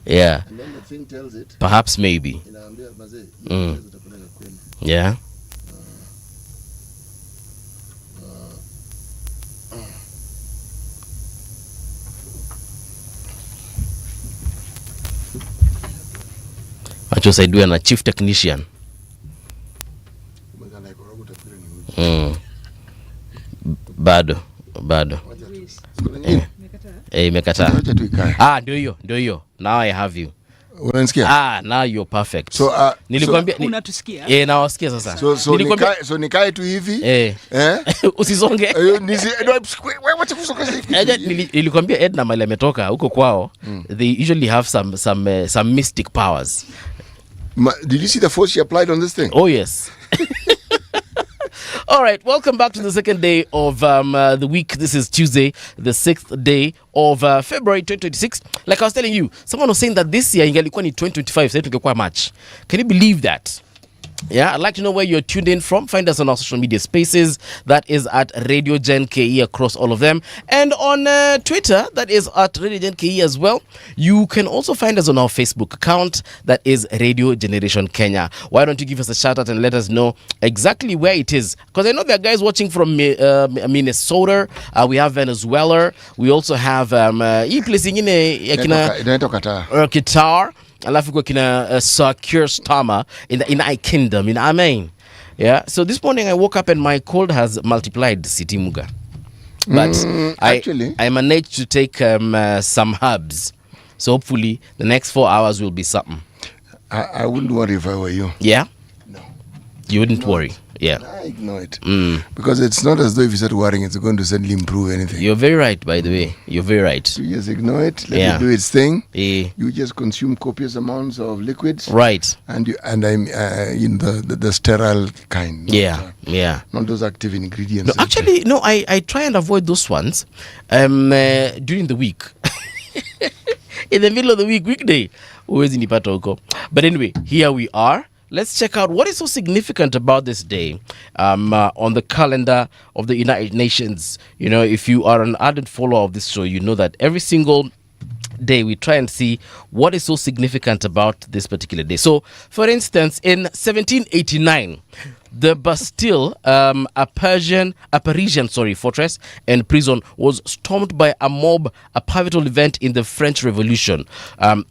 Yeah. And then the thing tells it. Perhaps maybe. Yeah. Achosaidiwa na chief technician. Bado. Imekataa. Ndio hiyo. Now I have you. Unanisikia? Now you're perfect. So nilikwambia unatusikia? Nawasikia sasa. So nikae tu hivi. Usisonge. Nilikwambia Edna mali ametoka huko kwao. They usually have some mystic powers. Did you see the force she applied on this thing? Oh yes. All right, welcome back to the second day of the week. This is Tuesday, the 6th day of February 2026. Like I was telling you, someone was saying that this year ingelikuwa ni 2025, so tungekuwa March. Can you believe that? Yeah, I'd like to know where you're tuned in from. Find us on our social media spaces. That is at Radio Gen KE across all of them. And on Twitter, that is at Radio Gen KE as well. You can also find us on our Facebook account. That is Radio Generation Kenya. Why don't you give us a shout out and let us know exactly where it is? Because I know there are guys watching from Minnesota. We have Venezuela. We also have place ingine Qatar. Alafu kwa kina Sakir Stama in the United Kingdom, in Amen. Yeah. So this morning I woke up and my cold has multiplied, City Muga. But I managed to take some herbs. So hopefully the next 4 hours will be something. I wouldn't worry if I were you. Yeah? No. You wouldn't worry? Yeah. I ignore it. Because it's not as though if you start worrying, it's going to suddenly improve anything. You're very right, by the way. You're very right. You just ignore it, let it do its thing. You just consume copious amounts of liquids. Right. And I'm in the sterile kind. Not those active ingredients. No, actually, no, I try and avoid those ones during the week. In the middle of the week, weekday. But anyway, here we are. Let's check out what is so significant about this day on the calendar of the United Nations. You know, if you are an ardent follower of this show, you know that every single day we try and see what is so significant about this particular day. So, for instance, in 1789, the Bastille, a Parisian fortress and prison, was stormed by a mob, a pivotal event in the French Revolution,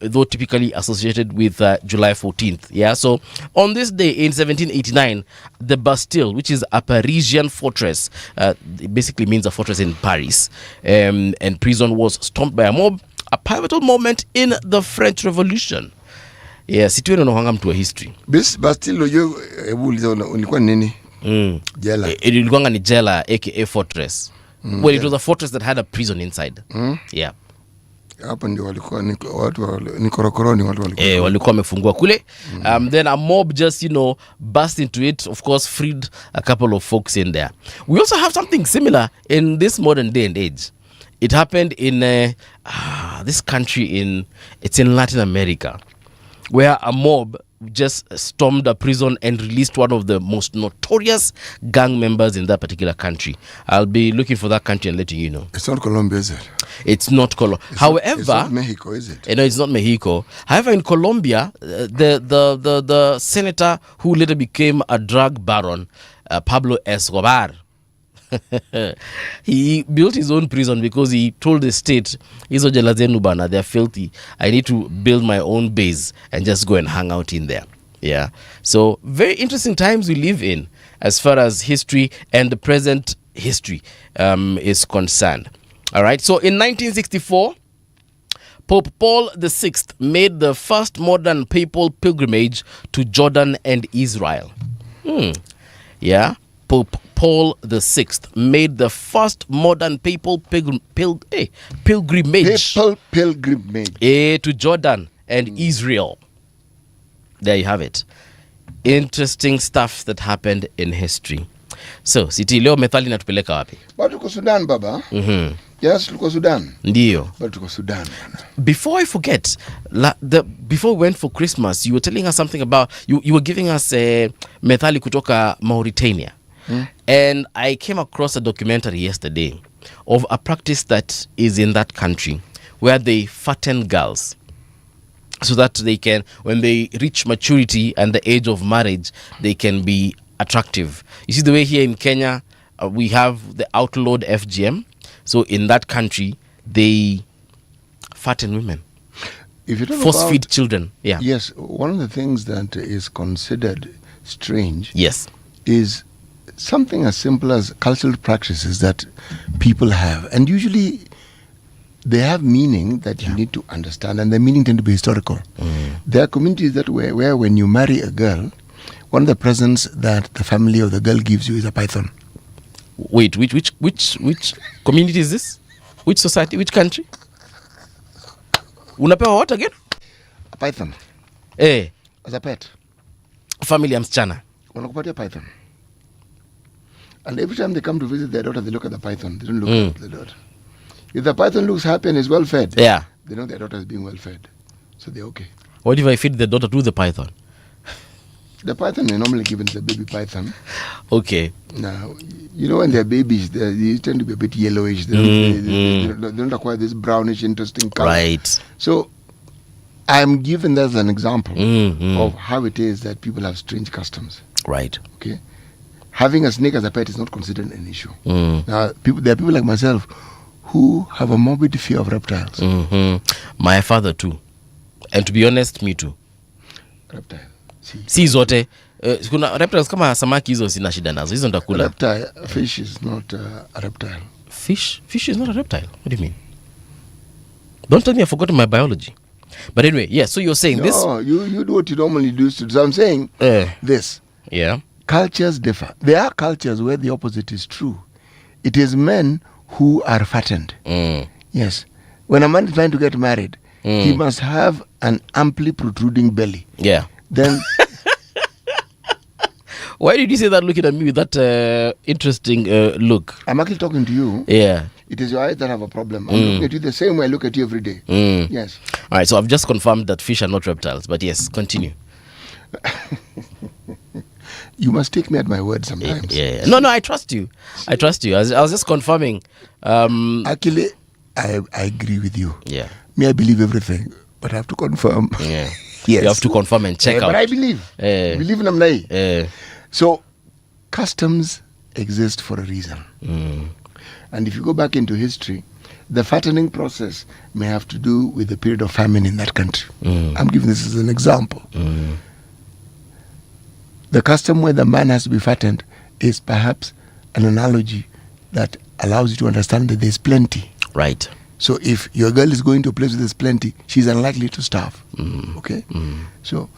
though typically associated with July 14th. Yeah, so on this day in 1789, the Bastille, which is a Parisian fortress, it basically means a fortress in Paris, and prison was stormed by a mob, a pivotal moment in the French Revolution. Yeah, situwe unaohanga mtu wa history. Bastille ulikuwa nini? Jela. Ilikuwa ni jela aka fortress. Well, it was a fortress that had a prison inside. Yeah. Hapo ndio walikuwa watu ni korokoroni watu walikuwa. Walikuwa wamefungwa kule. Then a mob just, burst into it, of course freed a couple of folks in there. We also have something similar in this modern day and age. It happened in this country it's in Latin America, where a mob just stormed a prison and released one of the most notorious gang members in that particular country. I'll be looking for that country and letting you know. It's not Colombia, is it? It's not Colombia. However, it's not Mexico, is it? No, it's not Mexico. However, in Colombia, the senator who later became a drug baron, Pablo Escobar, he built his own prison because he told the state, hizo jela zenu bana, they're filthy. I need to build my own base and just go and hang out in there. Yeah. So very interesting times we live in as far as history and the present history is concerned. All right. So in 1964, Pope Paul VI made the first modern papal pilgrimage to Jordan and Israel. Yeah. Pope Paul VI made the first modern papal pilgrimage. Papal pilgrimage. To Jordan and Israel. There you have it. Interesting stuff that happened in history. So, Siti, leo methali natupeleka wapi? Bado tuko Sudan, baba. Yes, tuko Sudan. Ndio. Bado tuko Sudan. Before I forget, before we went for Christmas, you were telling us something about, you were giving us a methali kutoka Mauritania. And I came across a documentary yesterday of a practice that is in that country where they fatten girls so that they can, when they reach maturity and the age of marriage, they can be attractive. You see the way here in Kenya, we have the outlawed FGM. So in that country, they fatten women. If you talk force about, feed children. Yeah. Yes, one of the things that is considered strange. Yes. Is something as simple as cultural practices that people have, and usually they have meaning that you need to understand, and the meaning tend to be historical. There are communities that where when you marry a girl, one of the presents that the family of the girl gives you is a python. Wait, which community is this? Which society? Which country? Unapewa what again? A python. As a pet. Family ya msichana. Wanakupatia python. And every time they come to visit their daughter, they look at the python. They don't look at the daughter. If the python looks happy and is well fed, they know their daughter is being well fed. So they're okay. What if I feed the daughter to the python? The python is normally given to the baby python. Okay. Now, you know when they're babies, they tend to be a bit yellowish. They don't acquire this brownish, interesting color. Right. So I'm giving that as an example of how it is that people have strange customs. Right. Okay. Having a snake as a pet is not considered an issue. Now, there are people like myself who have a morbid fear of reptiles. My father too. And to be honest, me too. Reptile. Si zote. Kuna reptiles kama samaki hizo sina shida nazo. Hizo ndakula. Reptile. Fish is not a reptile. Fish is not a reptile. What do you mean? Don't tell me I've forgotten my biology. But anyway, yeah, so you're saying this. No, you do what you normally do. So I'm saying this. Yeah. Cultures differ. There are cultures where the opposite is true. It is men who are fattened. Yes. When a man is trying to get married, he must have an amply protruding belly. Yeah. Then why did you say that looking at me with that interesting look? I'm actually talking to you. Yeah. It is your eyes that have a problem. I'm looking at you the same way I look at you every day. Yes. All right, so I've just confirmed that fish are not reptiles. But yes, continue. You must take me at my word sometimes. Yeah. No, I trust you. I trust you. I was just confirming. Actually, I agree with you. Yeah. Me, I believe everything, but I have to confirm. Yeah. Yes. You have to confirm and check out. But I believe. Believe in Namnai. So, customs exist for a reason. And if you go back into history, the fattening process may have to do with the period of famine in that country. I'm giving this as an example. The custom where the man has to be fattened is perhaps an analogy that allows you to understand that there's plenty. Right. So if your girl is going to a place where there's plenty, she's unlikely to starve. Okay? So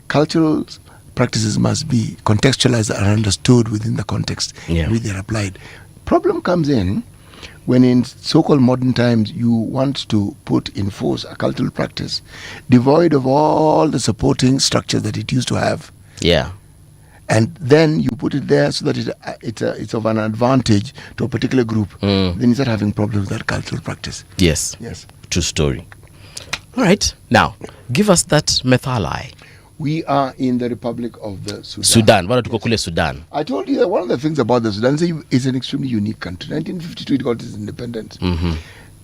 cultural practices must be contextualized and understood within the context in which they're applied. Problem comes in when in so-called modern times you want to put in force a cultural practice devoid of all the supporting structures that it used to have. Yeah. And then you put it there so that it's of an advantage to a particular group. Then you start having problems with that cultural practice. Yes. True story. All right. Now, give us that methalai. We are in the Republic of the Sudan. Sudan. I told you that one of the things about the Sudan is an extremely unique country. 1952 it got its independence.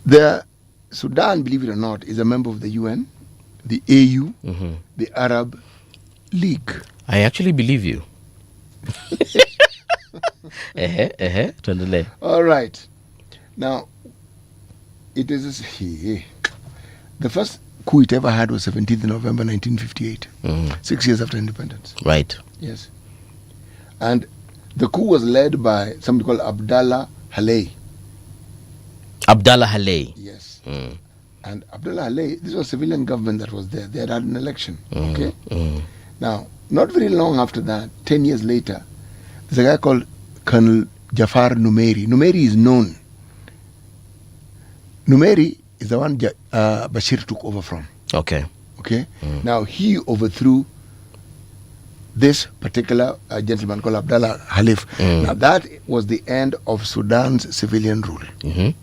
The Sudan, believe it or not, is a member of the UN, the AU, the Arab League. I actually believe you. All right. Now, it is the first coup it ever had was 17th November 1958, 6 years after independence. Right. Yes. And the coup was led by somebody called Abdallah Halei. Abdallah Halei. Yes. And Abdallah Halei, this was a civilian government that was there. They had an election. Okay. Now, not very long after that, 10 years later, there's a guy called Colonel Jafar Numeri. Numeri is known. Numeri is the one Bashir took over from. Okay. Now, he overthrew this particular gentleman called Abdallah Halif. Now, that was the end of Sudan's civilian rule.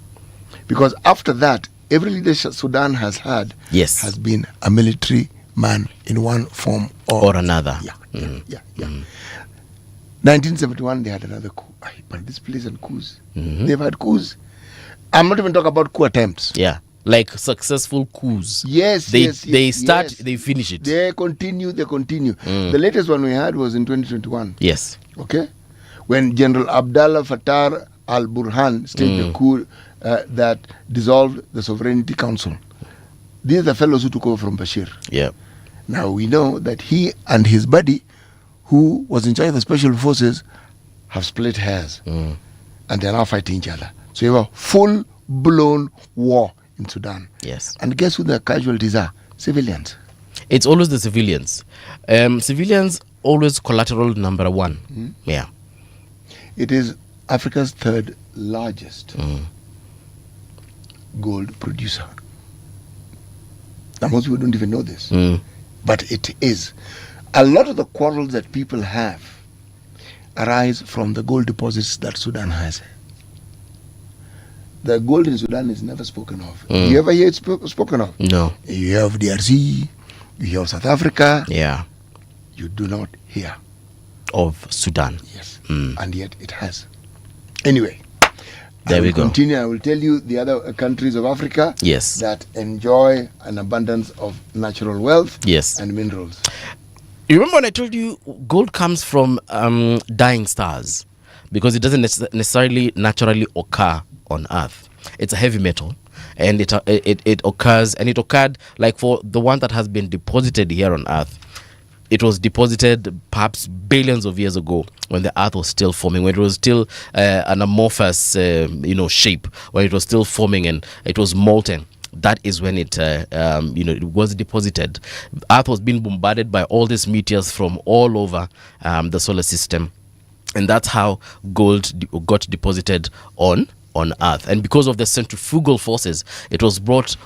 Because after that, every leader Sudan has had has been a military man in one form or another. 1971, they had another coup. But this place had coups. They've had coups. I'm not even talking about coup attempts. like successful coups. Yes, they start, yes. they finish it. They continue. The latest one we had was in 2021. Yes. Okay, when General Abdallah Fattah al-Burhan staged a coup that dissolved the Sovereignty Council. These are the fellows who took over from Bashir. Yeah. Now we know that he and his buddy, who was in charge of the special forces, have split hairs, and they are now fighting each other. So you have a full-blown war in Sudan. Yes. And guess who the casualties are? Civilians. It's always the civilians. Civilians always collateral number one. Yeah. It is Africa's third largest gold producer. Now most people don't even know this, but it is. A lot of the quarrels that people have arise from the gold deposits that Sudan has. The gold in Sudan is never spoken of. You ever hear it spoken of? No. You have DRC, you have South Africa. Yeah. You do not hear of Sudan. Yes. And yet it has. Anyway, there we go. Continue. I will tell you the other countries of Africa that enjoy an abundance of natural wealth and minerals. You remember when I told you gold comes from dying stars because it doesn't necessarily naturally occur on Earth. It's a heavy metal, and it occurs, and it occurred like for the one that has been deposited here on Earth. It was deposited perhaps billions of years ago when the Earth was still forming, when it was still an amorphous, shape, when it was still forming and it was molten. That is when it was deposited. Earth was being bombarded by all these meteors from all over the solar system, and that's how gold got deposited on Earth. And because of the centrifugal forces, it was brought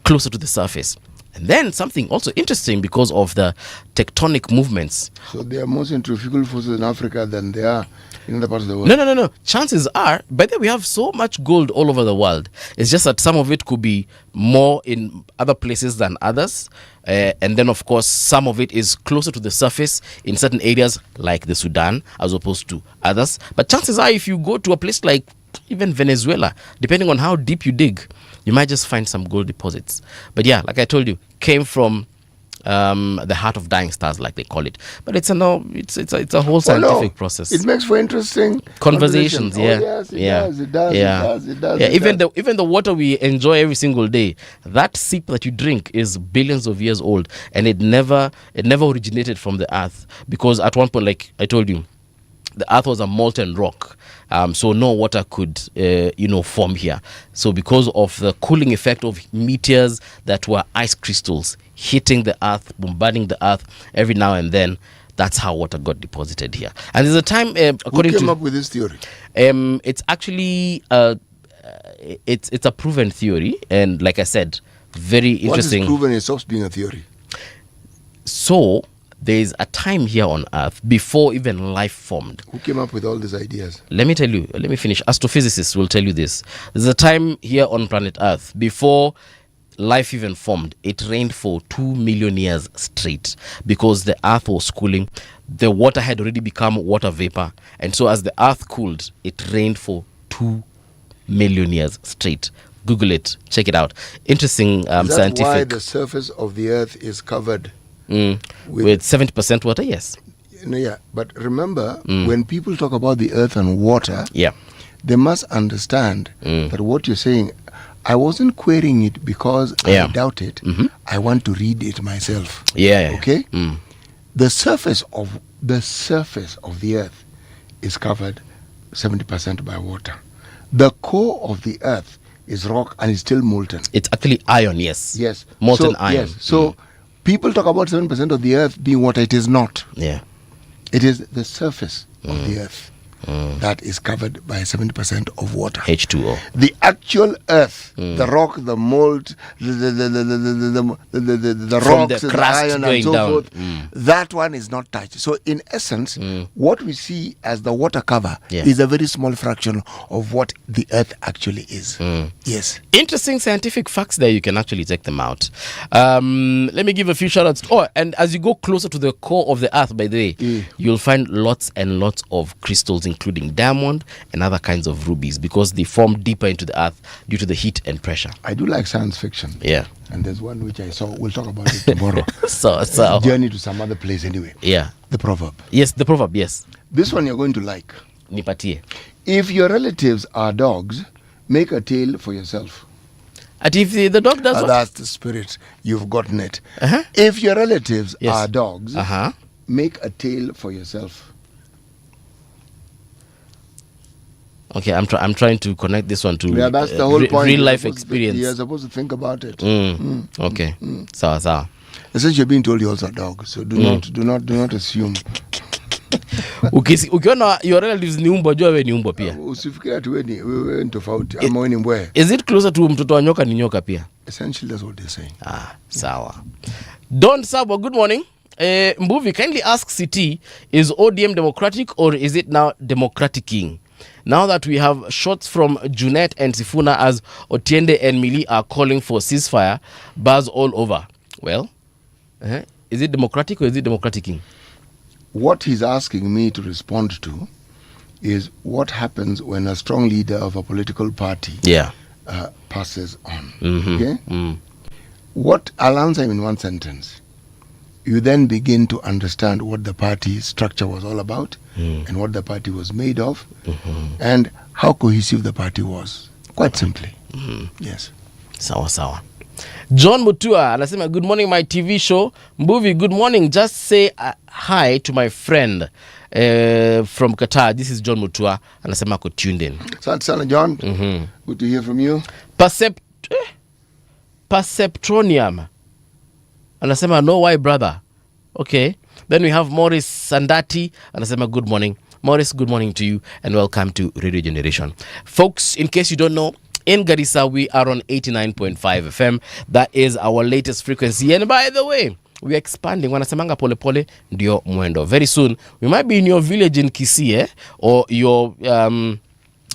closer to the surface. And then something also interesting because of the tectonic movements. So there are more centrifugal forces in Africa than there are in other parts of the world. No. Chances are, but then we have so much gold all over the world. It's just that some of it could be more in other places than others. And then, of course, some of it is closer to the surface in certain areas like the Sudan as opposed to others. But chances are, if you go to a place like even Venezuela, depending on how deep you dig, you might just find some gold deposits. But yeah, like I told you, came from the heart of dying stars, like they call it. But it's a whole scientific process. It makes for interesting conversations. Yeah, yes, it does. Even the water we enjoy every single day, that sip that you drink is billions of years old, and it never originated from the earth, because at one point, like I told you, the earth was a molten rock. So no water could, form here. So because of the cooling effect of meteors that were ice crystals hitting the earth, bombarding the earth every now and then, that's how water got deposited here. And there's a time, according Who came up with this theory? It's actually it's a proven theory, and like I said, very interesting. Once it's proven, it stops being a theory. So there's a time here on Earth before even life formed. Who came up with all these ideas? Let me finish. Astrophysicists will tell you this. There's a time here on planet Earth before life even formed. It rained for 2 million years straight because the Earth was cooling. The water had already become water vapor. And so as the Earth cooled, it rained for 2 million years straight. Google it. Check it out. Interesting Is scientific. that why the surface of the Earth is covered with 70% water? Yes. Yeah, but remember, when people talk about the earth and water, they must understand that what you're saying, I wasn't querying it because I doubt it. I want to read it myself. Okay? The surface of the earth is covered 70% by water. The core of the earth is rock and is still molten. It's actually iron, yes. Yes. Molten iron. Yes. So people talk about 7% of the earth being water. It is not. Yeah. It is the surface of the earth that is covered by 70% of water. H2O. The actual earth, the rock, the mold, the rocks, the iron and so forth, that one is not touched. So in essence, what we see as the water cover is a very small fraction of what the earth actually is. Yes. Interesting scientific facts there. You can actually check them out. Let me give a few shout outs. And as you go closer to the core of the earth, by the way, you'll find lots and lots of crystals, including diamond and other kinds of rubies, because they form deeper into the earth due to the heat and pressure. I do like science fiction. Yeah. And there's one which I saw. We'll talk about it tomorrow. so journey to some other place anyway. Yeah. The proverb. Yes, the proverb, yes. This one you're going to like. Nipatie. If your relatives are dogs, make a tail for yourself. And if the dog does what? That's the spirit. You've gotten it. Uh-huh. If your relatives are dogs, uh-huh, make a tail for yourself. Okay, I'm trying to connect this one to that's the whole point. Real life experience. You're supposed to think about it. Okay. Sawa. Since you're being told you also a dog, so do not assume. Ukiona your relatives ni umbwa, jua wewe ni umbwa pia. Usifikiri ati wewe ni tofauti ama wewe ni mbwe. Is it closer to mtoto wa nyoka ni nyoka pia? Essentially that's what they're saying. Sawa. Don Sabo, good morning. Mbuvi, kindly ask CT, is ODM democratic or is it now democraticking? Now that we have shots from Junet and Sifuna as Otiende and Mili are calling for ceasefire, buzz all over. Well, is it democratic or is it democraticking? What he's asking me to respond to is what happens when a strong leader of a political party passes on. Okay? What I'll answer him in one sentence. You then begin to understand what the party structure was all about and what the party was made of and how cohesive the party was. Quite simply. Yes. Sawa. John Mutua anasema, good morning my TV show. Mbuvi, good morning. Just say hi to my friend from Qatar. This is John Mutua. Anasema ako tuned in. Sana John. Good to hear from you. Perceptronium. Anasema, no why brother. Okay. Then we have Morris Sandati. Anasema, good morning. Morris, good morning to you and welcome to Radio Generation. Folks, in case you don't know, in Garissa, we are on 89.5 FM. That is our latest frequency. And by the way, we are expanding. Wanasemanga pole pole ndio mwendo. Very soon, we might be in your village in Kisii, or your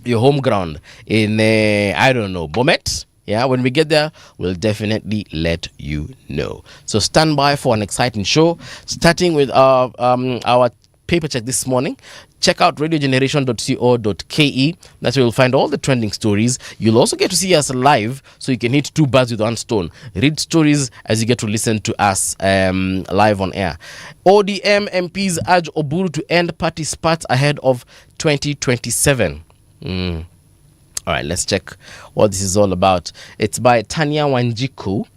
home ground in, I don't know, Bomet. Yeah, when we get there, we'll definitely let you know. So stand by for an exciting show, starting with our paper check this morning. Check out radiogeneration.co.ke. That's where you'll find all the trending stories. You'll also get to see us live, so you can hit two birds with one stone. Read stories as you get to listen to us live on air. ODM MPs urge Oburu to end party spats ahead of 2027. All right, let's check what this is all about. It's by Tanya Wanjiku.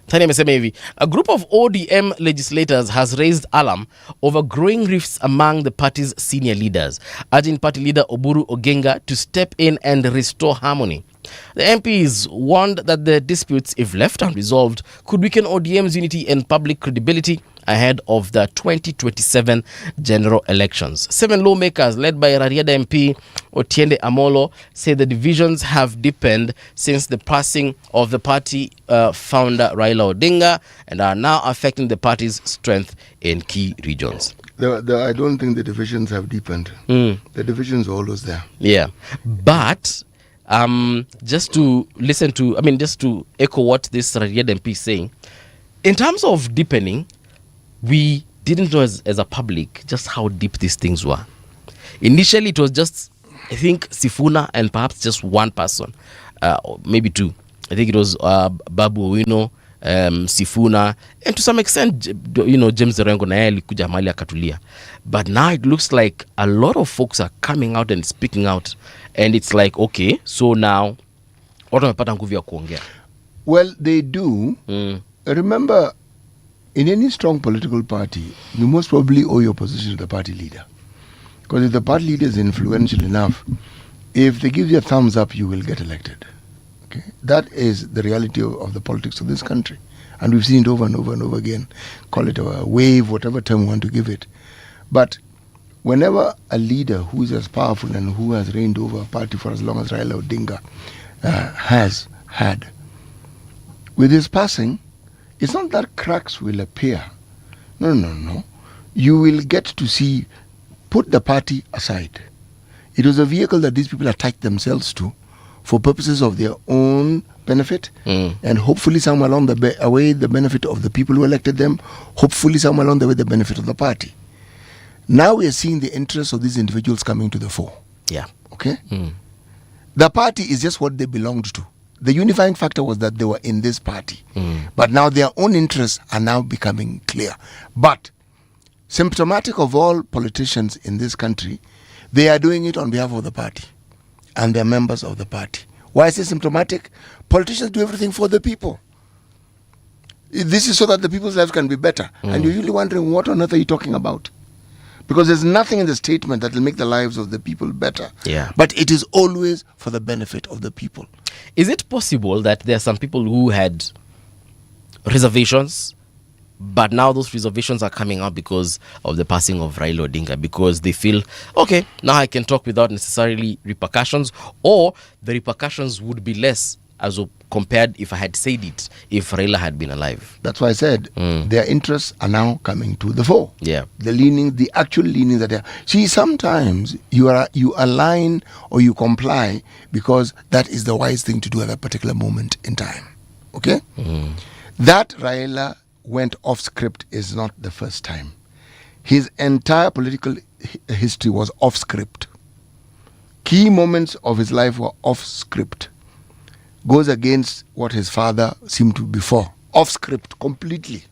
Tanya amesema hivi, a group of ODM legislators has raised alarm over growing rifts among the party's senior leaders, urging party leader Oburu Oginga to step in and restore harmony. The MPs warned that the disputes, if left unresolved, could weaken ODM's unity and public credibility ahead of the 2027 general elections. 7 lawmakers led by Rarieda MP Otiende Amolo say the divisions have deepened since the passing of the party founder Raila Odinga and are now affecting the party's strength in key regions. I don't think the divisions have deepened. The divisions are always there. Yeah. But just to echo what this Rarieda MP is saying, in terms of deepening, we didn't know as a public just how deep these things were. Initially, it was just, I think, Sifuna and perhaps just one person, maybe two. I think it was Babu Owino, Sifuna, and to some extent, James Rengo na yeye alikuja mahali akatulia. But now it looks like a lot of folks are coming out and speaking out, and it's like, okay, so now, watu wamepata nguvu ya kuongea. Well, they do. Remember, in any strong political party, you most probably owe your position to the party leader. Because if the party leader is influential enough, if they give you a thumbs up, you will get elected. Okay, that is the reality of the politics of this country. And we've seen it over and over and over again. Call it a wave, whatever term we want to give it. But whenever a leader who is as powerful and who has reigned over a party for as long as Raila Odinga has had, with his passing, it's not that cracks will appear. No. You will get to see, put the party aside. It was a vehicle that these people attached themselves to for purposes of their own benefit and hopefully somewhere along the way the benefit of the people who elected them, hopefully somewhere along the way the benefit of the party. Now we are seeing the interests of these individuals coming to the fore. Yeah. Okay? The party is just what they belonged to. The unifying factor was that they were in this party. But now their own interests are now becoming clear. But symptomatic of all politicians in this country, they are doing it on behalf of the party and they're members of the party. Why is it symptomatic? Politicians do everything for the people. This is so that the people's lives can be better. And you're usually wondering, what on earth are you talking about? Because there's nothing in the statement that will make the lives of the people better. Yeah. But it is always for the benefit of the people. Is it possible that there are some people who had reservations, but now those reservations are coming out because of the passing of Raila Odinga, because they feel, okay, now I can talk without necessarily repercussions, or the repercussions would be less as compared if I had said it, if Raila had been alive? That's why I said their interests are now coming to the fore. Yeah. The actual leanings that they are. See, sometimes you align or you comply because that is the wise thing to do at that particular moment in time. Okay? That Raila went off script is not the first time. His entire political history was off script. Key moments of his life were off script. Goes against what his father seemed to be before. Off script completely.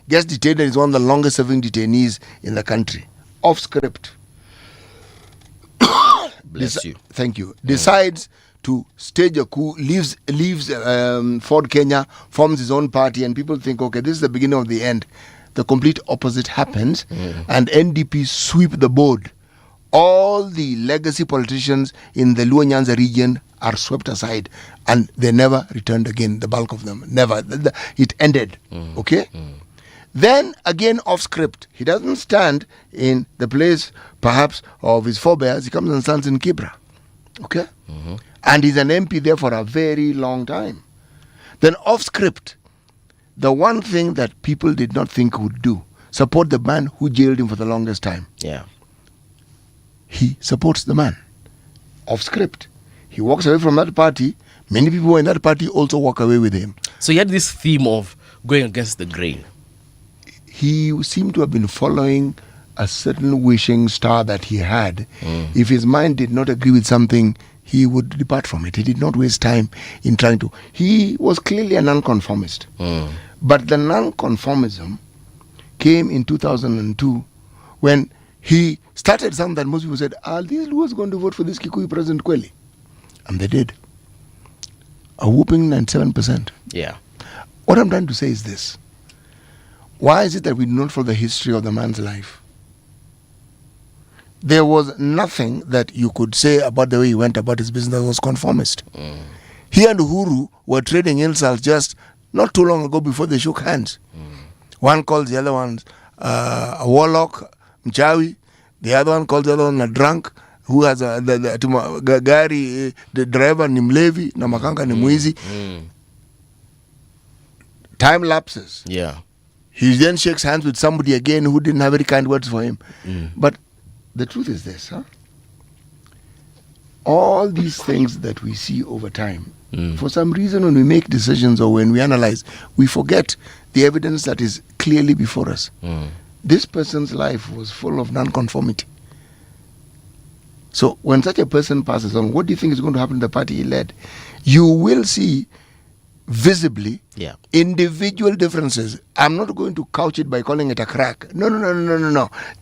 Gets detained and is one of the longest serving detainees in the country. Off script. Bless you. Thank you. Decides to stage a coup, leaves Ford Kenya, forms his own party, and people think, okay, this is the beginning of the end. The complete opposite happens, and NDP sweep the board. All the legacy politicians in the Luo Nyanza region are swept aside, and they never returned again, the bulk of them. Never. It ended. Okay? Then, again, off script. He doesn't stand in the place, perhaps, of his forebears. He comes and stands in Kibra. Okay? And he's an MP there for a very long time. Then, off script, the one thing that people did not think he would do, support the man who jailed him for the longest time. Yeah. He supports the man. Off script. He walks away from that party. Many people in that party also walk away with him. So he had this theme of going against the grain. He seemed to have been following a certain wishing star that he had. If his mind did not agree with something, he would depart from it. He did not waste time in trying to. He was clearly a nonconformist. But the nonconformism came in 2002 when he started something that most people said, are these Luos going to vote for this Kikuyu President Kweli? And they did. A whooping 97%. Yeah. What I'm trying to say is this. Why is it that we do not follow the history of the man's life? There was nothing that you could say about the way he went about his business that was conformist. He and Uhuru were trading insults just not too long ago before they shook hands. One calls the other one a warlock, mchawi. The other one calls the other one a drunk who has gari, the driver ni mlevi na makanga ni mwizi. Time lapses. Yeah. He then shakes hands with somebody again who didn't have very kind words for him. But the truth is this, all these things that we see over time, for some reason when we make decisions or when we analyze, we forget the evidence that is clearly before us. This person's life was full of nonconformity. So when such a person passes on, what do you think is going to happen to the party he led? You will see visibly individual differences. I'm not going to couch it by calling it a crack. No.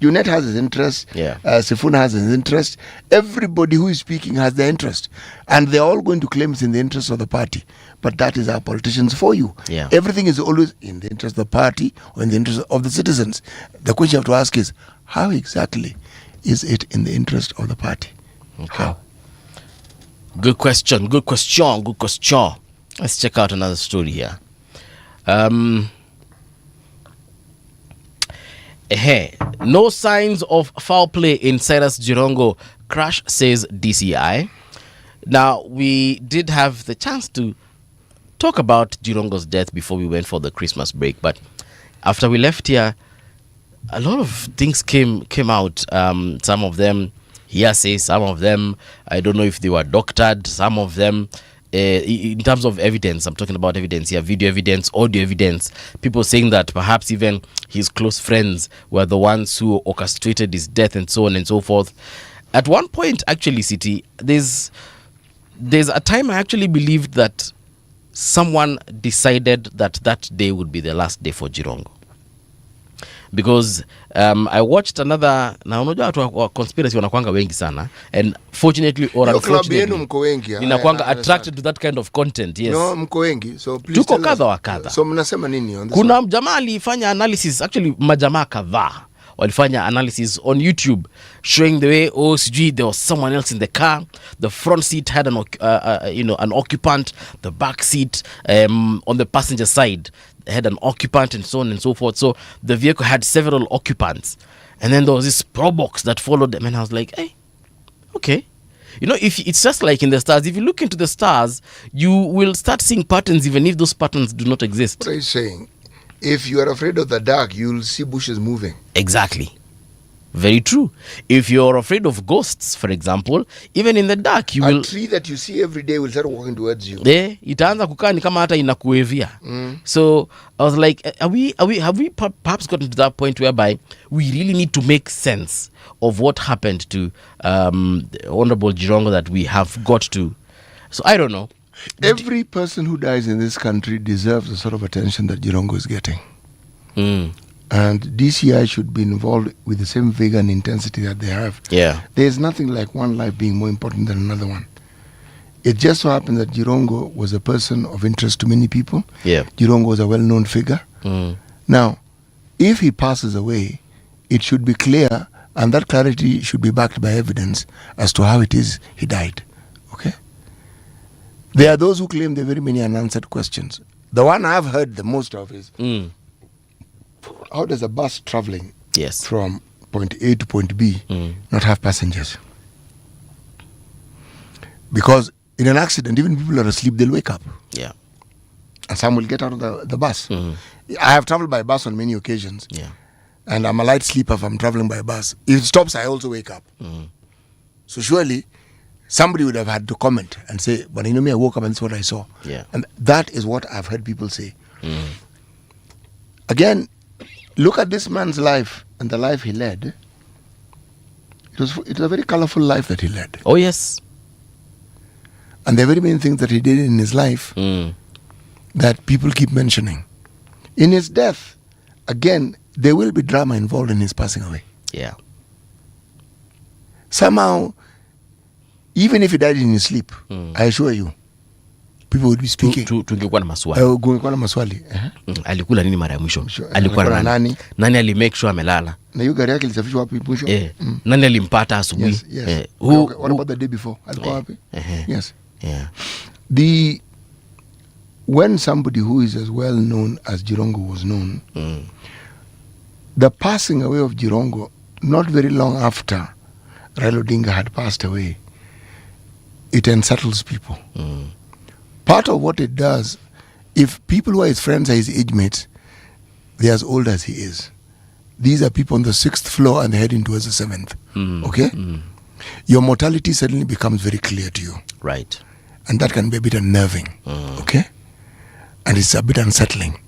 Junet has his interest. Sifuna has his interest. Everybody who is speaking has their interest. And they're all going to claim it's in the interest of the party. But that is our politicians for you. Everything is always in the interest of the party or in the interest of the citizens. The question you have to ask is, how exactly is it in the interest of the party? Okay. How? Good question. Let's check out another story here. No signs of foul play in Cyrus Jirongo crash, says DCI. Now, we did have the chance to talk about Jirongo's death before we went for the Christmas break, but after we left here, a lot of things came out. Some of them hearsay, some of them I don't know if they were doctored, some of them in terms of evidence, I'm talking about evidence here, video evidence, audio evidence, people saying that perhaps even his close friends were the ones who orchestrated his death and so on and so forth. At one point, actually, City, there's a time I actually believed that someone decided that day would be the last day for Jirongo. Because I watched another, na unajua watu wa conspiracy wanakuanga wengi sana, and fortunately or unfortunately ninakuanga attracted to that kind of content. Yes, no, mko wengi, so please tuko kadha wa kadha. So mnasema nini on this? Kuna jamaa alifanya analysis, actually majamaa kadhaa walifanya analysis on YouTube showing the way, oh, there was someone else in the car, the front seat had an an occupant, the back seat on the passenger side had an occupant, and so on and so forth. So the vehicle had several occupants, and then there was this pro box that followed them, and I was like, hey, okay. You know, if it's just like in the stars, if you look into the stars, you will start seeing patterns even if those patterns do not exist. What are you saying? If you are afraid of the dark, you'll see bushes moving. Exactly. Very true. If you're afraid of ghosts, for example, even in the dark, you will... A tree that you see every day will start walking towards you. Itaanza kukaa ni kama hata inakuevia. So I was like, have we perhaps gotten to that point whereby we really need to make sense of what happened to Honorable Jirongo that we have got to... So I don't know. Every person who dies in this country deserves the sort of attention that Jirongo is getting. And DCI should be involved with the same vigor and intensity that they have. Yeah. There's nothing like one life being more important than another one. It just so happened that Jirongo was a person of interest to many people. Yeah. Jirongo was a well-known figure. Now, if he passes away, it should be clear, and that clarity should be backed by evidence as to how it is he died. Okay? There are those who claim there are very many unanswered questions. The one I've heard the most of is, how does a bus traveling from point A to point B not have passengers? Because in an accident, even people are asleep, they'll wake up. Yeah. And some will get out of the bus. I have traveled by bus on many occasions. Yeah. And I'm a light sleeper if I'm traveling by bus. If it stops, I also wake up. So surely, somebody would have had to comment and say, but you know me, I woke up and that's what I saw. Yeah. And that is what I've heard people say. Again, look at this man's life and the life he led. It was a very colorful life that he led. Oh, yes. And there are very many things that he did in his life that people keep mentioning. In his death, again, there will be drama involved in his passing away. Yeah. Somehow, even if he died in his sleep, I assure you, people would be speaking. Tungekuwa na maswali. Kungekuwa na maswali. Alikula nini mara ya mwisho? Alikuwa na nani? Nani alimake sure amelala? Na hiyo gari yake ilisafishwa wapi mwisho? Nani alimpata asubuhi? Yes. What about the day before? Alikuwa wapi? Yes. Yeah. When somebody who is as well known as Jirongo was known, the passing away of Jirongo, not very long after Raila Odinga had passed away, it unsettles people. Part of what it does, if people who are his friends are his age mates, they're as old as he is. These are people on the 6th floor and they're heading towards the 7th. Okay? Your mortality suddenly becomes very clear to you. Right. And that can be a bit unnerving. Okay? And it's a bit unsettling.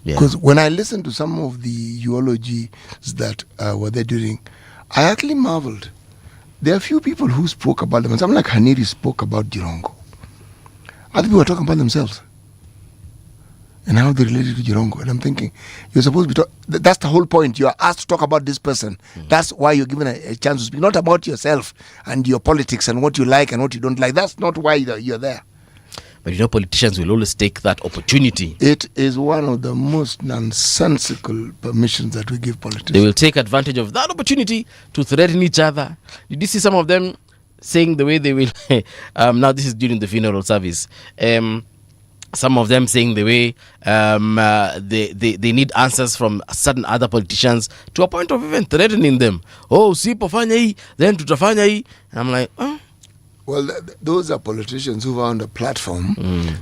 Because when I listened to some of the eulogies that were there during, I actually marveled. There are a few people who spoke about them. Someone like Haniri spoke about Jirongo. Other people were talking about themselves and how they related to Jirongo. And I'm thinking, you're supposed to be that's the whole point. You are asked to talk about this person. That's why you're given a chance to speak. Not about yourself and your politics and what you like and what you don't like. That's not why you're there. But you know, politicians will always take that opportunity. It is one of the most nonsensical permissions that we give politicians. They will take advantage of that opportunity to threaten each other. Did you see some of them saying the way they will? Now this is during the funeral service. Some of them saying the way they need answers from certain other politicians, to a point of even threatening them. Oh, usipofanya hii, then tutafanya hii. I'm like, oh. Well, those are politicians who found a platform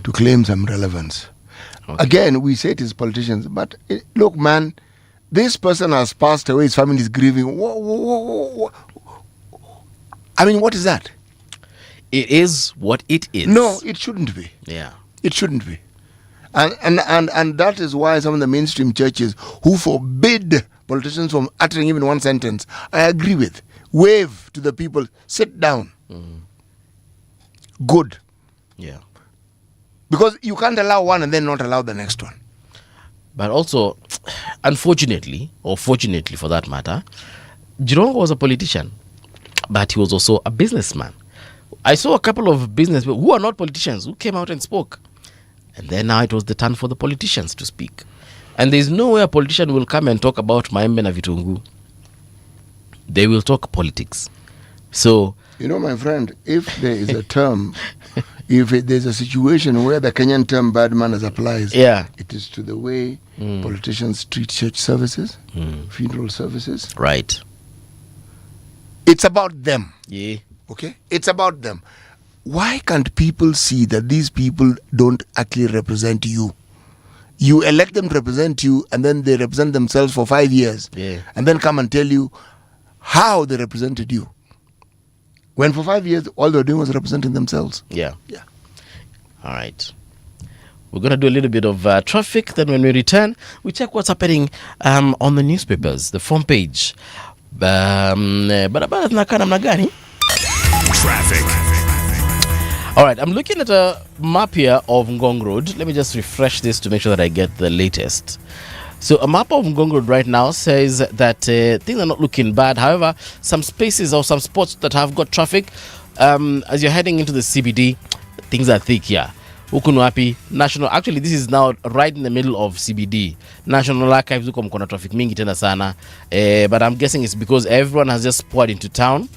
to claim some relevance. Okay. Again, we say it is politicians, but look, man, this person has passed away, his family is grieving. I mean, what is that? It is what it is. No, it shouldn't be. Yeah. It shouldn't be. And that is why some of the mainstream churches who forbid politicians from uttering even one sentence, I agree with. Wave to the people, sit down. Good. Yeah. Because you can't allow one and then not allow the next one. But also, unfortunately, or fortunately for that matter, Jirongo was a politician, but he was also a businessman. I saw a couple of businessmen who are not politicians who came out and spoke. And then now it was the turn for the politicians to speak. And there's no way a politician will come and talk about maembe na vitungu. They will talk politics. So, you know, my friend, if there is a term, if there's a situation where the Kenyan term bad manners applies, it is to the way politicians treat church services, funeral services. Right. It's about them. Yeah. Okay? It's about them. Why can't people see that these people don't actually represent you? You elect them to represent you, and then they represent themselves for 5 years, and then come and tell you how they represented you. When for 5 years, all they were doing was representing themselves. Yeah. All right. We're going to do a little bit of traffic. Then when we return, we check what's happening on the newspapers, the front page. Barabara zinakaa namna gani? Traffic. All right, I'm looking at a map here of Ngong Road. Let me just refresh this to make sure that I get the latest. So a map of Ngong Road right now says that things are not looking bad. However, some spaces or some spots that have got traffic, as you're heading into the CBD, things are thick here. Huku ni wapi? National, actually this is now right in the middle of CBD. National Archives huko mkona traffic mingi tena sana. But I'm guessing it's because everyone has just poured into town.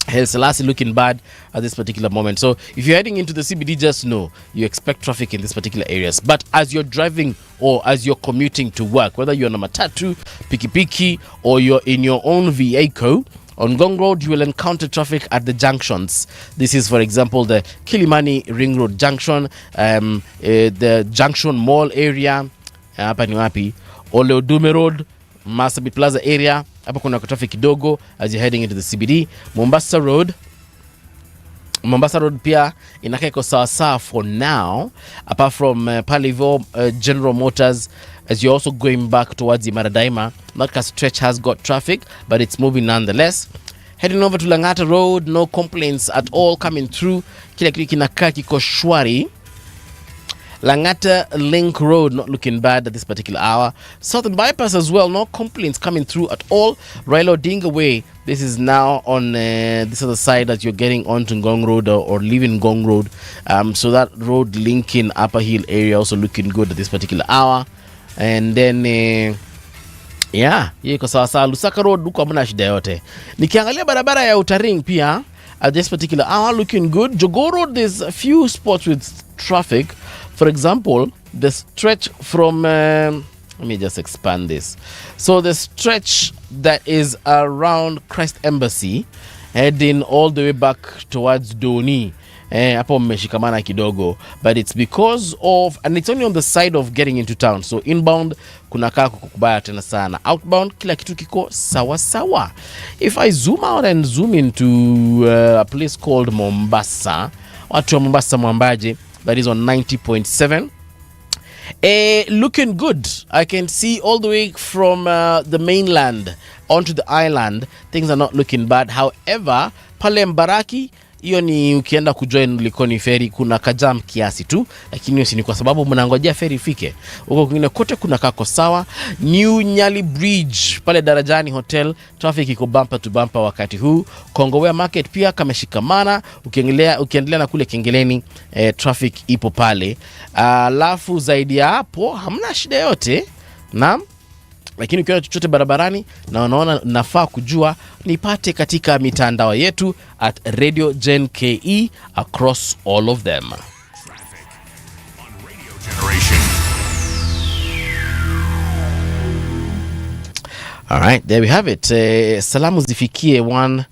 Hence, Selassie looking bad at this particular moment. So if you're heading into the CBD, just know you expect traffic in these particular areas. But as you're driving or as you're commuting to work, whether you're on a matatu, pikipiki, or you're in your own vehicle, on Ngong Road, you will encounter traffic at the junctions. This is, for example, the Kilimani Ring Road Junction, the Junction Mall area, hapa ni wapi, Oleodume Road, Masabi Plaza area, hapa kuna traffic kidogo as you're heading into the CBD. Mombasa Road pia inakaa iko sawa for now, apart from Palivo General Motors. As you're also going back towards the Maradaima, that stretch has got traffic, but it's moving nonetheless. Heading over to Langata Road, no complaints at all coming through. Kila kitu kinakaa kiko shwari. Langata Link Road not looking bad at this particular hour. Southern Bypass as well, no complaints coming through at all. Raila Odinga Way, this is now on this other side that you're getting onto Ngong Road or leaving Ngong Road. So that road linking Upper Hill area also looking good at this particular hour. And then iko sawa sawa. Lusaka Road huko hamna shida yote. Nikiangalia barabara ya Utaring pia at this particular hour looking good. Jogoo Road, there's a few spots with traffic. For example, the stretch from let me just expand this. So the stretch that is around Christ Embassy heading all the way back towards Doni, hapo mmeshikamana kidogo, but it's because of, and it's only on the side of getting into town. So inbound kunakaa kukubaya tena sana. Outbound kila kitu kiko sawa sawa. If I zoom out and zoom into a place called Mombasa, watu wa Mombasa Mwambaje, that is on 90.7. Looking good. I can see all the way from the mainland onto the island. Things are not looking bad. However, pale Mbaraki, hiyo ni ukienda kujoin Likoni ferry kuna kajam kiasi tu, lakini hiyo ni kwa sababu mnangojea ferry ifike. Huko kwingine kote kuna kako sawa. New Nyali Bridge pale Darajani Hotel, traffic iko bumper to bumper wakati huu. Kongowea Market pia kameshikamana. Ukiendelea na kule Kengeleni, traffic ipo pale. Alafu zaidi ya hapo hamna shida yote. Naam. Lakini ukiona chochote barabarani na unaona nafaa kujua, nipate katika mitandao yetu at Radio Gen KE across all of them. Traffic on Radio Generation. All right, there we have it. Salamu zifikie one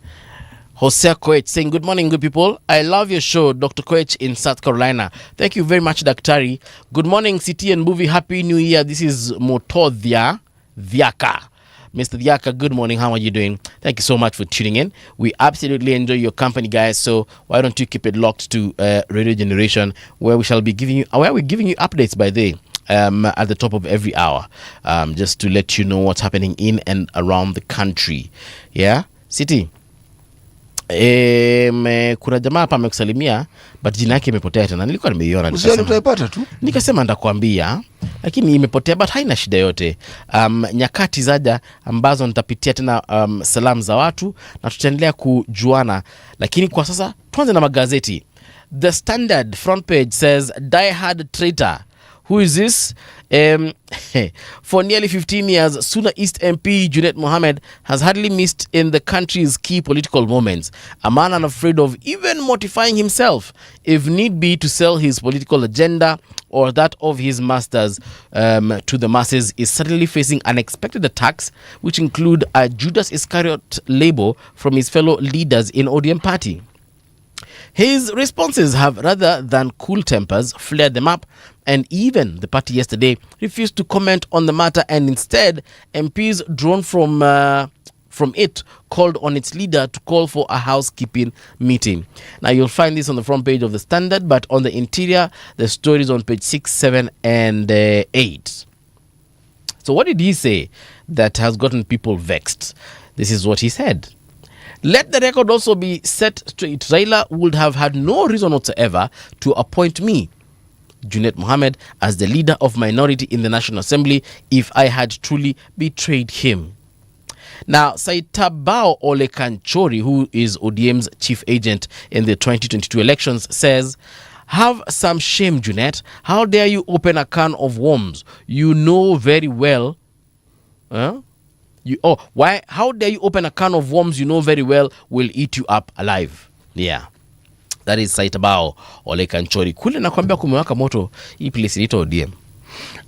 Hosea Koech saying, good morning, good people. I love your show, Dr. Koech in South Carolina. Thank you very much, Daktari. Good morning, City and Movie. Happy New Year. This is Motodhia Vyaka. Mr. Diaka, good morning. How are you doing? Thank you so much for tuning in. We absolutely enjoy your company, guys. So why don't you keep it locked to Radio Generation, where we're giving you updates by day. At the top of every hour, just to let you know what's happening in and around the country. Yeah, City. Kuna jamaa hapa amekusalimia but jina yake imepotea tena. Nilikuwa nimeiona nikasema ndakwambia, lakini imepotea, but haina shida yote. Nyakati zaja ambazo nitapitia tena salamu za watu na tutaendelea kujuana, lakini kwa sasa tuanze na magazeti. The Standard front page says die-hard traitor. Who is this? For nearly 15 years, Suna East MP Junet Mohammed has hardly missed in the country's key political moments. A man unafraid of even mortifying himself, if need be, to sell his political agenda or that of his masters to the masses, is suddenly facing unexpected attacks, which include a Judas Iscariot label from his fellow leaders in ODM party. His responses have, rather than cool tempers, flared them up, and even the party yesterday refused to comment on the matter, and instead MPs drawn from it called on its leader to call for a housekeeping meeting. Now you'll find this on the front page of the Standard, but on the interior the story is on page 6, 7 and 8. So what did he say that has gotten people vexed? This is what he said. Let the record also be set straight. Raila would have had no reason whatsoever to appoint me, Junet Mohammed, as the leader of minority in the National Assembly if I had truly betrayed him. Now, Saitabao Olekanchori, who is ODM's chief agent in the 2022 elections, says, "Have some shame, Junet. How dare you open a can of worms? You know very well... How dare you open a can of worms you know very well will eat you up alive." Yeah. That is Saitabao Olekanchori. Kule nakwambia kumewaka moto hii place inaitwa ODM.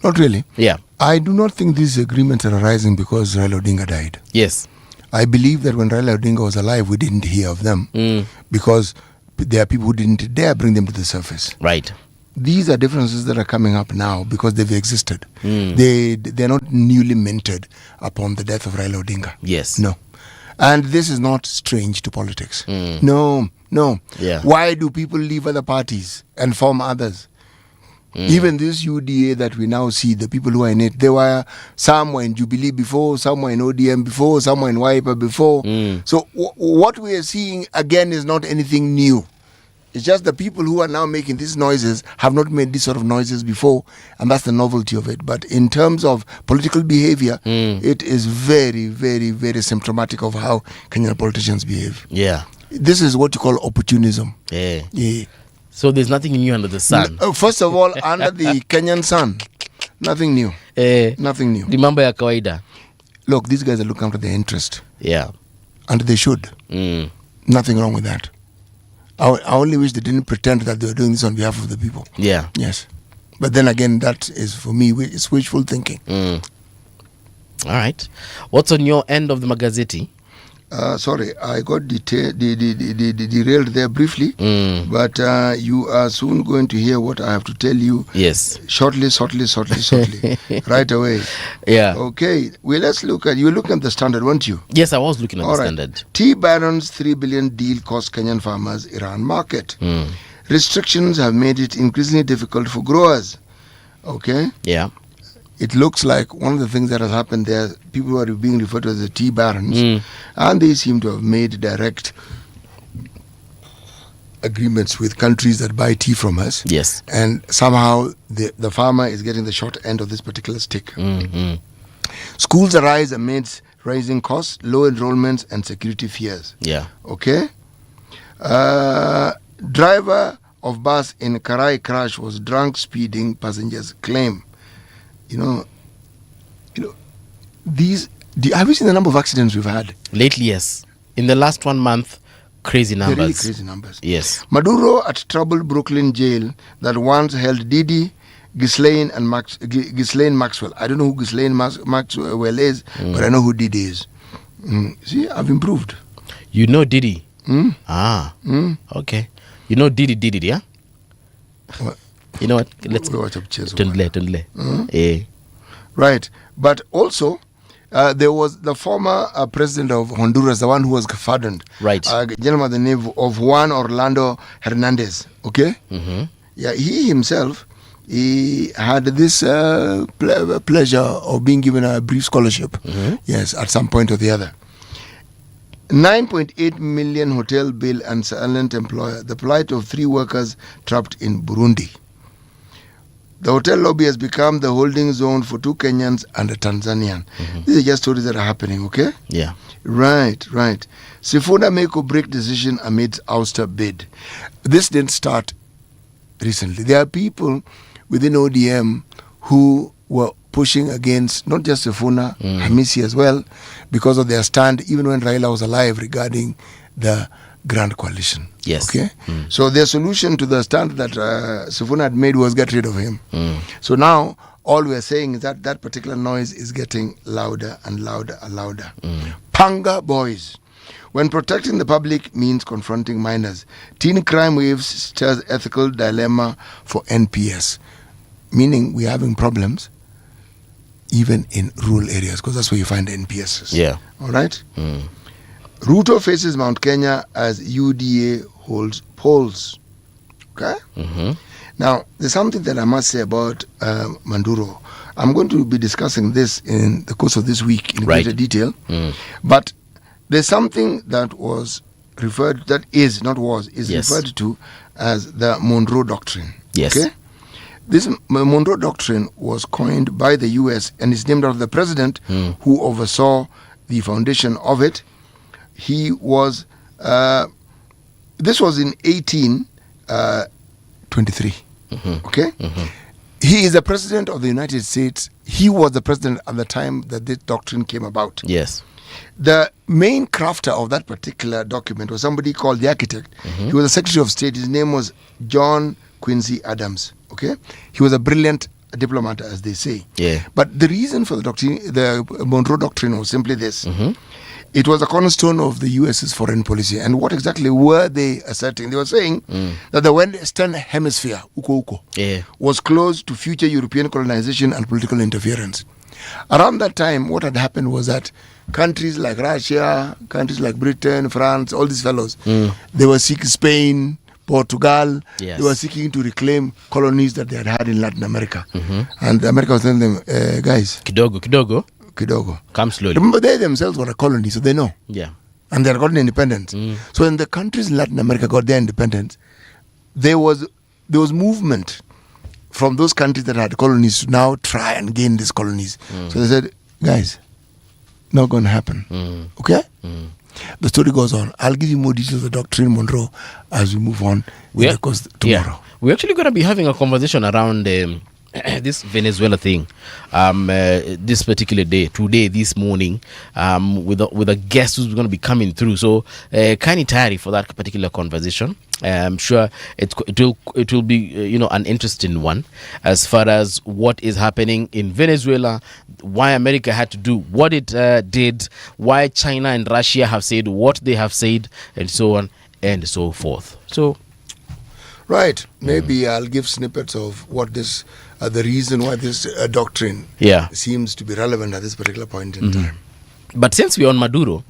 Not really. Yeah. I do not think these agreements are arising because Raila Odinga died. Yes. I believe that when Raila Odinga was alive, we didn't hear of them because there are people who didn't dare bring them to the surface. Right. These are differences that are coming up now because they've existed. They're not newly minted upon the death of Raila Odinga. Yes. No. And this is not strange to politics. No. Yeah. Why do people leave other parties and form others? Even this UDA that we now see, the people who are in it, some were in Jubilee before, some were in ODM before, some were in Wiper before. So what we are seeing again is not anything new. It's just the people who are now making these noises have not made these sort of noises before, and that's the novelty of it. But in terms of political behavior, it is very, very, very symptomatic of how Kenyan politicians behave. Yeah. This is what you call opportunism. Yeah. So there's nothing new under the sun. First of all, under the Kenyan sun, nothing new. Nothing new. The mambo ya kawaida. Look, these guys are looking after their interest. Yeah. And they should. Nothing wrong with that. I only wish they didn't pretend that they were doing this on behalf of the people. Yeah. Yes. But then again, that is, for me, it's wishful thinking. All right. What's on your end of the magazeti? Sorry, I got derailed there briefly. But you are soon going to hear what I have to tell you. Yes. Shortly. Right away. Yeah. Okay. Well, let's look at... You were looking at the Standard, weren't you? Yes, I was looking at the Standard. Tea Barons' $3 billion deal cost Kenyan farmers Iran market. Restrictions have made it increasingly difficult for growers. Okay? Yeah. It looks like one of the things that has happened there, people who are being referred to as the tea barons, and they seem to have made direct agreements with countries that buy tea from us. Yes. And somehow the farmer is getting the short end of this particular stick. Schools arise amidst rising costs, low enrollments, and security fears. Yeah. Okay? Driver of bus in Karai crash was drunk speeding, passengers claim. You know, these... have you seen the number of accidents we've had? Lately, yes. In the last 1 month, crazy numbers. Really crazy numbers. Yes. Maduro at troubled Brooklyn jail that once held Didi, Ghislaine and Ghislaine Maxwell. I don't know who Ghislaine Maxwell is, but I know who Didi is. See, I've improved. You know Didi? Okay. You know Didi, yeah? What? You know what? Let's watch up. Tundle. Right. But also, There was the former president of Honduras, the one who was pardoned. Right. A gentleman by the name of Juan Orlando Hernandez. Okay? Mm-hmm. Yeah, he himself, he had this pleasure of being given a brief scholarship. Mm-hmm. Yes, at some point or the other. 9.8 million hotel bill and silent employer. The plight of 3 workers trapped in Burundi. The hotel lobby has become the holding zone for 2 Kenyans and a Tanzanian. Mm-hmm. These are just stories that are happening, okay? Yeah. Right. Sifuna make or break decision amidst ouster bid. This didn't start recently. There are people within ODM who were pushing against not just Sifuna, Hamisi as well, because of their stand, even when Raila was alive, regarding the Grand Coalition. Yes. Okay? So their solution to the stand that Sifuna had made was get rid of him. So now, all we're saying is that that particular noise is getting louder and louder and louder. Panga boys. When protecting the public means confronting minors, teen crime waves stirs ethical dilemma for NPS. Meaning we're having problems even in rural areas, because that's where you find NPSs. Yeah. All right? Ruto faces Mount Kenya as UDA holds polls. Okay? Mm-hmm. Now, there's something that I must say about Manduro. I'm going to be discussing this in the course of this week in greater detail. But there's something that was referred, that is, not was, is referred to as the Monroe Doctrine. Yes. Okay? This Monroe Doctrine was coined by the U.S. and is named after the president who oversaw the foundation of it. He was, this was in 1823. Okay? He is the president of the United States. He was the president at the time that this doctrine came about. Yes. The main crafter of that particular document was somebody called the architect. He was the Secretary of State. His name was John Quincy Adams. Okay? He was a brilliant diplomat, as they say. Yeah. But the reason for the doctrine, the Monroe Doctrine, was simply this. It was a cornerstone of the US's foreign policy. And what exactly were they asserting? They were saying that the Western Hemisphere, uko, was closed to future European colonization and political interference. Around that time, what had happened was that countries like Russia, countries like Britain, France, all these fellows, they were seeking, Spain, Portugal, they were seeking to reclaim colonies that they had had in Latin America. And America was telling them, guys, Kidogo. Come slowly. Remember, they themselves were a colony, so they know. Yeah. And they had gotten independence. So when the countries in Latin America got their independence, there was movement from those countries that had colonies to now try and gain these colonies. So they said, guys, not going to happen. Okay? The story goes on. I'll give you more details of the Doctrine Monroe as we move on in the course tomorrow. Yeah. We're actually going to be having a conversation around this Venezuela thing this particular day, today, this morning, with a guest who's going to be coming through. So kind of tired for that particular conversation. I'm sure it will be an interesting one as far as what is happening in Venezuela, why America had to do what it did, why China and Russia have said what they have said, and so on and so forth. So, right, maybe I'll give snippets of what this, the reason why this doctrine seems to be relevant at this particular point in time. But since we're on Maduro,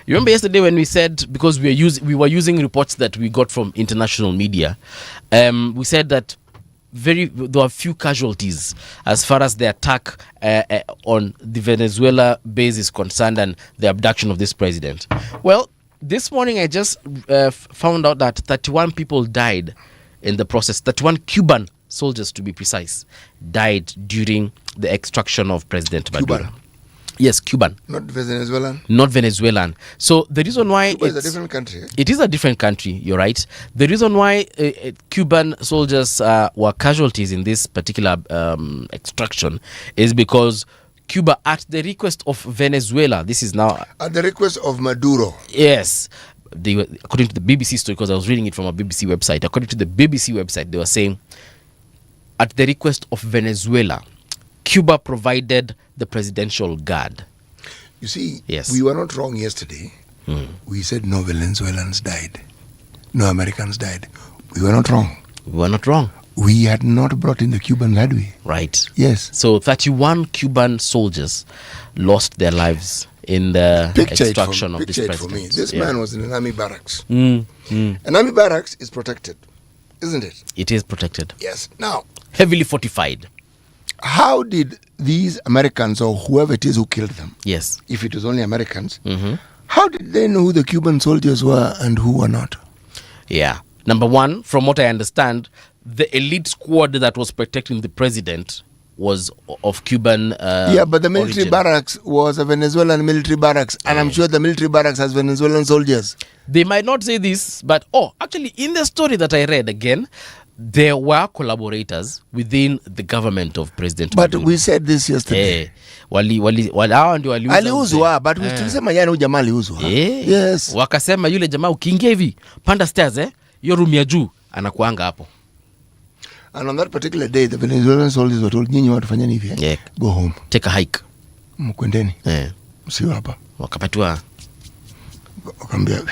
you remember yesterday when we said, because we were using reports that we got from international media, we said that there are few casualties as far as the attack on the Venezuela base is concerned and the abduction of this president. Well, this morning I just found out that 31 people died in the process. 31 Cuban soldiers, to be precise, died during the extraction of President Maduro. Cuban? Yes, Cuban. Not Venezuelan? Not Venezuelan. So the reason why Cuba is a different country. It is a different country, you're right. The reason why Cuban soldiers were casualties in this particular extraction is because Cuba, at the request of Venezuela, this is now... At the request of Maduro. Yes. They were, according to the BBC story, because I was reading it from a BBC website, according to the BBC website, they were saying, at the request of Venezuela, Cuba provided the presidential guard. You see, yes, we were not wrong yesterday. We said no Venezuelans died. No Americans died. We were not wrong. We were not wrong. We had not brought in the Cubans, had we? Right. Yes. So 31 Cuban soldiers lost their lives in the extraction of this president. For me. This man was in an army barracks. An An army barracks is protected, isn't it? It is protected. Yes. Now, Heavily fortified. how did these Americans or whoever it is who killed them, Yes. if it was only Americans, how did they know who the Cuban soldiers were and who were not? Yeah. Number one, from what I understand, the elite squad that was protecting the president was of Cuban but the military origin. barracks was a Venezuelan military barracks, and I'm sure the military barracks has Venezuelan soldiers. They might not say this, but actually, in the story that I read again, there were collaborators within the government of President But Maduro. we said this yesterday. Hao ndio waliuza Aliuzwa, but tulisema jana huyu jamaa aliuzwa. Yes. Wakasema yule jamaa ukiingia hivi panda stairs hiyo room ya juu anakuanga hapo. And on that particular day, the Venezuelan soldiers were told, nyinyi watu fanyeni hivi, go home. Take a hike. Mkwendeni. Msiwe hapa. Wakapatiwa Wakambia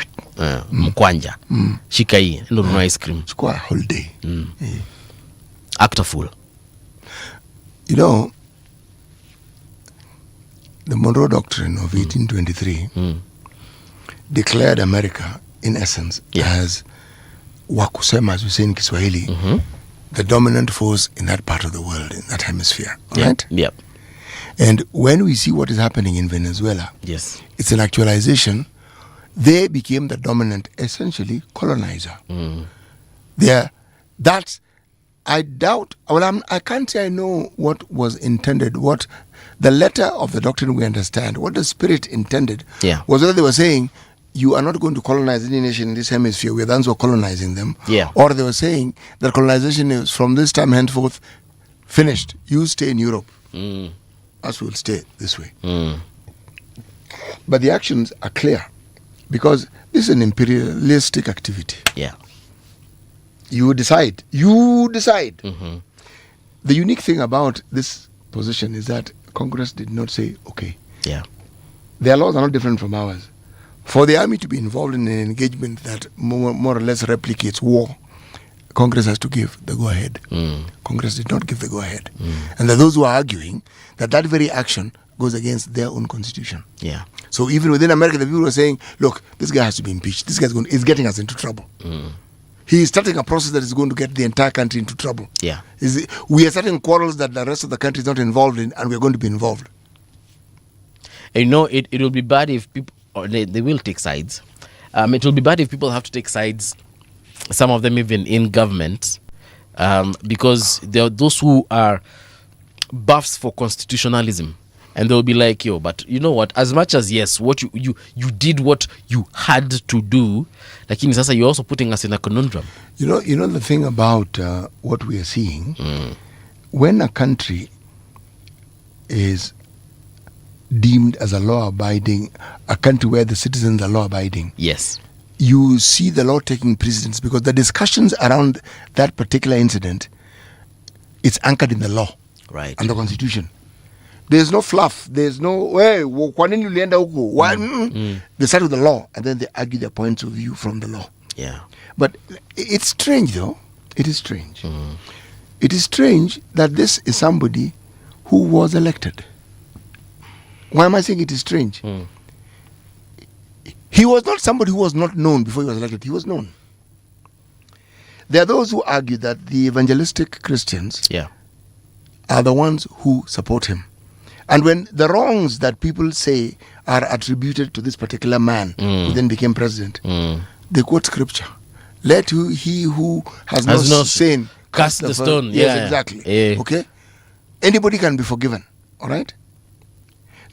mkwanja. Shika hii, ndo nunua ice cream. chukua holiday. Act a fool. You know, the Monroe Doctrine of 1823 declared America, in essence, as wakusema, as we say in Kiswahili, the dominant force in that part of the world, in that hemisphere. Right? Yep. And when we see what is happening in Venezuela, Yes. it's an actualization. They became the dominant, essentially, colonizer. I doubt, I can't say I know what was intended, what the letter of the doctrine we understand, what the spirit intended was whether they were saying, you are not going to colonize any nation in this hemisphere, we are the ones who are colonizing them. Or they were saying that colonization is from this time henceforth finished. You stay in Europe. Us will stay this way. But the actions are clear because this is an imperialistic activity. You decide. The unique thing about this position is that Congress did not say, okay. Their laws are not different from ours. For the army to be involved in an engagement that more or less replicates war, Congress has to give the go-ahead. Congress did not give the go-ahead. And there are those who are arguing that that very action goes against their own constitution. So even within America, the people are saying, look, this guy has to be impeached. This guy is getting us into trouble. He is starting a process that is going to get the entire country into trouble. We are starting quarrels that the rest of the country is not involved in, and we are going to be involved. And you know, it will be bad if people, or they will take sides. It will be bad if people have to take sides, some of them even in government, because there are those who are buffs for constitutionalism. And they'll be like, yo, but you know what? As much as, yes, what you did what you had to do, like in Sasa, you're also putting us in a conundrum. You know the thing about what we are seeing, when a country is deemed as a law-abiding, a country where the citizens are law-abiding, you see the law taking precedence because the discussions around that particular incident, it's anchored in the law and the constitution. There's no fluff. There's no, hey, kwa nini ulienda huku? They start with the law and then they argue their points of view from the law. But it's strange though. It is strange. It is strange that this is somebody who was elected. Why am I saying it is strange? He was not somebody who was not known before he was elected. He was known. There are those who argue that the evangelistic Christians are the ones who support him. And when the wrongs that people say are attributed to this particular man who then became president, they quote scripture. Let he who has no sin cast the stone. Yes, exactly. Okay? Anybody can be forgiven. All right?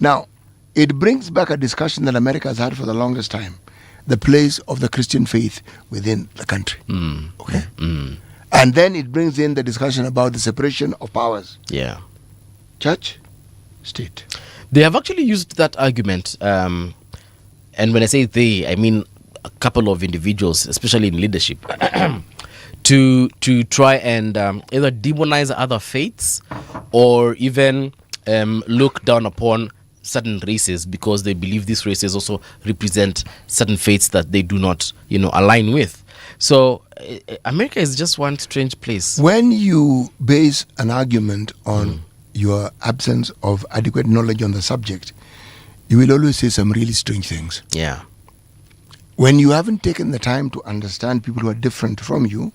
Now, it brings back a discussion that America has had for the longest time. The place of the Christian faith within the country. Okay? And then it brings in the discussion about the separation of powers. Church, state. They have actually used that argument, and when I say they, I mean a couple of individuals, especially in leadership, to try and either demonize other faiths or even look down upon certain races because they believe these races also represent certain faiths that they do not, align with. So America is just one strange place. When you base an argument on your absence of adequate knowledge on the subject, you will always say some really strange things. Yeah. When you haven't taken the time to understand people who are different from you,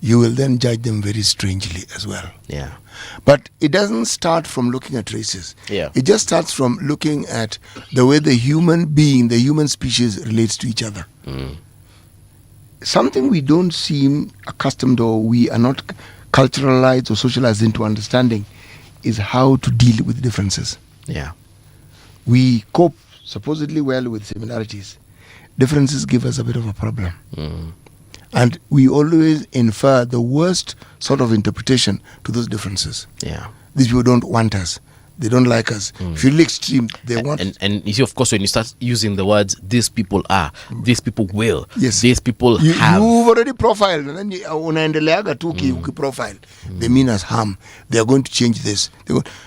you will then judge them very strangely as well. Yeah. But it doesn't start from looking at races. Yeah. It just starts from looking at the way the human being, the human species relates to each other. Something we don't seem accustomed or we are not culturalized or socialized into understanding is how to deal with differences. Yeah. We cope supposedly well with similarities. Differences give us a bit of a problem. And we always infer the worst sort of interpretation to those differences. Yeah. These people don't want us. They don't like us. If you look extreme, they want... And you see, of course, when you start using the words, these people are, these people will, Yes. these people have. You've already profiled. And then unaendeleaga tu ukiprofile. They mean us harm. They are going to change this.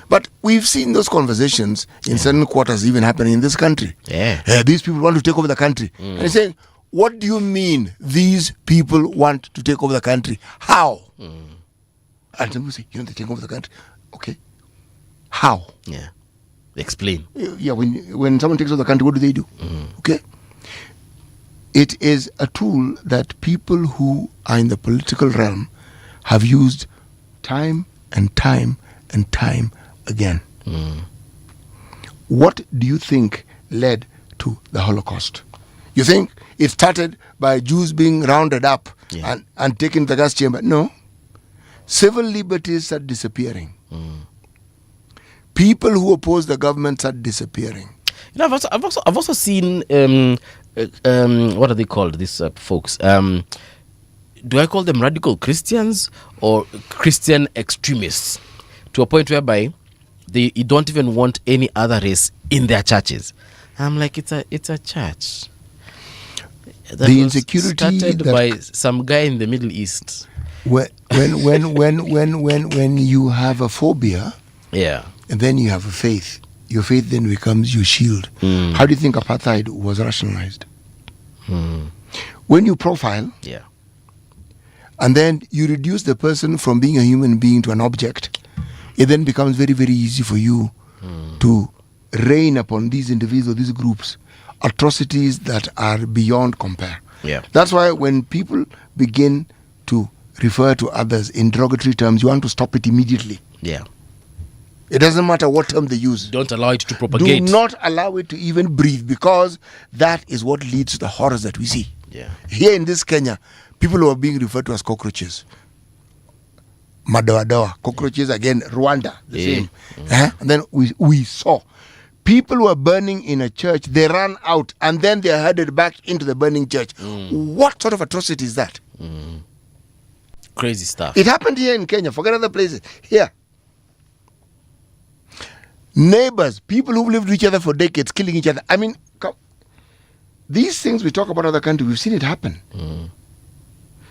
But we've seen those conversations in certain quarters even happening in this country. Yeah. These people want to take over the country. And he's saying, what do you mean these people want to take over the country? How? And some people say, they take over the country. Okay. How? Yeah. Explain. Yeah, when someone takes over the country, what do they do? Okay? It is a tool that people who are in the political realm have used time and time and time again. What do you think led to the Holocaust? You think it started by Jews being rounded up and taken to the gas chamber? No. Civil liberties are disappearing. People who oppose the government are disappearing. I've also seen what are they called? These folks. Do I call them radical Christians or Christian extremists? To a point whereby they don't even want any other race in their churches. I'm like, it's a church. That The was insecurity started that by some guy in the Middle East. when you have a phobia, Yeah. and then you have a faith, your faith then becomes your shield. How do you think apartheid was rationalized? When you profile, Yeah. and then you reduce the person from being a human being to an object, it then becomes very, very easy for you to rain upon these individuals, these groups, atrocities that are beyond compare. Yeah. That's why when people begin to refer to others in derogatory terms, you want to stop it immediately. Yeah. It doesn't matter what term they use. Don't allow it to propagate. Do not allow it to even breathe, because that is what leads to the horrors that we see. Yeah. Here in this Kenya, people who are being referred to as cockroaches. Madoadoa. Cockroaches again, Rwanda. The same. And then we saw people who are burning in a church, they ran out and then they are headed back into the burning church. What sort of atrocity is that? Crazy stuff. It happened here in Kenya. Forget other places. Here. Neighbors, people who've lived with each other for decades, killing each other. I mean, these things we talk about other countries, we've seen it happen.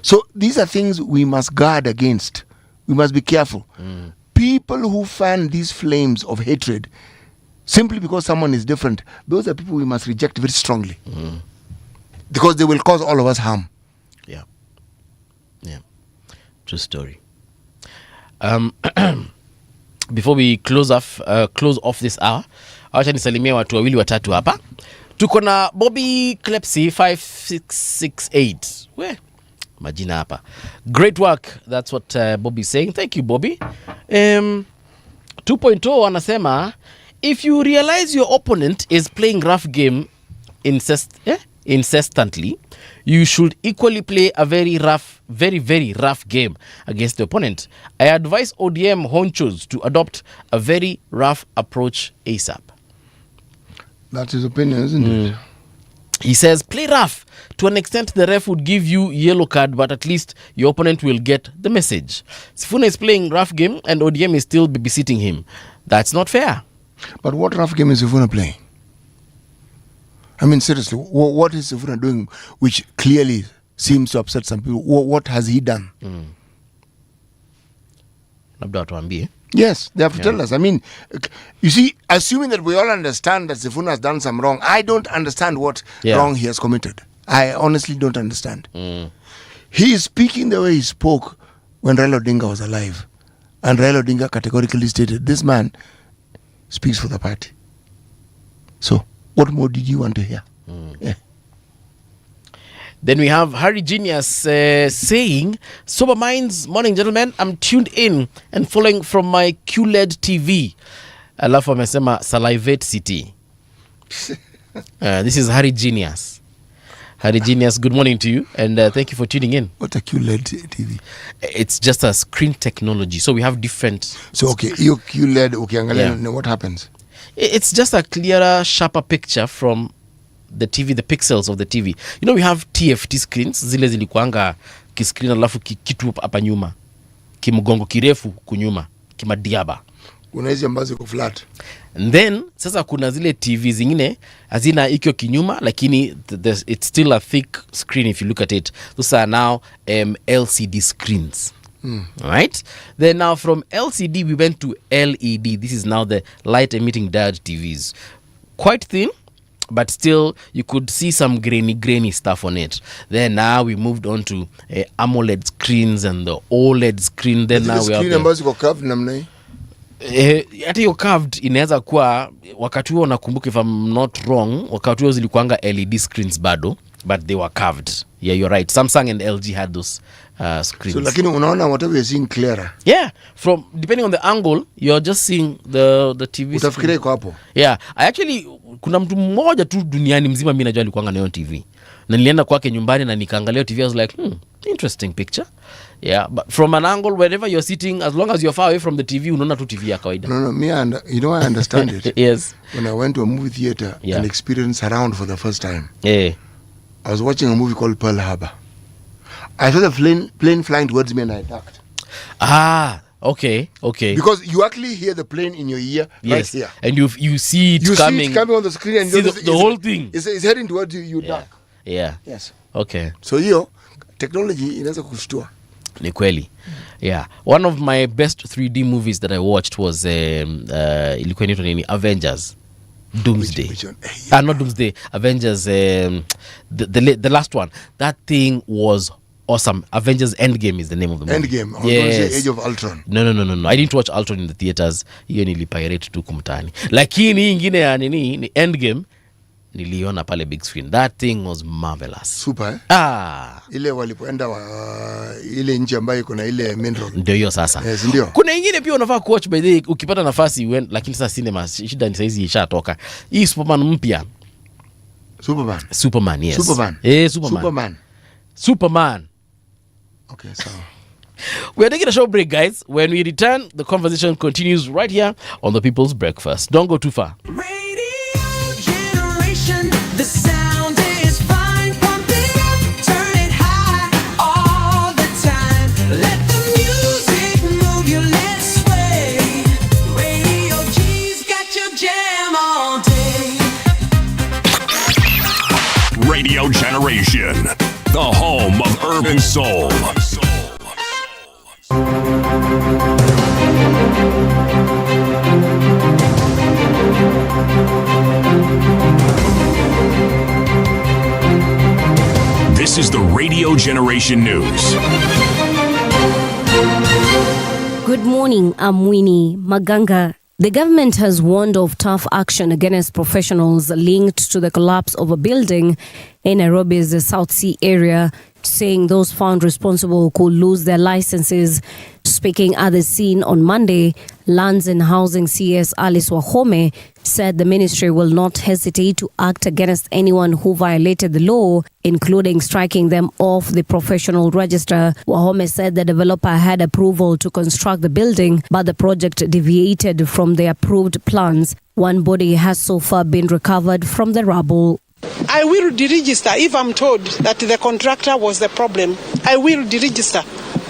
So these are things we must guard against. We must be careful. People who fan these flames of hatred simply because someone is different, those are people we must reject very strongly. Because they will cause all of us harm. Yeah. Yeah. True story. Before we close off this hour, acha nisalimia watu wawili watatu hapa. Tuko na Bobby Klepsy 5668. We majina hapa. Great work. That's what Bobby is saying. Thank you, Bobby. 2.0 anasema, if you realize your opponent is playing rough game incessantly, you should equally play a very, very rough game against the opponent. I advise ODM honchos to adopt a very rough approach ASAP. That's his opinion, isn't it? He says, play rough. To an extent, the ref would give you yellow card, but at least your opponent will get the message. Sifuna is playing rough game and ODM is still babysitting him. That's not fair. But what rough game is Sifuna playing? I mean, seriously, what is Sifuna doing which clearly seems to upset some people? What has he done? Labda watuambie. Yes, they have to tell us. I mean, you see, assuming that we all understand that Sifuna has done some wrong, I don't understand what wrong he has committed. I honestly don't understand. He is speaking the way he spoke when Raila Odinga was alive. And Raila Odinga categorically stated, this man speaks for the party. So, what more did you want to hear? Yeah. Then we have Harry Genius saying, Sober Minds, morning gentlemen, I'm tuned in and following from my QLED TV. Alafu amesema Salivate City. This is Harry Genius. Harry Genius, good morning to you and thank you for tuning in. What a QLED TV? It's just a screen technology. So we have different... So, okay, your QLED, okay, what happens? It's just a clearer, sharper picture from the TV, the pixels of the TV. You know, we have TFT screens, zile zilikuanga kiscreen alafu kitu hapa nyuma. Kimgongo kirefu kunyuma, kimadiaba. Kuna hizi ambazo ziko flat. And then, sasa kuna zile TV zingine, hazina ikyo kinyuma, lakini it's still a thick screen if you look at it. Those are now LCD screens. Right? Then now from LCD, we went to LED. This is now the light emitting diode TVs. Quite thin, but still you could see some grainy stuff on it. Then now we moved on to AMOLED screens and the OLED screen. Then now we have screen ambazo ziko curved namna hii. Hata hiyo curved inaweza kuwa wakati huo, nakumbuka if I'm not wrong, wakati huo zilikuanga LED screens bado, but they were curved. Yeah, you're right. Samsung and LG had those screens. So lakini unaona whatever you're seeing clearer. Yeah, from depending on the angle, you're just seeing the TV. Utafikiria iko hapo. Yeah, I actually kuna mtu mmoja tu duniani mzima mimi najua alikuwa nayo TV. Na nilienda kwake nyumbani na nikaangalia TV, I was like, interesting picture. Yeah, but from an angle, wherever you're sitting, as long as you're far away from the TV, unaona tu TV ya kawaida. No, me you know I understand it. Yes. When I went to a movie theater and experienced surround for the first time. Yeah. I was watching a movie called Pearl Harbor. I saw the plane flying towards me and I ducked. Ah, okay. Because you actually hear the plane in your ear right here. And you see it coming. See it coming on the screen and see the whole thing. It's heading towards you, you duck. Yeah. Yes. Okay. So hiyo technology inaweza kushtua. Ni kweli. Yeah. One of my best 3D movies that I watched was ilikuwa inaitwa nini? Avengers. Doomsday. Not Doomsday. Avengers. The last one. That thing was awesome. Avengers Endgame is the name of the movie. Endgame. I was going to say Age of Ultron. No. I didn't watch Ultron in the theaters. Hiyo nilipirate tu kumtani. Lakini hii ingine ya ni Endgame niliona pale big screen. That thing was marvelous. Super. Ile walipoenda ile nchi ambayo kuna ile main road. Ndio hiyo sasa. Yes, ndio. Kuna ingine pia unafaa kuwatch by the way, ukipata nafasi lakini sasa cinema shida ni saizi ishatoka. Hii Superman mpya. Superman, yes. Superman. Okay, so we're taking a short break, guys. When we return, the conversation continues right here on the People's Breakfast. Don't go too far. The sound is fine, pump it up, turn it high, all the time. Let the music move you, let's sway. Radio G's got your jam all day. Radio Generation, the home of urban soul. This is the Radio Generation News. Good morning, I'm Winnie Maganga. The government has warned of tough action against professionals linked to the collapse of a building in Nairobi's South Sea area, saying those found responsible could lose their licenses. Speaking at the scene on Monday, Lands and Housing CS Alice Wahome said the ministry will not hesitate to act against anyone who violated the law, including striking them off the professional register. Wahome said the developer had approval to construct the building, but the project deviated from the approved plans. One body has so far been recovered from the rubble. I will deregister if I'm told that the contractor was the problem. I will deregister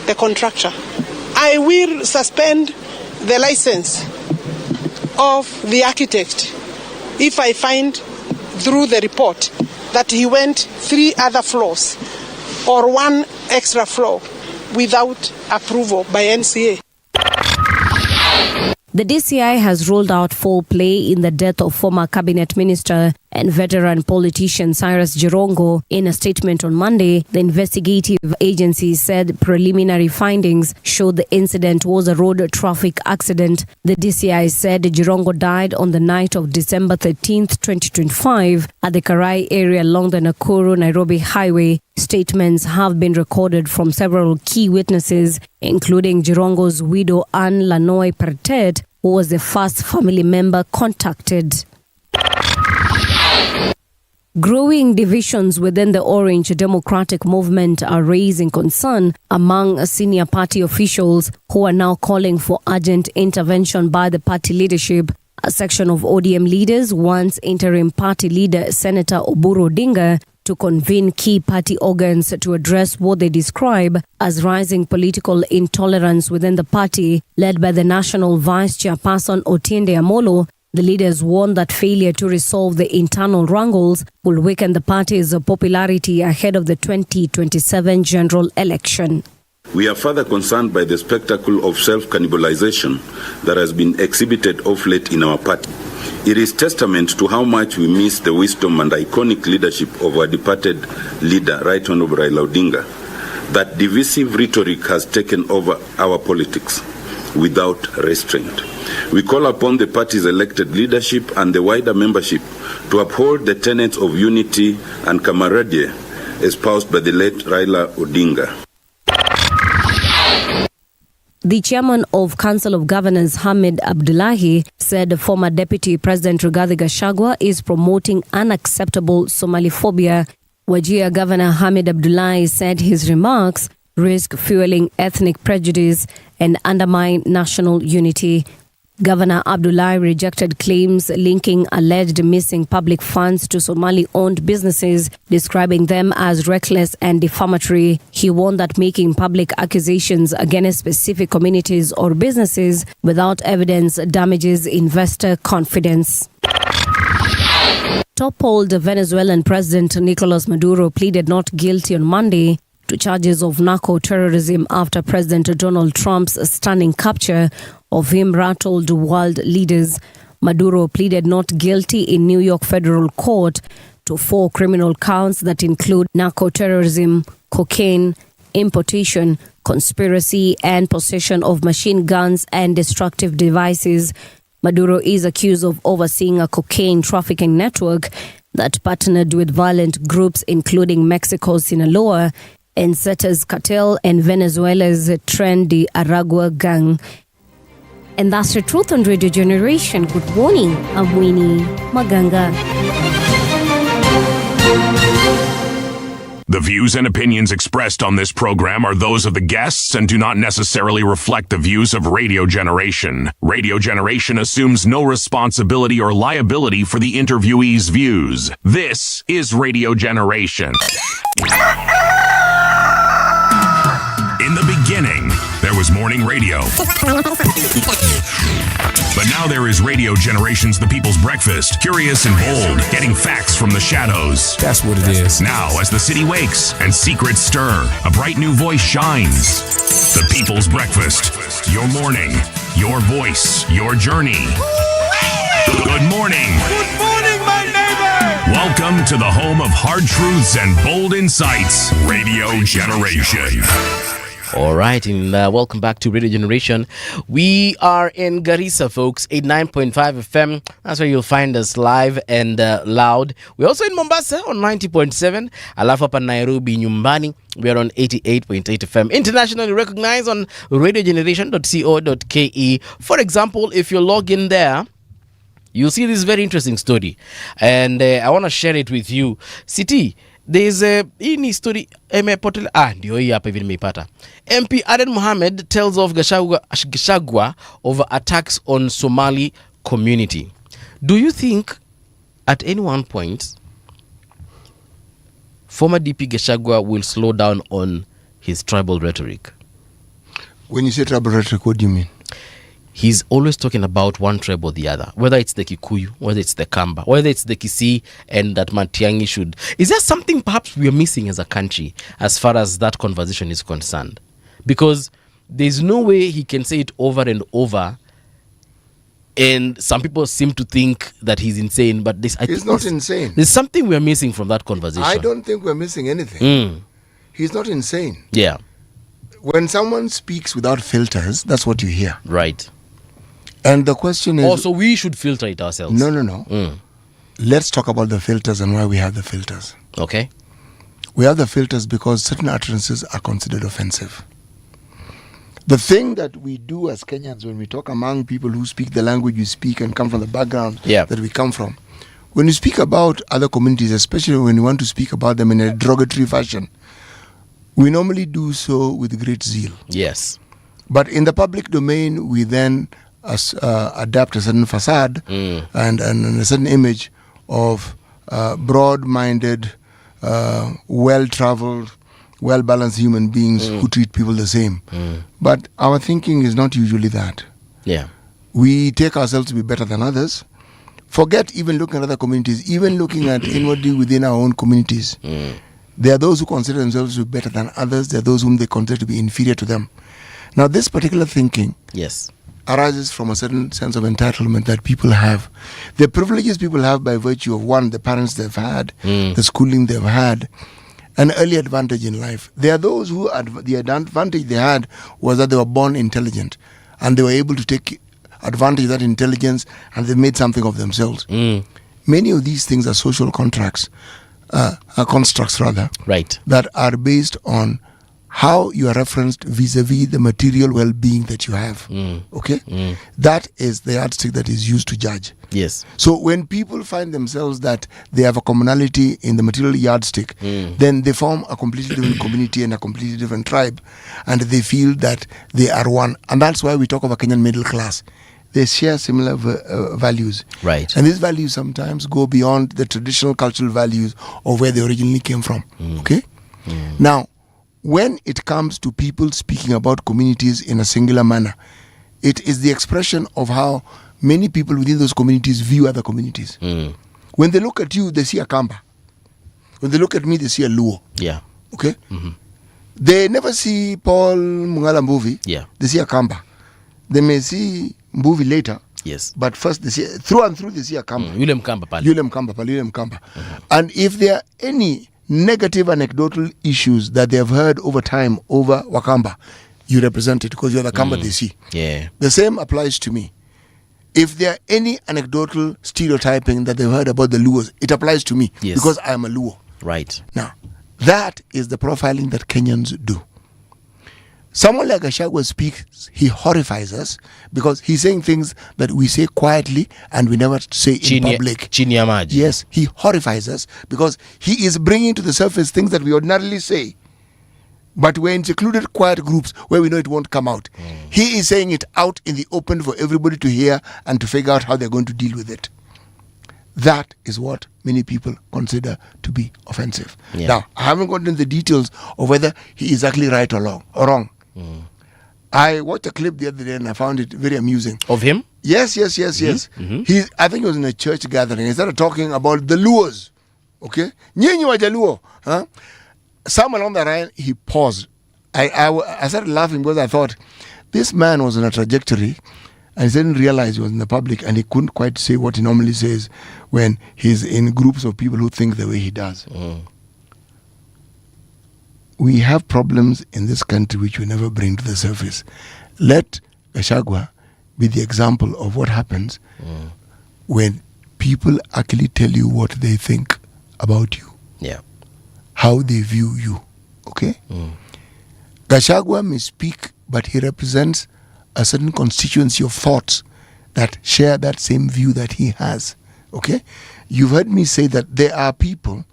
the contractor. I will suspend the license of the architect if I find through the report that he went 3 other floors or 1 extra floor without approval by NCA. The DCI has ruled out foul play in the death of former cabinet minister and veteran politician Cyrus Jirongo. In a statement on Monday, the investigative agency said preliminary findings showed the incident was a road traffic accident. The DCI said Jirongo died on the night of December 13th, 2025 at the Karai area along the Nakuru-Nairobi highway. Statements have been recorded from several key witnesses, including Jirongo's widow Anne Lanoy Pertet, who was the first family member contacted. Growing divisions within the Orange Democratic Movement are raising concern among senior party officials who are now calling for urgent intervention by the party leadership. A section of ODM leaders wants interim party leader Senator Oburu Odinga to convene key party organs to address what they describe as rising political intolerance within the party, led by the National Vice Chairperson Otiende Amolo. The leaders warn that failure to resolve the internal wrangles will weaken the party's popularity ahead of the 2027 general election. We are further concerned by the spectacle of self-cannibalization that has been exhibited of late in our party. It is testament to how much we miss the wisdom and iconic leadership of our departed leader, Right Honorable Raila Odinga, that divisive rhetoric has taken over our politics without restraint. We call upon the party's elected leadership and the wider membership to uphold the tenets of unity and camaraderie espoused by the late Raila Odinga. The chairman of Council of Governors, Hamid Abdullahi, said former Deputy President Rigathi Gachagua is promoting unacceptable Somaliphobia. Wajir Governor Hamid Abdullahi said his remarks risk fueling ethnic prejudice and undermine national unity. Governor Abdullahi rejected claims linking alleged missing public funds to Somali-owned businesses, describing them as reckless and defamatory. He warned that making public accusations against specific communities or businesses without evidence damages investor confidence. Toppled Venezuelan President Nicolas Maduro pleaded not guilty on Monday to charges of narco-terrorism after President Donald Trump's stunning capture of him rattled world leaders. Maduro pleaded not guilty in New York federal court to 4 criminal counts that include narco-terrorism, cocaine, importation, conspiracy, and possession of machine guns and destructive devices. Maduro is accused of overseeing a cocaine trafficking network that partnered with violent groups including Mexico's Sinaloa and Zetas cartel and Venezuela's Tren de Aragua gang. And that's the truth on Radio Generation. Good morning, I'm Winnie Maganga. The views and opinions expressed on this program are those of the guests and do not necessarily reflect the views of Radio Generation. Radio Generation assumes no responsibility or liability for the interviewee's views. This is Radio Generation. In the beginning, there was morning radio. But now there is Radio Generation's The People's Breakfast, curious and bold, getting facts from the shadows. That's what it is. Now, as the city wakes and secrets stir, a bright new voice shines. The People's Breakfast. Your morning, your voice, your journey. Good morning. Good morning, my neighbor! Welcome to the home of hard truths and bold insights, Radio Generation. All right, and welcome back to Radio Generation. We are in Garissa, folks, 89.5 FM. That's where you'll find us live and loud. We're also in Mombasa on 90.7. Alafu hapa Nairobi nyumbani, we are on 88.8 FM. Internationally recognized on radiogeneration.co.ke. For example, if you log in there, you'll see this very interesting story. And I want to share it with you. City, there's hii story imepotelea. Ndio hii hapa hivi nimeipata. MP Aden Mohamed tells of Gachagua over attacks on Somali community. Do you think at any one point former DP Gachagua will slow down on his tribal rhetoric? When you say tribal rhetoric, what do you mean? He's always talking about one tribe or the other, whether it's the Kikuyu, whether it's the Kamba, whether it's the Kisii, and that Matiang'i should. Is there something perhaps we are missing as a country as far as that conversation is concerned? Because there's no way he can say it over and over And some people seem to think that he's insane, but I He's think not insane. There's something we're missing from that conversation. I don't think we're missing anything. He's not insane. Yeah. When someone speaks without filters, that's what you hear. Right. And the question is... Also, we should filter it ourselves. No. Let's talk about the filters and why we have the filters. Okay. We have the filters because certain utterances are considered offensive. The thing that we do as Kenyans when we talk among people who speak the language you speak and come from the background that we come from, when you speak about other communities, especially when you want to speak about them in a derogatory fashion, we normally do so with great zeal. Yes. But in the public domain, we then adapt a certain facade and a certain image of broad-minded, well-traveled, well-balanced human beings who treat people the same. But our thinking is not usually that. Yeah. We take ourselves to be better than others. Forget even looking at other communities, even looking at inwardly within our own communities. There are those who consider themselves to be better than others. There are those whom they consider to be inferior to them. Now, this particular thinking arises from a certain sense of entitlement that people have. The privileges people have by virtue of, one, the parents they've had, the schooling they've had, an early advantage in life. There are those who the advantage they had was that they were born intelligent and they were able to take advantage of that intelligence and they made something of themselves. Many of these things are social constructs right, that are based on how you are referenced vis-a-vis the material well-being that you have. Okay? That is the yardstick that is used to judge. Yes. So when people find themselves that they have a commonality in the material yardstick, then they form a completely different community and a completely different tribe, and they feel that they are one. And that's why we talk of a Kenyan middle class. They share similar values. Right. And these values sometimes go beyond the traditional cultural values of where they originally came from. Okay? Now, when it comes to people speaking about communities in a singular manner, it is the expression of how many people within those communities view other communities. When they look at you, they see a Kamba. When they look at me, they see a Luo. Yeah. Okay? They never see Paul Mungala Mbuvi. Yeah. They see a Kamba. They may see Mbuvi later. Yes. But first, they see, through and through, they see a Kamba. Yule Mkamba pale. Yule Mkamba. And if there are any negative anecdotal issues that they have heard over time over Wakamba, you represent it because you're the Kamba they see. Yeah. The same applies to me. If there are any anecdotal stereotyping that they've heard about the Luos, it applies to me because I am a Luo. Right. Now, that is the profiling that Kenyans do. Someone like Gachagua speaks, he horrifies us because he's saying things that we say quietly and we never say in public. Chini ya maji. Yes, he horrifies us because he is bringing to the surface things that we ordinarily say. But we're in secluded, quiet groups where we know it won't come out. He is saying it out in the open for everybody to hear and to figure out how they're going to deal with it. That is what many people consider to be offensive. Yeah. Now, I haven't gotten into the details of whether he is actually right or wrong. I watched a clip the other day and I found it very amusing. Of him? Yes. I think he was in a church gathering. He started talking about the Luos. Okay? Nyinyi wajaluo. Huh? Somewhere along the line, he paused. I started laughing because I thought this man was on a trajectory and he didn't realize he was in the public and he couldn't quite say what he normally says when he's in groups of people who think the way he does. We have problems in this country which we never bring to the surface. Let Gachagua be the example of what happens when people actually tell you what they think about you. Yeah. How they view you. Okay? Gachagua may speak, but he represents a certain constituency of thoughts that share that same view that he has. Okay? You've heard me say that there are people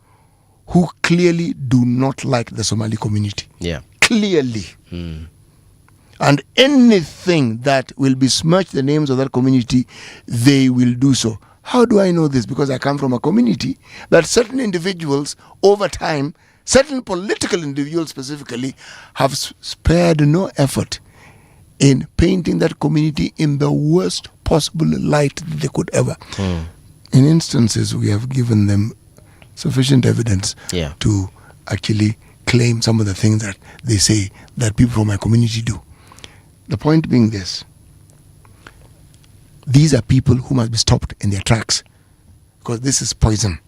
who clearly do not like the Somali community. Yeah. Clearly. And anything that will besmirch the names of that community, they will do so. How do I know this? Because I come from a community that certain individuals over time, certain political individuals specifically, have spared no effort in painting that community in the worst possible light that they could ever. In instances, we have given them sufficient evidence to actually claim some of the things that they say that people from my community do. The point being this: These are people who must be stopped in their tracks, because this is poison.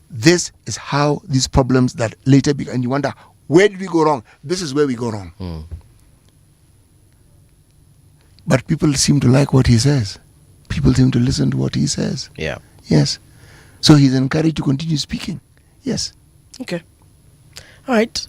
This is how these problems that later become, and you wonder, where did we go wrong? This is where we go wrong. But people seem to like what he says. People seem to listen to what he says. Yeah. Yes. So he's encouraged to continue speaking. Yes. Okay. All right.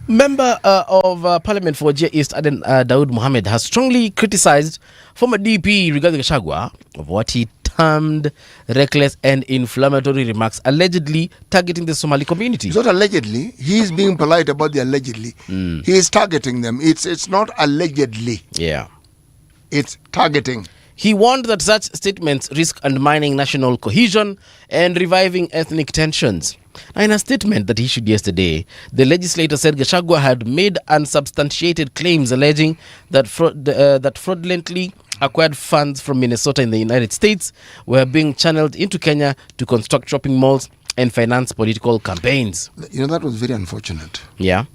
Member of Parliament for Jia East, Aden Daud Mohammed, has strongly criticized former DP regarding Gachagua of what he termed reckless and inflammatory remarks allegedly targeting the Somali community. It's not allegedly. He's being polite about the allegedly. He is targeting them. It's not allegedly. Yeah. It's targeting. He warned that such statements risk undermining national cohesion and reviving ethnic tensions. Now, in a statement that he issued yesterday, the legislator said Gachagua had made unsubstantiated claims alleging that fraudulently acquired funds from Minnesota in the United States were being channeled into Kenya to construct shopping malls and finance political campaigns. You know, that was very unfortunate. Yeah.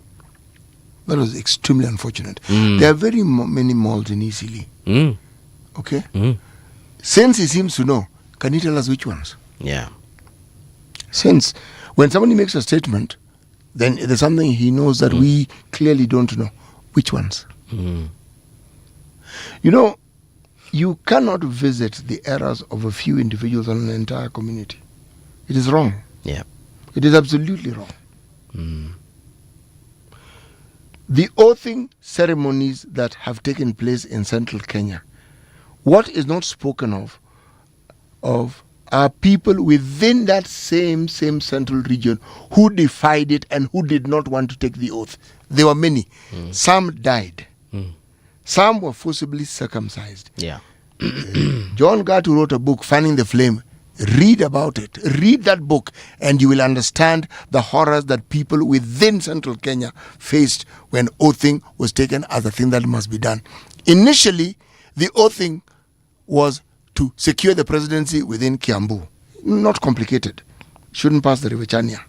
That was extremely unfortunate. There are very many malls in Eastleigh. Okay? Since he seems to know, can you tell us which ones? Yeah. Since when somebody makes a statement, then there's something he knows that we clearly don't know. Which ones? You know, you cannot visit the errors of a few individuals on an entire community. It is wrong. Yeah. It is absolutely wrong. The oathing ceremonies that have taken place in central Kenya, what is not spoken of are people within that same central region who defied it and who did not want to take the oath. There were many. Some died. Some were forcibly circumcised. Yeah. John Gatu wrote a book, Fanning the Flame. Read about it. Read that book and you will understand the horrors that people within central Kenya faced when oathing was taken as a thing that must be done. Initially, the oathing was to secure the presidency within Kiambu. Not complicated. Shouldn't pass the River Chania.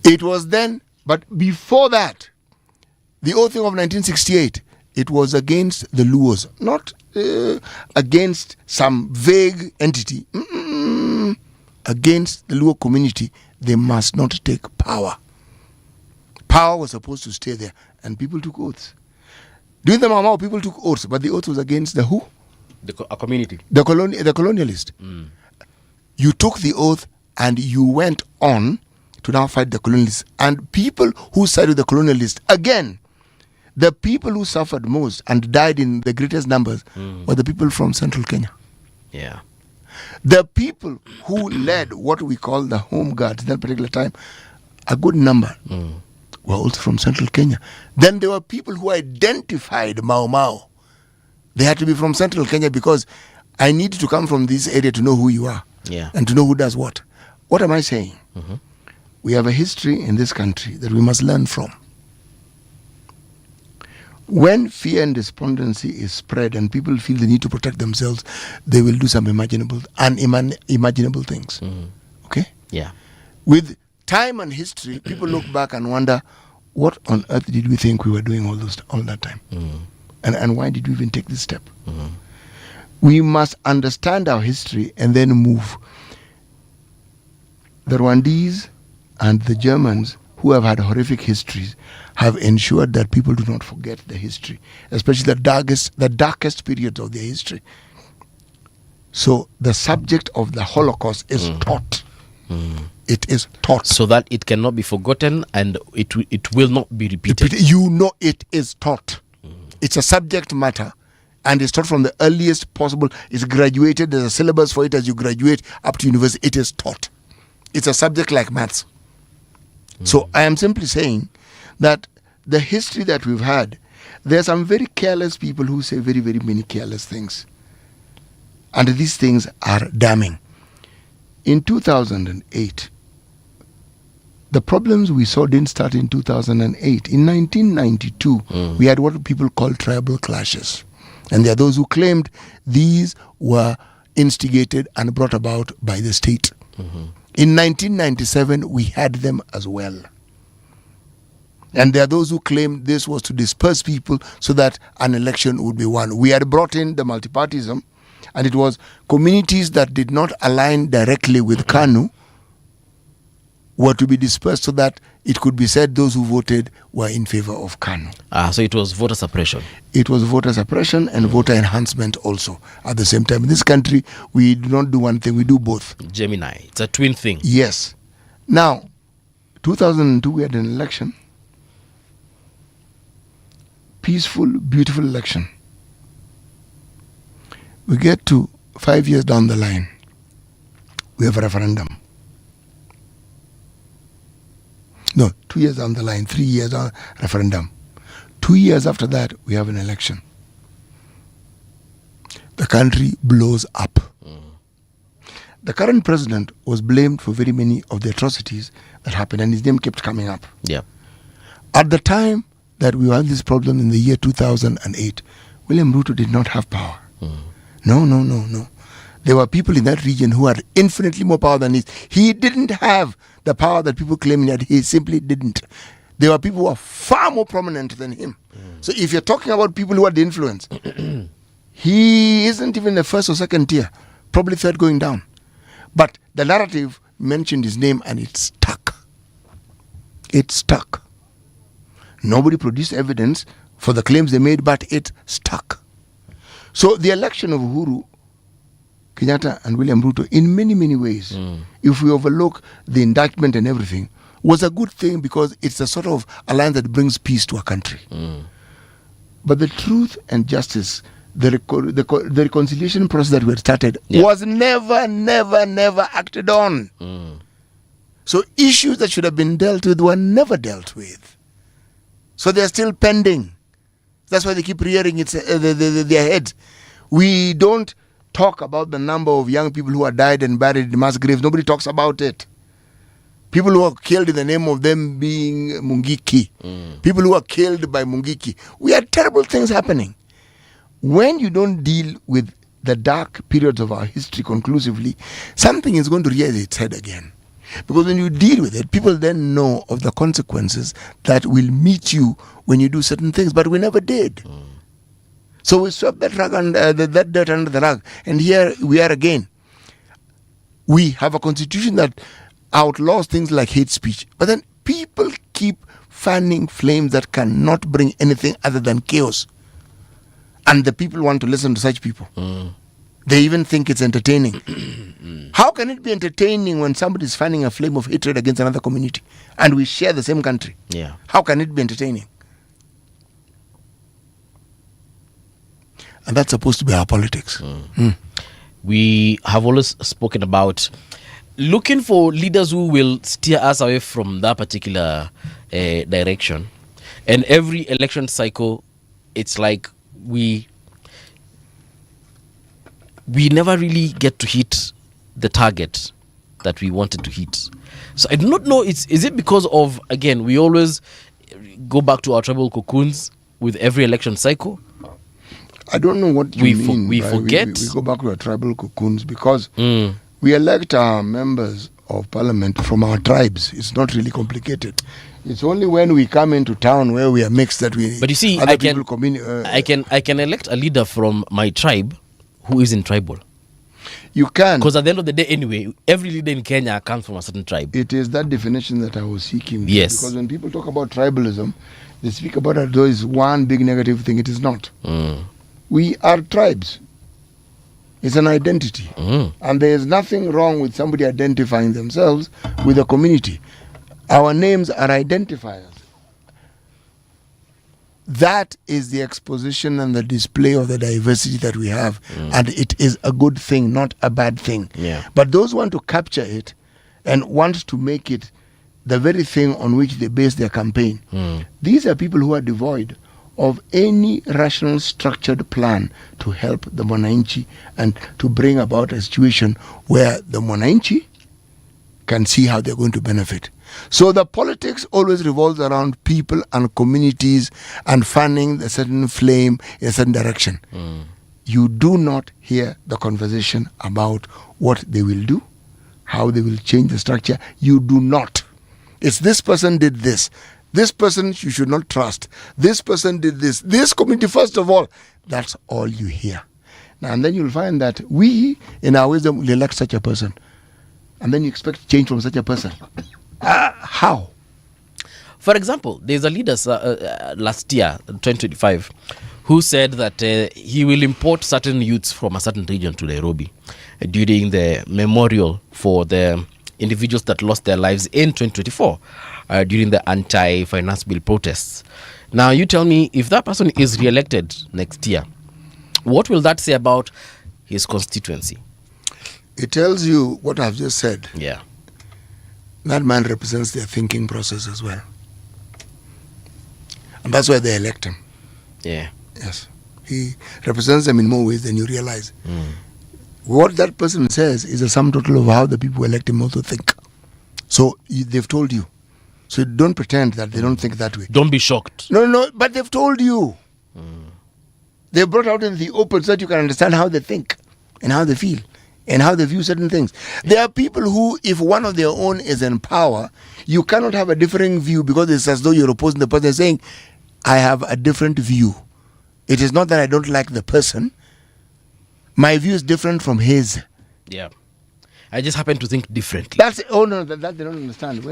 It was then, but before that, the oathing of 1968, it was against the Luos, not against some vague entity. Against the Luo community, they must not take power. Power was supposed to stay there, and people took oaths. During the Mau, people took oaths, but the oath was against the who? A community. The colonialist. You took the oath and you went on to now fight the colonialists. And people who sided with the colonialists, again, the people who suffered most and died in the greatest numbers were the people from central Kenya. Yeah. The people who led what we call the home guards at that particular time, a good number were also from central Kenya. Then there were people who identified Mau Mau. They had to be from central Kenya because I need to come from this area to know who you are and to know who does what. What am I saying? We have a history in this country that we must learn from. When fear and despondency is spread and people feel the need to protect themselves, they will do some unimaginable things. Okay? Yeah. With time and history, people look back and wonder, what on earth did we think we were doing all that time? And why did we even take this step? We must understand our history and then move. The Rwandese and the Germans, who have had horrific histories, have ensured that people do not forget the history, especially the darkest periods of their history. So the subject of the Holocaust is taught. It is taught. So that it cannot be forgotten and it will not be repeated. You know it is taught. It's a subject matter and it's taught from the earliest possible. It's graduated. There's a syllabus for it as you graduate up to university. It is taught. It's a subject like maths. So I am simply saying that the history that we've had, there are some very careless people who say very, very many careless things. And these things are damning. In 2008, the problems we saw didn't start in 2008. In 1992, we had what people call tribal clashes. And there are those who claimed these were instigated and brought about by the state. In 1997, we had them as well. And there are those who claim this was to disperse people so that an election would be won. We had brought in the multipartyism, and it was communities that did not align directly with KANU were to be dispersed so that it could be said those who voted were in favor of KANU. So it was voter suppression. It was voter suppression and voter enhancement also at the same time. In this country, we do not do one thing, we do both. Gemini, it's a twin thing. Yes. Now, 2002, we had an election. Peaceful, beautiful election. We get to 5 years down the line. We have a referendum. No, 2 years down the line, 3 years on referendum. 2 years after that, we have an election. The country blows up. The current president was blamed for very many of the atrocities that happened, and his name kept coming up. Yeah. At the time that we had this problem in the year 2008, William Ruto did not have power. No. There were people in that region who had infinitely more power than his. He didn't have the power that people claim he had. He simply didn't. There were people who are far more prominent than him. So if you're talking about people who had the influence, he isn't even the first or second tier, probably third going down. But the narrative mentioned his name and it stuck. It stuck. Nobody produced evidence for the claims they made, but it stuck. So the election of Uhuru Kenyatta and William Ruto, in many, many ways, if we overlook the indictment and everything, was a good thing because it's a sort of alliance that brings peace to a country. But the truth and justice, the reconciliation process that we had started was never acted on. So issues that should have been dealt with were never dealt with. So they're still pending. That's why they keep rearing their heads. We don't talk about the number of young people who are died and buried in mass graves. Nobody talks about it. People who are killed in the name of them being Mungiki. People who are killed by Mungiki. We had terrible things happening. When you don't deal with the dark periods of our history conclusively, something is going to rear its head again. Because when you deal with it, people then know of the consequences that will meet you when you do certain things. But we never did. So we swept that rug and that dirt under the rug. And here we are again. We have a constitution that outlaws things like hate speech. But then people keep fanning flames that cannot bring anything other than chaos. And the people want to listen to such people. They even think it's entertaining. How can it be entertaining when somebody is fanning a flame of hatred against another community and we share the same country? Yeah. How can it be entertaining? And that's supposed to be our politics. We have always spoken about looking for leaders who will steer us away from that particular direction. And every election cycle, it's like we never really get to hit the target that we wanted to hit. So I do not know, is it because of, again, we always go back to our tribal cocoons with every election cycle? I don't know what you mean. We forget. We go back to our tribal cocoons because we elect our members of parliament from our tribes. It's not really complicated. It's only when we come into town where we are mixed that we. But you see, I can elect a leader from my tribe who isn't tribal. You can. Because at the end of the day, anyway, every leader in Kenya comes from a certain tribe. It is that definition that I was seeking. Yes. Because when people talk about tribalism, they speak about it as though it's one big negative thing. It is not. We are tribes. It's an identity. And there is nothing wrong with somebody identifying themselves with a community. Our names are identifiers. That is the exposition and the display of the diversity that we have. And it is a good thing, not a bad thing. Yeah. But those who want to capture it and want to make it the very thing on which they base their campaign, these are people who are devoid of any rational structured plan to help the Mwananchi and to bring about a situation where the Mwananchi can see how they're going to benefit. So the politics always revolves around people and communities and fanning a certain flame in a certain direction. You do not hear the conversation about what they will do, how they will change the structure. You do not. It's this person did this This person you should not trust. This person did this. This community, first of all. That's all you hear. Now, and then you'll find that we, in our wisdom, will elect such a person. And then you expect change from such a person. How? For example, there's a leader last year, 2025, who said that he will import certain youths from a certain region to Nairobi during the memorial for the individuals that lost their lives in 2024 during the anti-finance bill protests. Now, you tell me, if that person is re-elected next year, what will that say about his constituency? It tells you what I've just said. Yeah. That man represents their thinking process as well. And that's why they elect him. Yeah. Yes. He represents them in more ways than you realize. What that person says is a sum total of how the people who elect him also think. So they've told you. So don't pretend that they don't think that way. Don't be shocked. No, but they've told you. They brought out in the open so that you can understand how they think and how they feel and how they view certain things. There are people who, if one of their own is in power, you cannot have a differing view because it's as though you're opposing the person, saying, I have a different view. It is not that I don't like the person. My view is different from his. Yeah. I just happen to think differently. That they don't understand.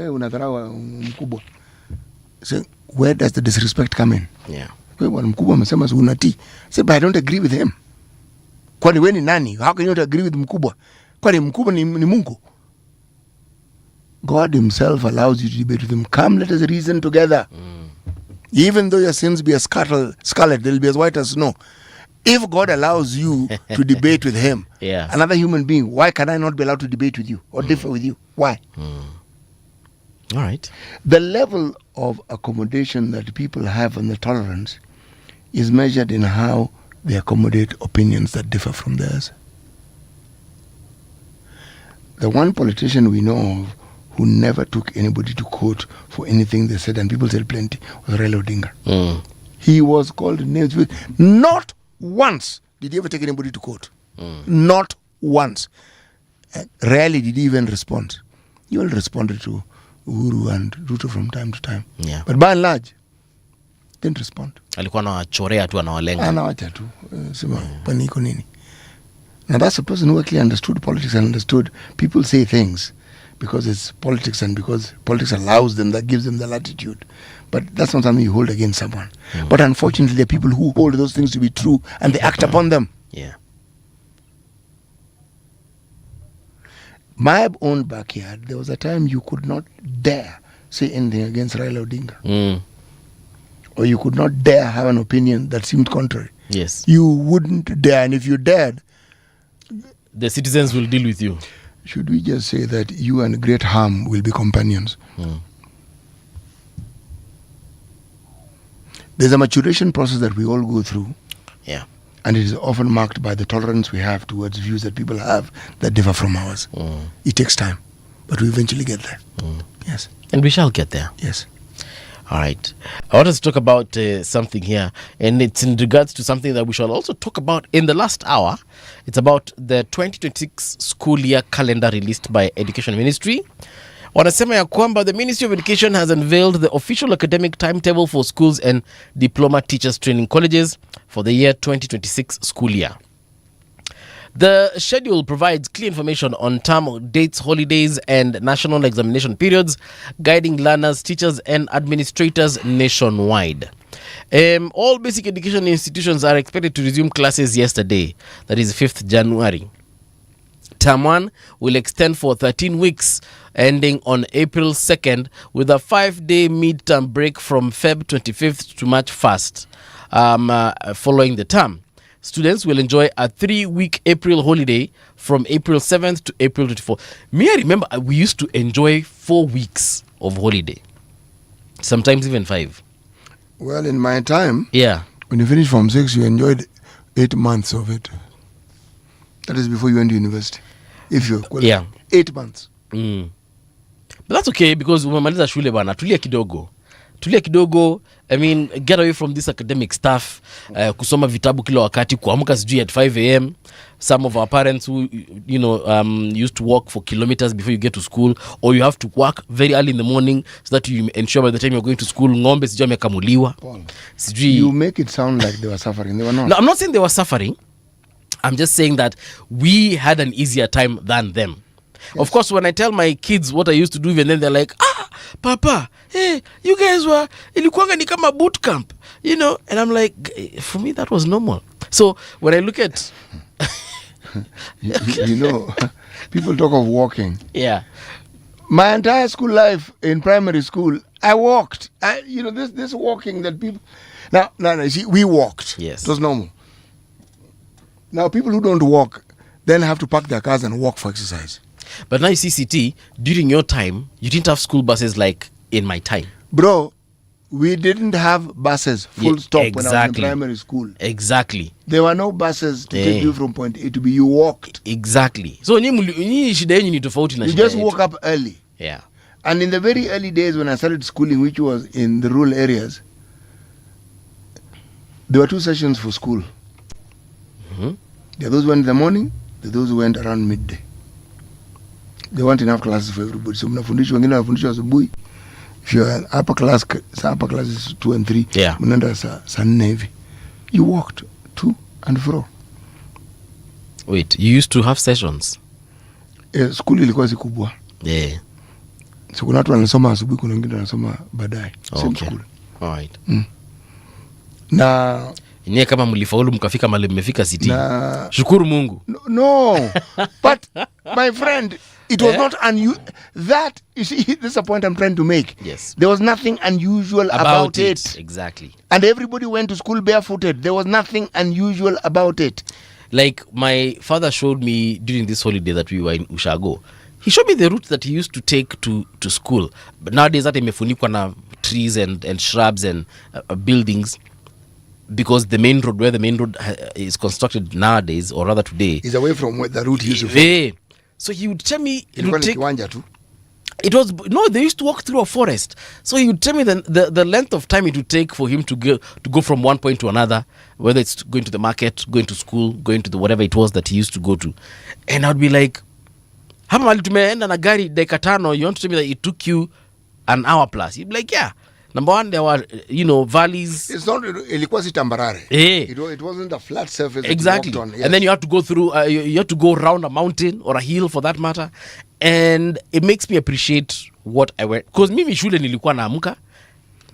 So where does the disrespect come in? Yeah. Say, but I don't agree with him. Kwani we ni nani? How can you not agree with mkubwa? Kwani mkubwa ni Mungu? God himself allows you to debate with him. Come, let us reason together. Even though your sins be as scarlet, they'll be as white as snow. If God allows you to debate with him, Yeah. another human being, why can I not be allowed to debate with you or differ with you? Why? All right. The level of accommodation that people have and the tolerance is measured in how they accommodate opinions that differ from theirs. The one politician we know of who never took anybody to court for anything they said, and people said plenty, was Raila Odinga. He was called names. Not once did he ever take anybody to court. Not once. Rarely did he even respond. He only responded to Uhuru and Ruto from time to time. Yeah. But by and large, didn't respond. Alikuwa anawachorea tu, anawalenga. Anawacha tu. Sema, paniko nini. Now that's a person who actually understood politics and understood people say things because it's politics and because politics allows them, that gives them the latitude. But that's not something you hold against someone. But unfortunately, there are people who hold those things to be true and they act upon them. Yeah. My own backyard, there was a time you could not dare say anything against Raila Odinga. Or you could not dare have an opinion that seemed contrary. Yes. You wouldn't dare. And if you dared, The citizens will deal with you. should we just say that you and great harm will be companions? There's a maturation process that we all go through. Yeah. And it is often marked by the tolerance we have towards views that people have that differ from ours. It takes time, but we eventually get there. Yes. And we shall get there. Yes. All right. I want us to talk about something here, and it's in regards to something that we shall also talk about in the last hour. It's about the 2026 school year calendar released by Education Ministry. Wanasema ya kwamba the Ministry of Education has unveiled the official academic timetable for schools and diploma teachers training colleges for the year 2026 school year. The schedule provides clear information on term dates, holidays, and national examination periods, guiding learners, teachers, and administrators nationwide. All basic education institutions are expected to resume classes yesterday, that is 5th January. Term 1 will extend for 13 weeks, ending on April 2nd, with a 5-day mid-term break from Feb 25th to March 1st, following the term. Students will enjoy a 3-week April holiday from April 7th to April 24th. Me, I remember we used to enjoy 4 weeks of holiday. Sometimes even 5. Well, in my time, Yeah. when you finished Form 6, you enjoyed 8 months of it. That is before you went to university. If you're qualified. Yeah. 8 months. But that's okay because umemaliza shule bana, tulia kidogo. tulia kidogo. I mean, get away from this academic stuff. Kusoma vitabu kila wakati, kuamka sijui at 5 a.m. Some of our parents who, you know, used to walk for kilometers before you get to school, or you have to work very early in the morning so that you ensure by the time you're going to school, ngombe sijui amekamuliwa. You make it sound like they were suffering. They were not. No, I'm not saying they were suffering. I'm just saying that we had an easier time than them. Yes. Of course, when I tell my kids what I used to do, even then they're like, Papa, hey, you guys were, ilikuanga ni kama boot camp, you know? And I'm like, for me, that was normal. So when I look at... you know, people talk of walking. Yeah. My entire school life in primary school, I walked. You know, this walking that people... Now, see, we walked. Yes. It was normal. Now, people who don't walk then have to park their cars and walk for exercise. But now you see, CT, during your time, you didn't have school buses like in my time. Bro, we didn't have buses, full stop, exactly. when I was in primary school. Exactly. There were no buses to take you from point A to B. You walked. Exactly. So, you just woke up early. Yeah. And in the very early days when I started schooling, which was in the rural areas, there were 2 sessions for school. Mm-hmm. There are those who went in the morning, there are those who went around midday. There weren't enough classes for everybody. So mnafundishwa wengine wanafundishwa asubuhi. If you're upper class is 2 and 3. Yeah. Mnaenda saa 4 hivi. You walked to and fro. Wait, you used to have sessions? School ilikuwa si kubwa. Yeah. So kuna watu wanasoma asubuhi, kuna wengine wanasoma baadaye. Same school. All right. Na Nye kama mlifaulu mkafika mahali mmefika City. Shukuru Mungu. No. But my friend, it was not unusual. That, you see, this is a point I'm trying to make. Yes. There was nothing unusual about it. Exactly. And everybody went to school barefooted. There was nothing unusual about it. Like my father showed me during this holiday that we were in Ushago. He showed me the route that he used to take to school. But nowadays that imefunikwa na trees and shrubs and buildings. Because the main road, where the main road is constructed nowadays, or rather today, is away from where the route used to be. So he would tell me it was no, they used to walk through a forest. So he would tell me the length of time it would take for him to go from one point to another, whether it's going to the market, going to school, going to the whatever it was that he used to go to. And I would be like, hapa mali tumeenda na gari dakika 5, you want to tell me that it took you an hour plus? He'd be like, yeah. Number one, there were, valleys. It's not, ilikuwa si tambarare. It wasn't a flat surface. Exactly. That you walked on. Yes. And then you have to go through, you have to go around a mountain or a hill for that matter. And it makes me appreciate what I went. Because mimi shule nilikuwa naamka.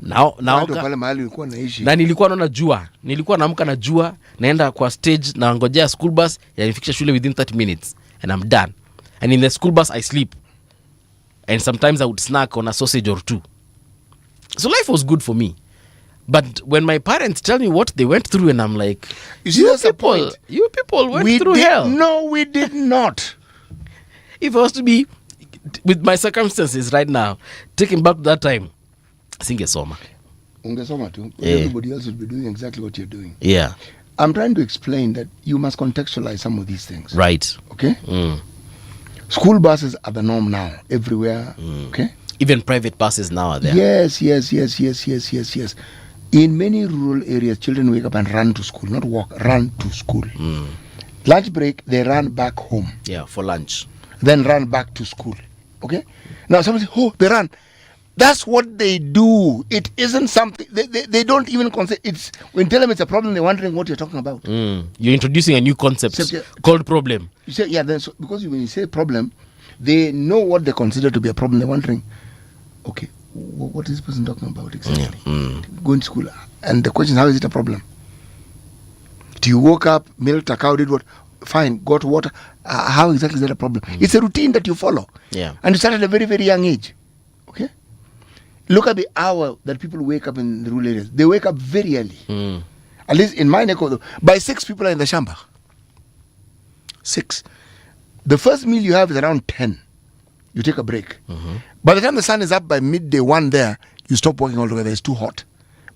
Pale mahali ulikuwa naishi. Na nilikuwa naona jua. Nilikuwa naamka na jua, naenda kwa stage, na ngojea school bus, yanifikisha shule within 30 minutes. And I'm done. And in the school bus, I sleep. And sometimes I would snack on a sausage or 2. So life was good for me. But when my parents tell me what they went through, and I'm like, you people went through hell. No, we did not. If I was to be, with my circumstances right now, taking back to that time, singesoma. Ungesoma too. Everybody else would be doing exactly what you're doing. Yeah. I'm trying to explain that you must contextualize some of these things. Right. Okay? School buses are the norm now, everywhere. Okay? Even private buses now are there. Yes. In many rural areas, children wake up and run to school, not walk, run to school. Lunch break, they run back home. Yeah, for lunch. Then run back to school. Okay? Now somebody say, oh, they run. That's what they do. It isn't something, they don't even consider, it's, when you tell them it's a problem, they're wondering what you're talking about. You're introducing a new concept called problem. You say, yeah, then because when you say problem, they know what they consider to be a problem. They're wondering, okay, what is this person talking about exactly? Going to school. And the question is, how is it a problem? Do you woke up, milked a cow, did what? Fine, got water. How exactly is that a problem? It's a routine that you follow. Yeah. And you start at a very, very young age. Okay? Look at the hour that people wake up in the rural areas. They wake up very early. At least in my neck of the... By 6, people are in the shamba. 6. The first meal you have is around 10. You take a break. By the time the sun is up by midday 1 there, you stop working altogether. It's too hot.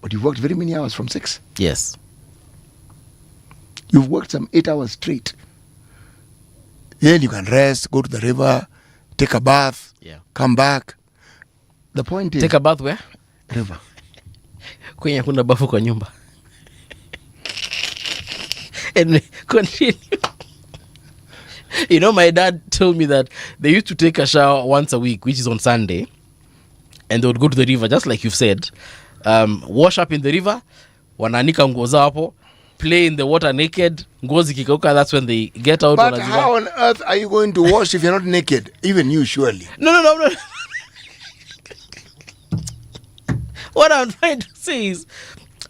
But you've worked very many hours from 6. Yes. You've worked some 8 hours straight. Then you can rest, go to the river, take a bath, come back. The point is... Take a bath where? River. Kwenye kuna bafu kwa nyumba. And continue. You know, my dad told me that they used to take a shower once a week, which is on Sunday, and they would go to the river, just like you've said, wash up in the river, wanaanika nguo zao hapo, play in the water naked, nguo zikikauka, that's when they get out. But how on earth are you going to wash if you're not naked? Even you, surely. No. What I'm trying to say is,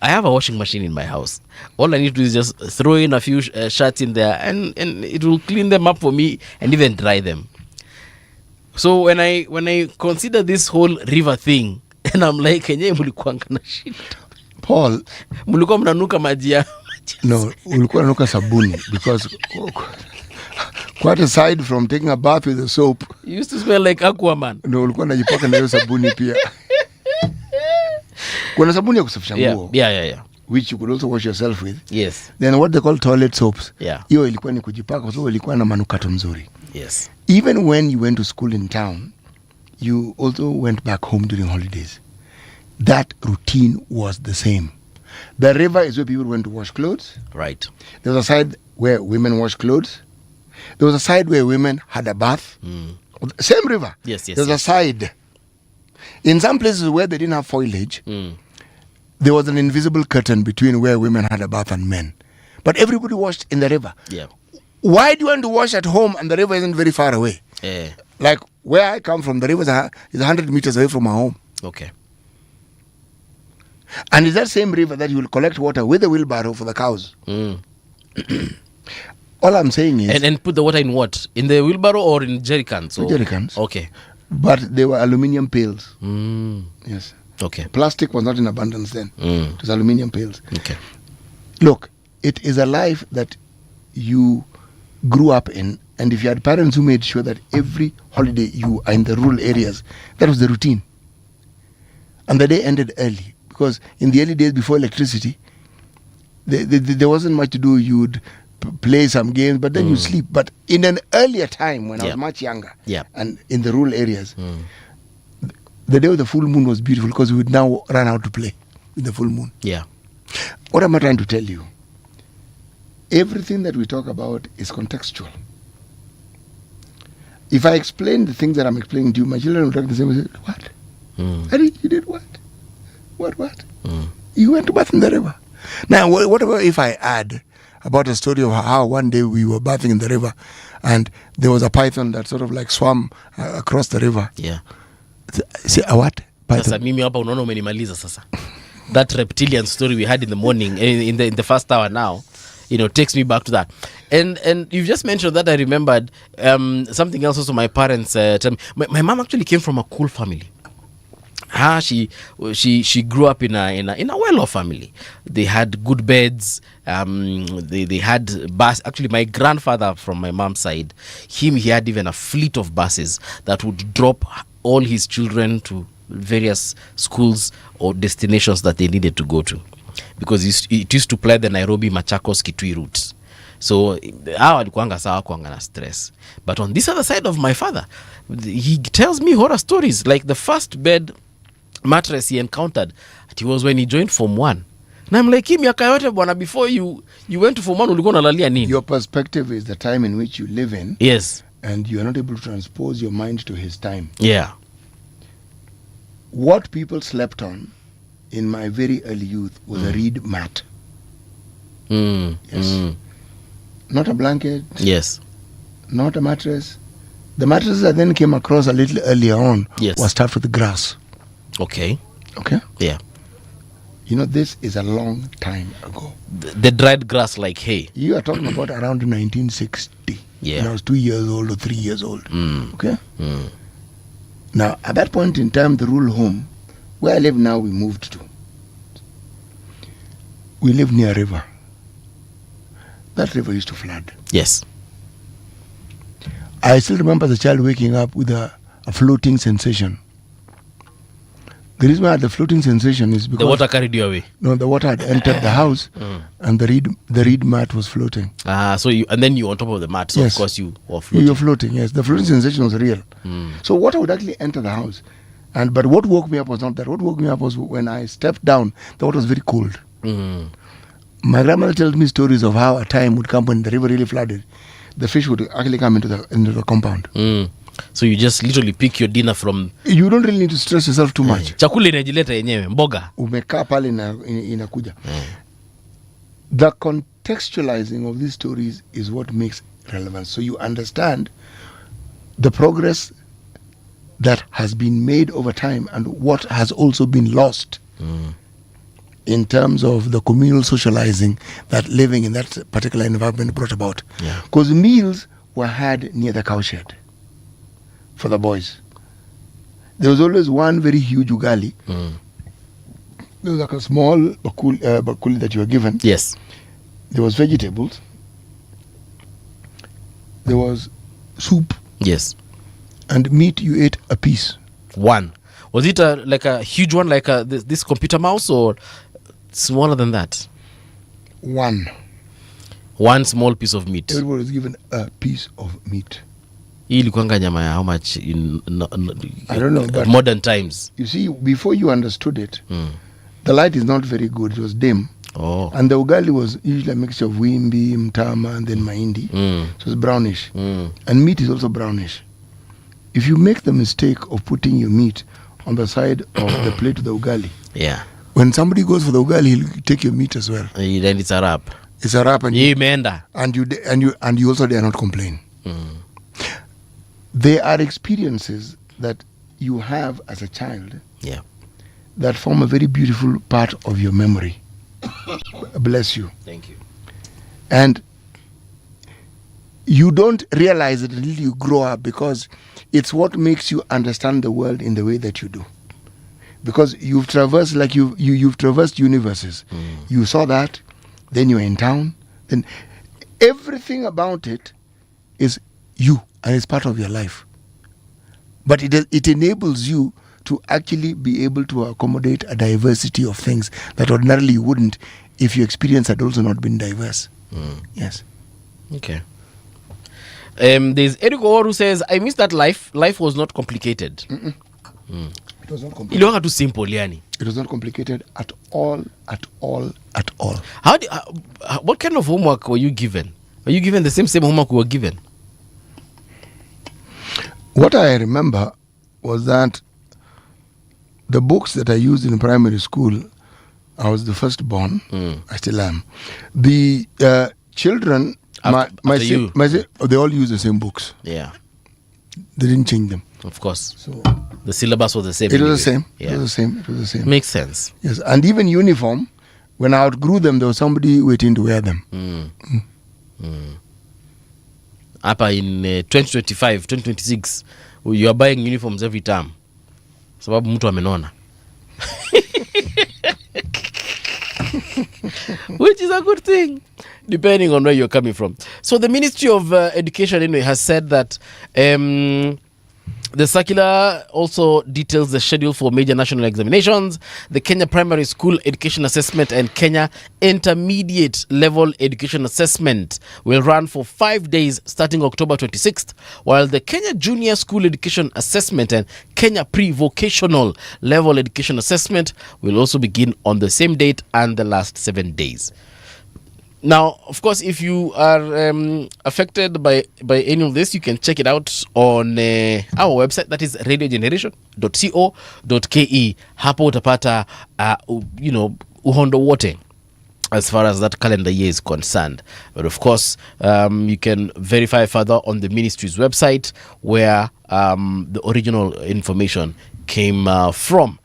I have a washing machine in my house. All I need to do is just throw in a few shirts in there, and it will clean them up for me and even dry them. So when I consider this whole river thing, and I'm like, kenye mulikuanga na shida. Paul, mulikuwa mnanuka maji ya. No, ulikuwa nanuka sabuni because quite aside from taking a bath with the soap, you used to smell like Aquaman. No, ulikuwa najipaka na hiyo sabuni pia. Kuna sabuni ya kusafisha nguo. Yeah. Which you could also wash yourself with. Yes. Then what they call toilet soaps. Yeah. Hiyo ilikuwa ni kujipaka kwa sababu ilikuwa na manukato mzuri. Yes. Even when you went to school in town, you also went back home during holidays. That routine was the same. The river is where people went to wash clothes. Right. There was a side where women washed clothes. There was a side where women had a bath. Same river. Yes. There was a side. In some places where they didn't have foliage, there was an invisible curtain between where women had a bath and men. But everybody washed in the river. Yeah. Why do you want to wash at home and the river isn't very far away? Like where I come from, the river is 100 meters away from my home. Okay. And it's that same river that you will collect water with a wheelbarrow for the cows. All I'm saying is... And put the water in what? In the wheelbarrow or in jerry cans? Jerry cans. Okay. But they were aluminium pails. Yes. Okay. Plastic was not in abundance then. It was aluminium pails. Okay. Look, it is a life that you grew up in, and if you had parents who made sure that every holiday you are in the rural areas, that was the routine. And the day ended early, because in the early days before electricity, there wasn't much to do. You would play some games, but then you sleep. But in an earlier time, when I was much younger, and in the rural areas, the day of the full moon was beautiful because we would now run out to play with the full moon. Yeah. What am I trying to tell you? Everything that we talk about is contextual. If I explain the things that I'm explaining to you, my children will talk the same and say, what? You did what? What? You went to bath in the river. Now, what about if I add about a story of how one day we were bathing in the river and there was a python that sort of like swam across the river? Yeah. Say, what? Python. Sasa mimi hapa unaona umenimaliza sasa. That reptilian story we had in the morning, in the first hour now, takes me back to that. And you've just mentioned that. I remembered something else also. My parents tell me, my mom actually came from a cool family. She grew up in a well-off family. They had good beds. They had bus. Actually, my grandfather from my mom's side, he had even a fleet of buses that would drop all his children to various schools or destinations that they needed to go to, because it used to play the Nairobi, Machakos, Kitui routes. So hawa walikuanga sawa kuanga na stress. But on this other side of my father, he tells me horror stories. Like the first bed mattress he encountered, it was when he joined Form 1. And I'm like, miaka yote bwana, before you went to Form 1 ulikuwa unalalia nini? Your perspective is the time in which you live in. Yes. And you are not able to transpose your mind to his time. Yeah. What people slept on in my very early youth was a reed mat. Yes. Not a blanket. Yes. Not a mattress. The mattresses I then came across a little earlier on was stuffed with grass. Okay. Yeah. This is a long time ago. The dried grass like hay. You are talking about around 1960. Yeah. When I was 2 years old or 3 years old. Okay? Now, at that point in time, the rural home, where I live now, we moved to. We live near a river. That river used to flood. Yes. I still remember the child waking up with a floating sensation. The reason why I had the floating sensation is because... The water carried you away? No, the water had entered the house and the reed mat was floating. And then you on top of the mat, so yes. Of course you were floating. You're floating, yes. The floating sensation was real. So water would actually enter the house But what woke me up was not that. What woke me up was when I stepped down, the water was very cold. My grandmother tells me stories of how a time would come when the river really flooded. The fish would actually come into the compound. So you just literally pick your dinner from... You don't really need to stress yourself too much. Chakula inajileta yenyewe, mboga. Umekaa pale inakuja. The contextualizing of these stories is what makes relevant. So you understand the progress that has been made over time and what has also been lost in terms of the communal socializing that living in that particular environment brought about. Because meals were had near the cowshed for the boys. There was always one very huge ugali. There was like a small bakuli that you were given. Yes. There was vegetables. There was soup. Yes. And meat you ate a piece. One. Was it like a huge one, like this computer mouse, or smaller than that? One small piece of meat. Everybody was given a piece of meat. Hii ilikuwanga nyama ya how much in I don't know, but modern times? You see, before you understood it, the light is not very good. It was dim. And the ugali was usually a mixture of wimbi, mtama, and then mahindi. So it's brownish. And meat is also brownish. If you make the mistake of putting your meat on the side of the plate of the ugali, when somebody goes for the ugali, he'll take your meat as well. Then it's a wrap. It's a wrap, and you also dare not complain. There are experiences that you have as a child that form a very beautiful part of your memory. Bless you. Thank you. And you don't realize it until you grow up, because it's what makes you understand the world in the way that you do. Because you've traversed, like you've traversed universes. You saw that, then you're in town, then everything about it is you, and it's part of your life. But it enables you to actually be able to accommodate a diversity of things that ordinarily you wouldn't if your experience had also not been diverse. Yes. Okay. There's Eric Oor who says, I miss that life. Life was not complicated. It was not complicated. Ilikuwa too simple, yani. It was not complicated at all. What kind of homework were you given? Were you given the same homework we were given? What I remember was that the books that I used in primary school, I was the firstborn. I still am. The children, they all use the same books. Yeah. They didn't change them. Of course. So the syllabus was the same. It was anyway. the same. It was the same. Makes sense. Yes, and even uniform, when I outgrew them, there was somebody waiting to wear them. Hapa in 2025, 2026, you are buying uniforms every time. Sababu mtu amenona. Which is a good thing, depending on where you're coming from. So the Ministry of Education anyway has said that the circular also details the schedule for major national examinations, the Kenya Primary School Education Assessment and Kenya Intermediate Level Education Assessment will run for 5 days starting October 26th, while the Kenya Junior School Education Assessment and Kenya Pre-Vocational Level Education Assessment will also begin on the same date and the last 7 days. Now, of course, if you are affected by any of this, you can check it out on our website, that is radiogeneration.co.ke. Hapo utapata, uhondo wote as far as that calendar year is concerned. But of course, you can verify further on the ministry's website where the original information came from.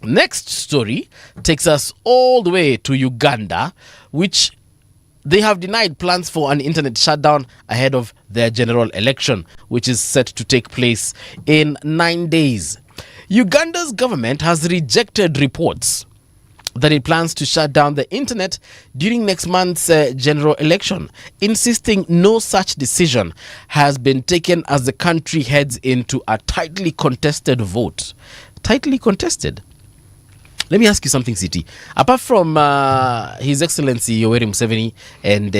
Next story takes us all the way to Uganda, which they have denied plans for an internet shutdown ahead of their general election, which is set to take place in 9 days. Uganda's government has rejected reports that it plans to shut down the internet during next month's general election, insisting no such decision has been taken as the country heads into a tightly contested vote. Tightly contested? Let me ask you something, Siti. Apart from His Excellency Yoweri Museveni and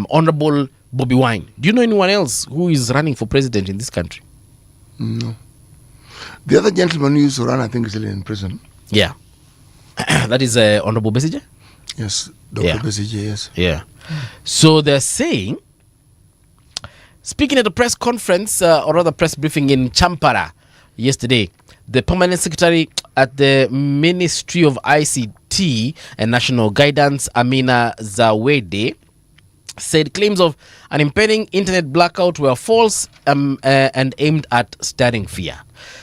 Honorable Bobby Wine, do you know anyone else who is running for president in this country? No. The other gentleman who used to run, I think, is still in prison. Yeah. That is Honorable Besige? Yes, Dr. Yeah. Besige, yes. Yeah. So they're saying, speaking at a press conference, or rather press briefing in Champara yesterday, the permanent secretary at the Ministry of ICT and National Guidance, Amina Zawede, said claims of an impending internet blackout were false and aimed at stirring fear.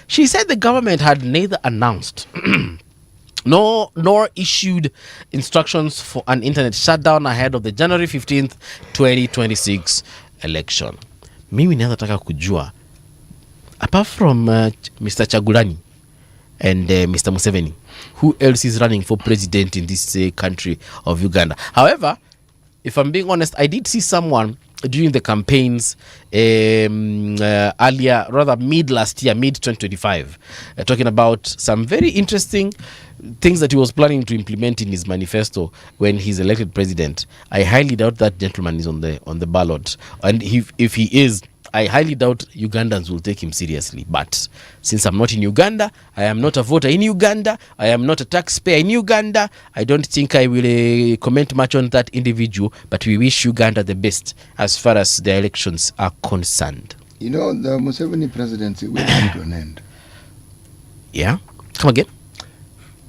She said the government had neither announced nor issued instructions for an internet shutdown ahead of the January 15th, 2026 election. Mimi nataka kujua, apart from Mr. Chagulani and Mr. Museveni, who else is running for president in this country of Uganda? However, if I'm being honest, I did see someone during the campaigns earlier, rather mid last year, mid 2025, talking about some very interesting things that he was planning to implement in his manifesto when he's elected president. I highly doubt that gentleman is on the ballot, and if he is, I highly doubt Ugandans will take him seriously. But since I'm not in Uganda, I am not a voter in Uganda, I am not a taxpayer in Uganda, I don't think I will comment much on that individual, but we wish Uganda the best as far as the elections are concerned. You know, the Museveni presidency will come to an end. Yeah? Come again?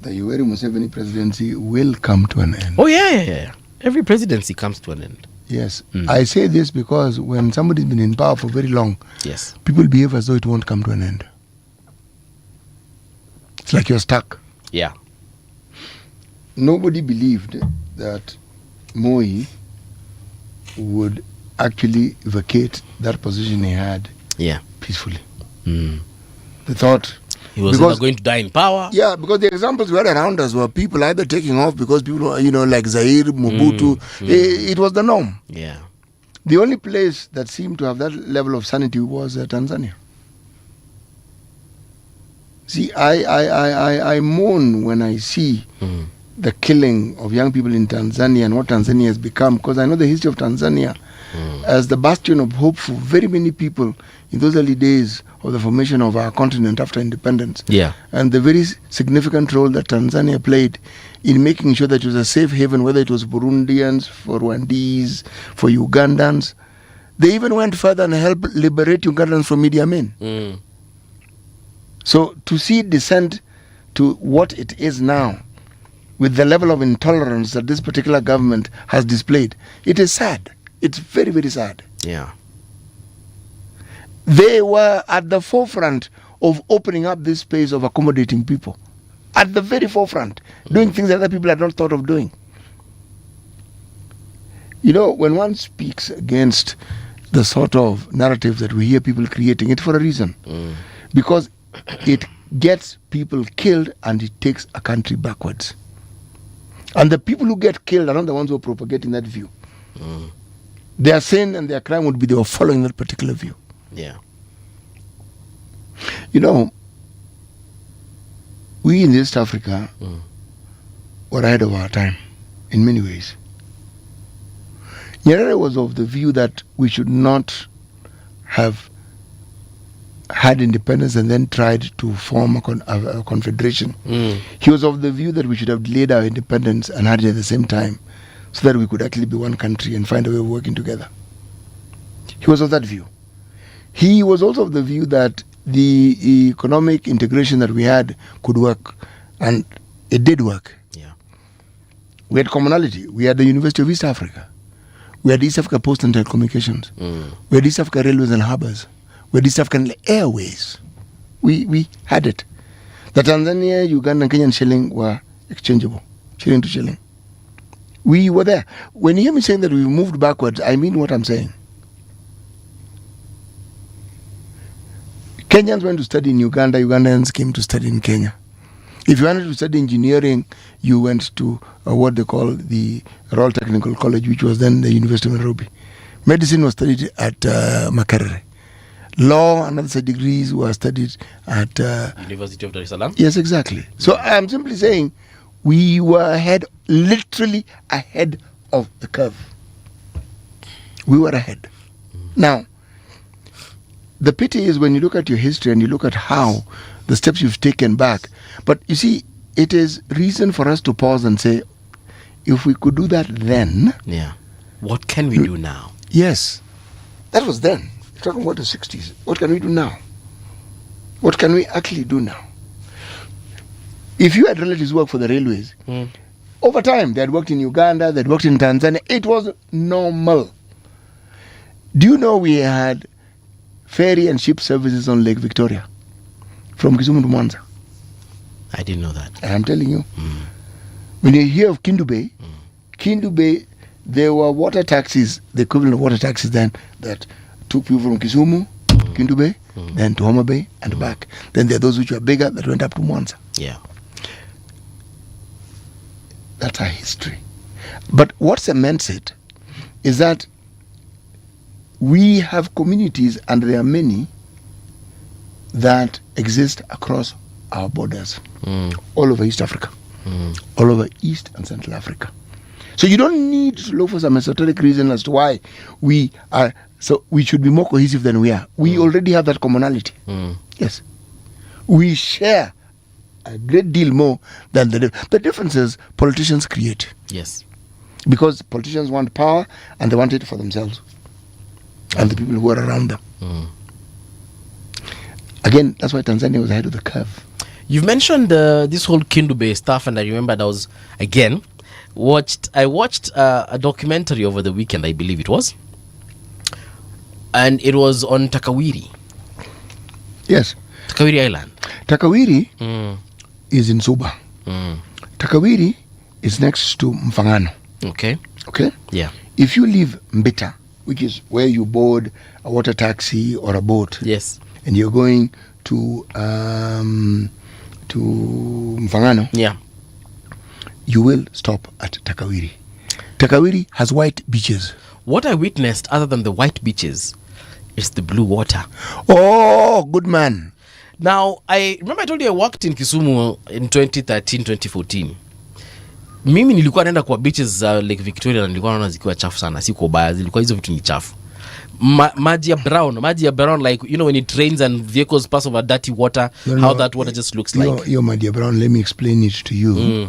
The Yoweri Museveni presidency will come to an end. Oh, yeah. Every presidency comes to an end. Yes. I say this because when somebody's been in power for very long, Yes. people behave as though it won't come to an end. It's like you're stuck. Yeah. Nobody believed that Moi would actually vacate that position he had Yeah. peacefully. Mm. They thought He was Because- either going to die in power. Yeah, because the examples we had around us were people either taking off because people, like Zaire, Mobutu. It was the norm. Yeah. The only place that seemed to have that level of sanity was Tanzania. See, I mourn when I see the killing of young people in Tanzania and what Tanzania has become, because I know the history of Tanzania as the bastion of hope for very many people in those early days of the formation of our continent after independence. Yeah. And the very significant role that Tanzania played in making sure that it was a safe haven, whether it was Burundians, for Rwandese, for Ugandans. They even went further and helped liberate Ugandans from Idi Amin. So to see it descend to what it is now, with the level of intolerance that this particular government has displayed, it is sad. It's very, very sad. Yeah. They were at the forefront of opening up this space of accommodating people. At the very forefront, doing things that other people had not thought of doing. You know, when one speaks against the sort of narrative that we hear people creating, it's for a reason. Because it gets people killed and it takes a country backwards. And the people who get killed are not the ones who are propagating that view. Their sin and their crime would be they were following that particular view. Yeah. You know, we in East Africa were ahead of our time in many ways. Nyerere was of the view that we should not have had independence and then tried to form a confederation. He was of the view that we should have delayed our independence and had it at the same time so that we could actually be one country and find a way of working together. He was of that view. He was also of the view that the economic integration that we had could work, and it did work. Yeah. We had commonality. We had the University of East Africa. We had East Africa Post and Telecommunications. We had East Africa Railways and Harbours. We had East African Airways. We had it. The Tanzania, Uganda, and Kenyan shilling were exchangeable, shilling to shilling. We were there. When you hear me saying that we moved backwards, I mean what I'm saying. Kenyans went to study in Uganda, Ugandans came to study in Kenya. If you wanted to study engineering, you went to what they call the Royal Technical College, which was then the University of Nairobi. Medicine was studied at Makerere. Law and other degrees were studied at... University of Dar es Salaam? Yes, exactly. So I'm simply saying we were ahead, literally ahead of the curve. We were ahead. Now, the pity is when you look at your history and you look at how the steps you've taken back. But you see, it is reason for us to pause and say, if we could do that then, Yeah. What can we do now? yes, that was then. You're talking about the 60s. What can we do now? What can we actually do now? If you had relatives who work for the railways, over time, they had worked in Uganda, they had worked in Tanzania. It was normal. Do you know we had ferry and ship services on Lake Victoria from Kisumu to Mwanza? I didn't know that. I'm telling you. When you hear of Kindu Bay, there were water taxis, the equivalent of water taxis then, that took people from Kisumu, Kindu Bay, then to Homa Bay and back. Then there are those which were bigger that went up to Mwanza. Yeah. That's our history. But what cements it is that we have communities, and there are many, that exist across our borders, all over East Africa, all over East and Central Africa. So you don't need to look for some esoteric reason as to why we are, so we should be more cohesive than we are. We already have that commonality. Yes. We share a great deal more than the differences politicians create. Yes. Because politicians want power and they want it for themselves and the people who are around them. Again, that's why Tanzania was ahead of the curve. You've mentioned this whole Kindu Bay stuff, and I remembered I watched a documentary over the weekend, I believe it was, and it was on Takawiri. Yes. Takawiri Island. Takawiri is in Suba. Takawiri is next to Mfangano. Okay. Okay? Yeah. If you leave Mbita, which is where you board a water taxi or a boat, Yes. and you're going to Mfangano, Yeah. you will stop at Takawiri. Takawiri has white beaches. What I witnessed, other than the white beaches, is the blue water. Oh, good man. Now, I remember I told you I worked in Kisumu in 2013, 2014. Mimi nilikuwa naenda kwa beaches za Lake Victoria na nilikuwa naona zikiwa chafu sana, si kwa baya, zilikuwa hizo vitu ni chafu. Maji ya brown, like, you know, when it rains and vehicles pass over dirty water, how that water just looks like. Yo, my dear Brown, let me explain it to you.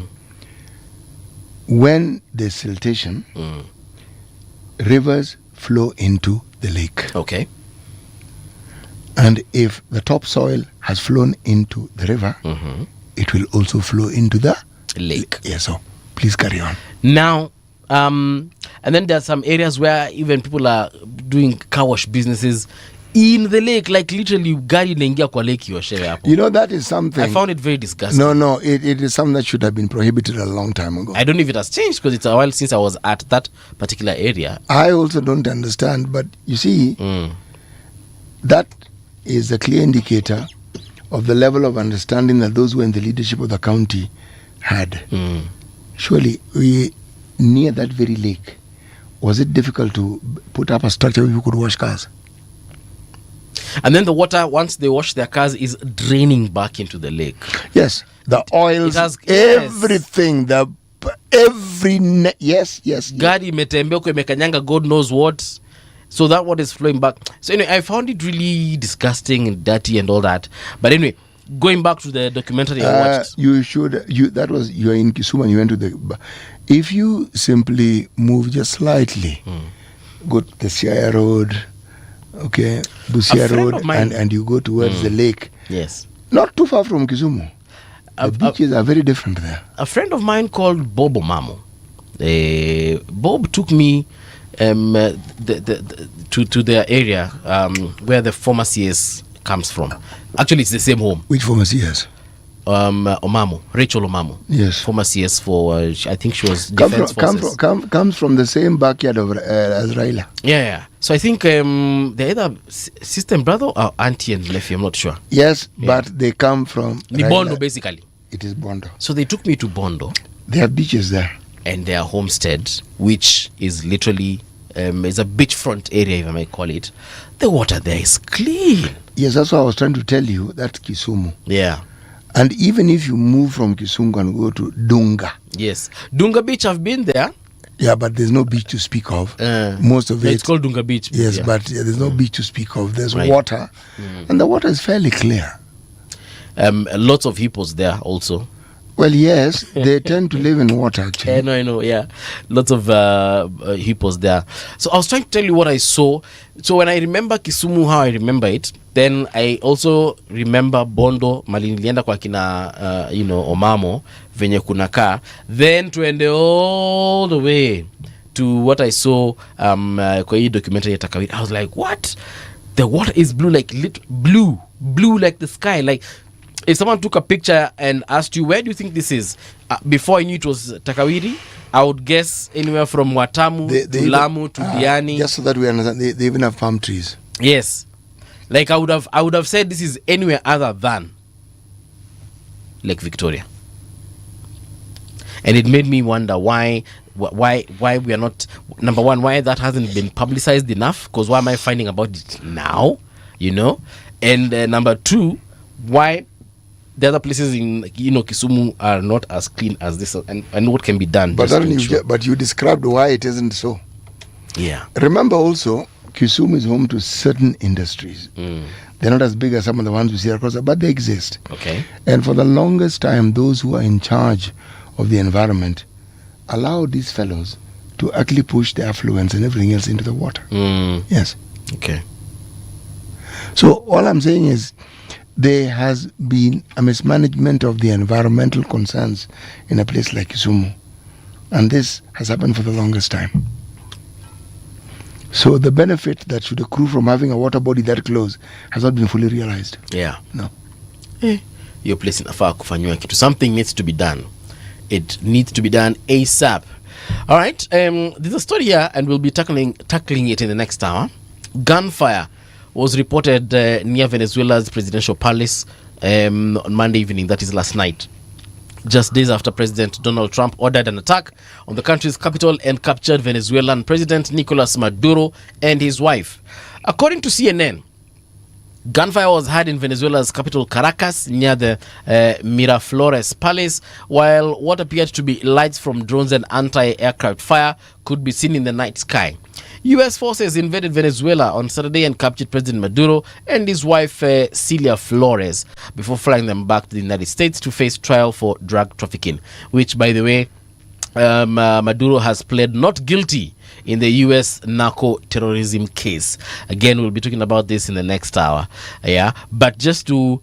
When there's siltation, rivers flow into the lake. Okay. And if the topsoil has flown into the river, it will also flow into the Lake. Yes, so please carry on. Now, and then there are some areas where even people are doing car wash businesses in the lake, like literally gari inaingia kwa lake yoshewe hapo. You know, that is something. I found it very disgusting. No, it is something that should have been prohibited a long time ago. I don't know if it has changed because it's a while since I was at that particular area. I also don't understand, but you see, that is a clear indicator of the level of understanding that those who were in the leadership of the county had. Surely, near that very lake, was it difficult to put up a structure where you could wash cars? And then the water, once they wash their cars, is draining back into the lake. Yes, the oils, everything, yes. Gari imetembea huko imekanyanga God knows what. So that water is flowing back. So anyway, I found it really disgusting and dirty and all that. But anyway, going back to the documentary I watched. You are in Kisumu and you went to the... If you simply move just slightly, go to the Siaya Road, okay, Busia Road, and you go towards the lake. Yes. Not too far from Kisumu. The beaches are very different there. A friend of mine called Bob Omamo. Bob took me to their area where the former CS comes from. Actually, it's the same home. Which former CS? Omamo, Rachel Omamo. Yes. Former CS for, I think she was defense forces. Comes from the same backyard of as Raila. Yeah. So I think they're either sister and brother or auntie and nephew, I'm not sure. Yes, but they come from Bondo, basically. It is Bondo. So they took me to Bondo. There are beaches there. And their homestead, which is literally is a beachfront area, if I may call it. The water there is clean. Yes, that's what I was trying to tell you. That's Kisumu. Yeah. And even if you move from Kisumu and go to Dunga. Yes. Dunga Beach, I've been there. Yeah, but there's no beach to speak of. Most of it. It's called Dunga Beach. Yes, but there's no beach to speak of. There's water. And the water is fairly clear. Lots of hippos there also. Well, yes, they tend to live in water, actually. I know, yeah. Lots of hippos there. So I was trying to tell you what I saw. So when I remember Kisumu, how I remember it, then I also remember Bondo, Malindi, nilienda kwa kina, Omamo, venye kunakaa. Then tuende all the way to what I saw kwa hii documentary ya Takawiri. I was like, what? The water is blue, like blue like the sky. Like, if someone took a picture and asked you, where do you think this is? Before I knew it was Takawiri, I would guess anywhere from Watamu to Lamu to Diani. Just so that we understand, they even have palm trees. Yes. Like I would have said this is anywhere other than Lake Victoria. And it made me wonder why we are not, number one, why that hasn't been publicized enough, because why am I finding about it now, and number two, why the other places in Kisumu are not as clean as this, and what can be done. But you described why it isn't so. Yeah. Remember also, Kisumu is home to certain industries. They're not as big as some of the ones we see across, but they exist. Okay. And for the longest time, those who are in charge of the environment allow these fellows to actually push the affluents and everything else into the water. Yes. Okay. So all I'm saying is there has been a mismanagement of the environmental concerns in a place like Kisumu. And this has happened for the longest time. So the benefit that should accrue from having a water body that close has not been fully realized. Yeah. No. Your place in afar kufanywa kitu. Something needs to be done. It needs to be done ASAP. All right. There's a story here, and we'll be tackling it in the next hour. Gunfire was reported near Venezuela's presidential palace on Monday evening. That is last night, just days after President Donald Trump ordered an attack on the country's capital and captured Venezuelan President Nicolas Maduro and his wife. According to CNN, gunfire was heard in Venezuela's capital Caracas near the Miraflores Palace, while what appeared to be lights from drones and anti-aircraft fire could be seen in the night sky. U.S. forces invaded Venezuela on Saturday and captured President Maduro and his wife Celia Flores before flying them back to the United States to face trial for drug trafficking, which, by the way, Maduro has pled not guilty in the U.S. narco terrorism case. Again, we'll be talking about this in the next hour. Yeah, but just to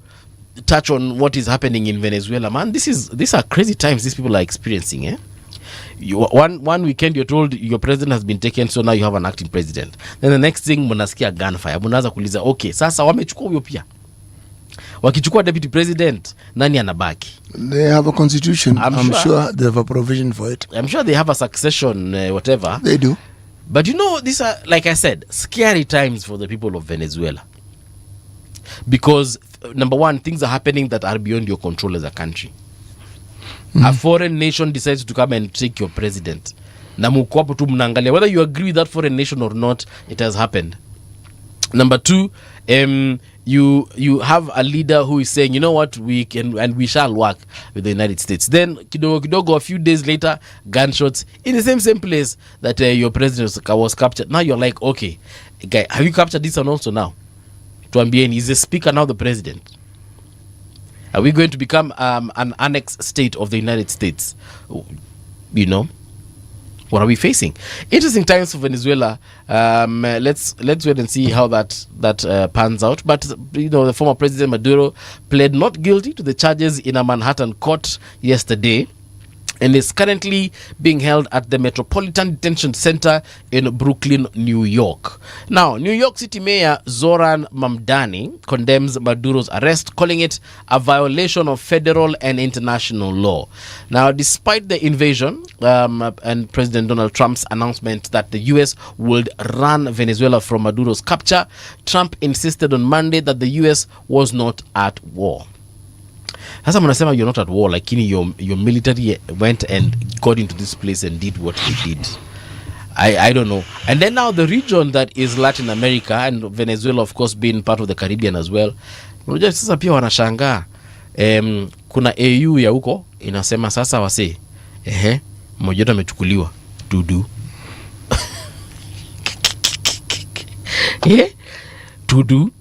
touch on what is happening in Venezuela, man, these are crazy times these people are experiencing. One weekend you're told your president has been taken, so now you have an acting president. Then the next thing mnasikia gunfire. Mnaanza kuuliza, okay, sasa wamechukua huyo pia. Wakichukua deputy president, nani anabaki? They have a constitution. I'm sure they have a provision for it. I'm sure they have a succession, whatever. They do. But these are, like I said, scary times for the people of Venezuela. Because, number one, things are happening that are beyond your control as a country. A foreign nation decides to come and take your president. Na mko hapo tu mnaangalia. Whether you agree with that foreign nation or not, it has happened. Number two, you have a leader who is saying, you know what, we can and we shall work with the United States. Then kidogo a few days later, gunshots in the same place that your president was captured. Now you're like, okay, guy, have you captured this one also now? Tuambieni, is the speaker now the president? Are we going to become an annex state of the United States? What are we facing? Interesting times for Venezuela. Let's wait and see how that pans out. But the former President Maduro pled not guilty to the charges in a Manhattan court yesterday, and is currently being held at the Metropolitan Detention Center in Brooklyn, New York. Now, New York City Mayor Zoran Mamdani condemns Maduro's arrest, calling it a violation of federal and international law. Now, despite the invasion and President Donald Trump's announcement that the U.S. would run Venezuela from Maduro's capture, Trump insisted on Monday that the U.S. was not at war. Sasa mnasema you're not at war, like your military went and got into this place and did what they did. I don't know. And then now the region that is Latin America, and Venezuela of course being part of the Caribbean as well. Unajua sasa pia wanashangaa. Kuna AU ya huko inasema sasa wase mmoja wetu amechukuliwa tudu. Tudu.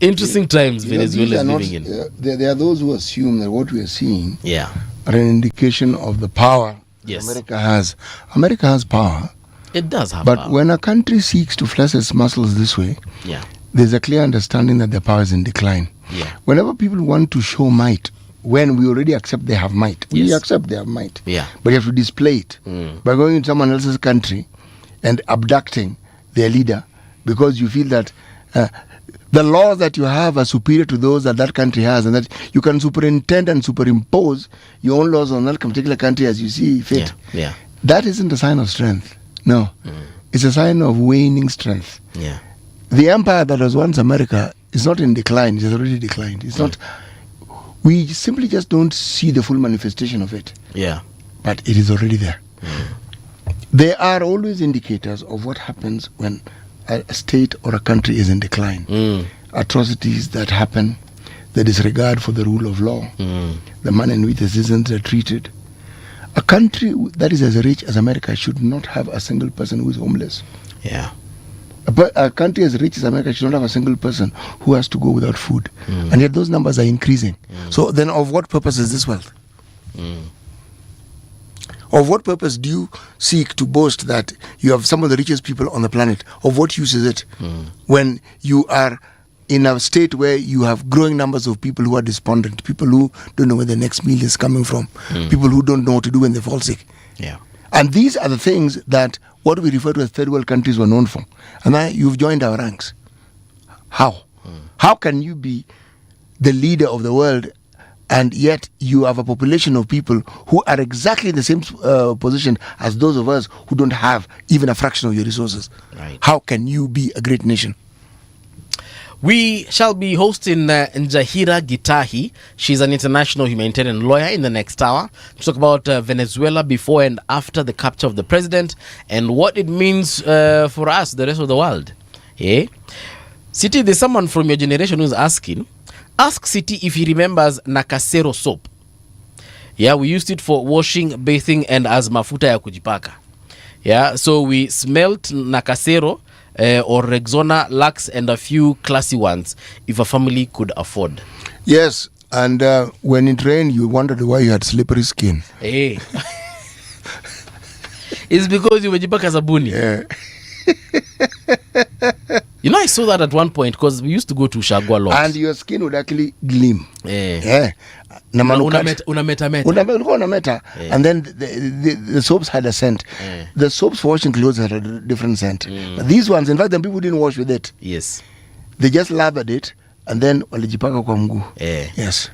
Interesting times These Venezuela are is not, living in. there are those who assume that what we are seeing Yeah. are an indication of the power Yes. America has. America has power, It does have but power. when a country seeks to flex its muscles this way, Yeah. there's a clear understanding that their power is in decline. Yeah. Whenever people want to show might, when we already accept they have might, we Yes. accept they have might. Yeah. But you have to display it by going into someone else's country and abducting their leader because you feel that the laws that you have are superior to those that that country has, and that you can superintend and superimpose your own laws on that particular country as you see fit. Yeah. That isn't a sign of strength. No. It's a sign of waning strength. Yeah. The empire that was once America is not in decline. It has already declined. It's not. We simply just don't see the full manifestation of it. Yeah. But it is already there. There are always indicators of what happens when a state or a country is in decline. Atrocities that happen, the disregard for the rule of law, the manner in which the citizens are treated. A country that is as rich as America should not have a single person who is homeless. Yeah. A country as rich as America should not have a single person who has to go without food. And yet those numbers are increasing. So then of what purpose is this wealth? Of what purpose do you seek to boast that you have some of the richest people on the planet? Of what use is it when you are in a state where you have growing numbers of people who are despondent, people who don't know where the next meal is coming from, people who don't know what to do when they fall sick? Yeah. And these are the things that what we refer to as third world countries were known for. And now you've joined our ranks. How? How can you be the leader of the world and yet you have a population of people who are exactly in the same position as those of us who don't have even a fraction of your resources? Right. How can you be a great nation? We shall be hosting Njahira Gitahi. She's an international humanitarian lawyer in the next hour to talk about Venezuela before and after the capture of the president and what it means for us, the rest of the world. Yeah. City, there's someone from your generation who's asking, ask City if he remembers Nakasero soap. Yeah, we used it for washing, bathing, and as mafuta ya kujipaka. Yeah, so we smelt Nakasero or Rexona, Lux, and a few classy ones if a family could afford. Yes, and when it rained, you wondered why you had slippery skin. Hey. It's because you wejipaka sabuni. Yeah. You know, I saw that at one point because we used to go to Shagwa a lot. And your skin would actually gleam. Yeah. Yeah. Na manukato. Unameta. Ulikuwa unameta. And then the soaps had a scent. The soaps for washing clothes had a different scent. But these ones, in fact, the people didn't wash with it. Yes. They just lathered it and then walijipaka kwa mguu. Yes.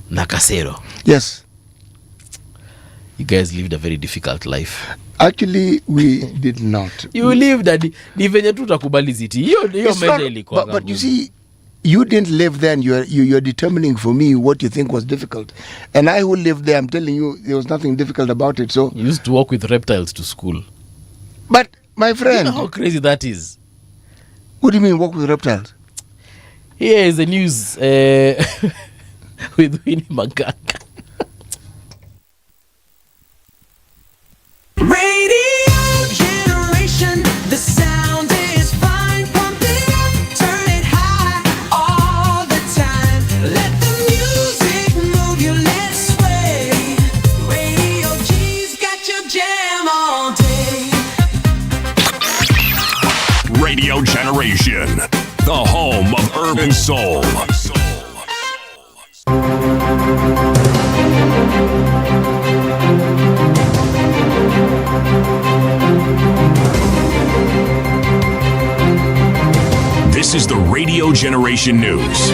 Nakasero. Yes. You guys lived a very difficult life. Actually, we did not. You lived that ni venye tu utakubali ziti. Hiyo measure ilikuwa. But you see, you didn't live there and you're determining for me what you think was difficult. And I who lived there, I'm telling you, there was nothing difficult about it. So you used to walk with reptiles to school. But my friend, you know how crazy that is? What do you mean walk with reptiles? Here is the news with Winnie Maganga. Radio generation, the sound is fine. Pump it up, turn it high all the time. Let the music move you, let's sway. Radio G's got your jam all day. Radio Generation, the home of urban soul. This is the Radio Generation News.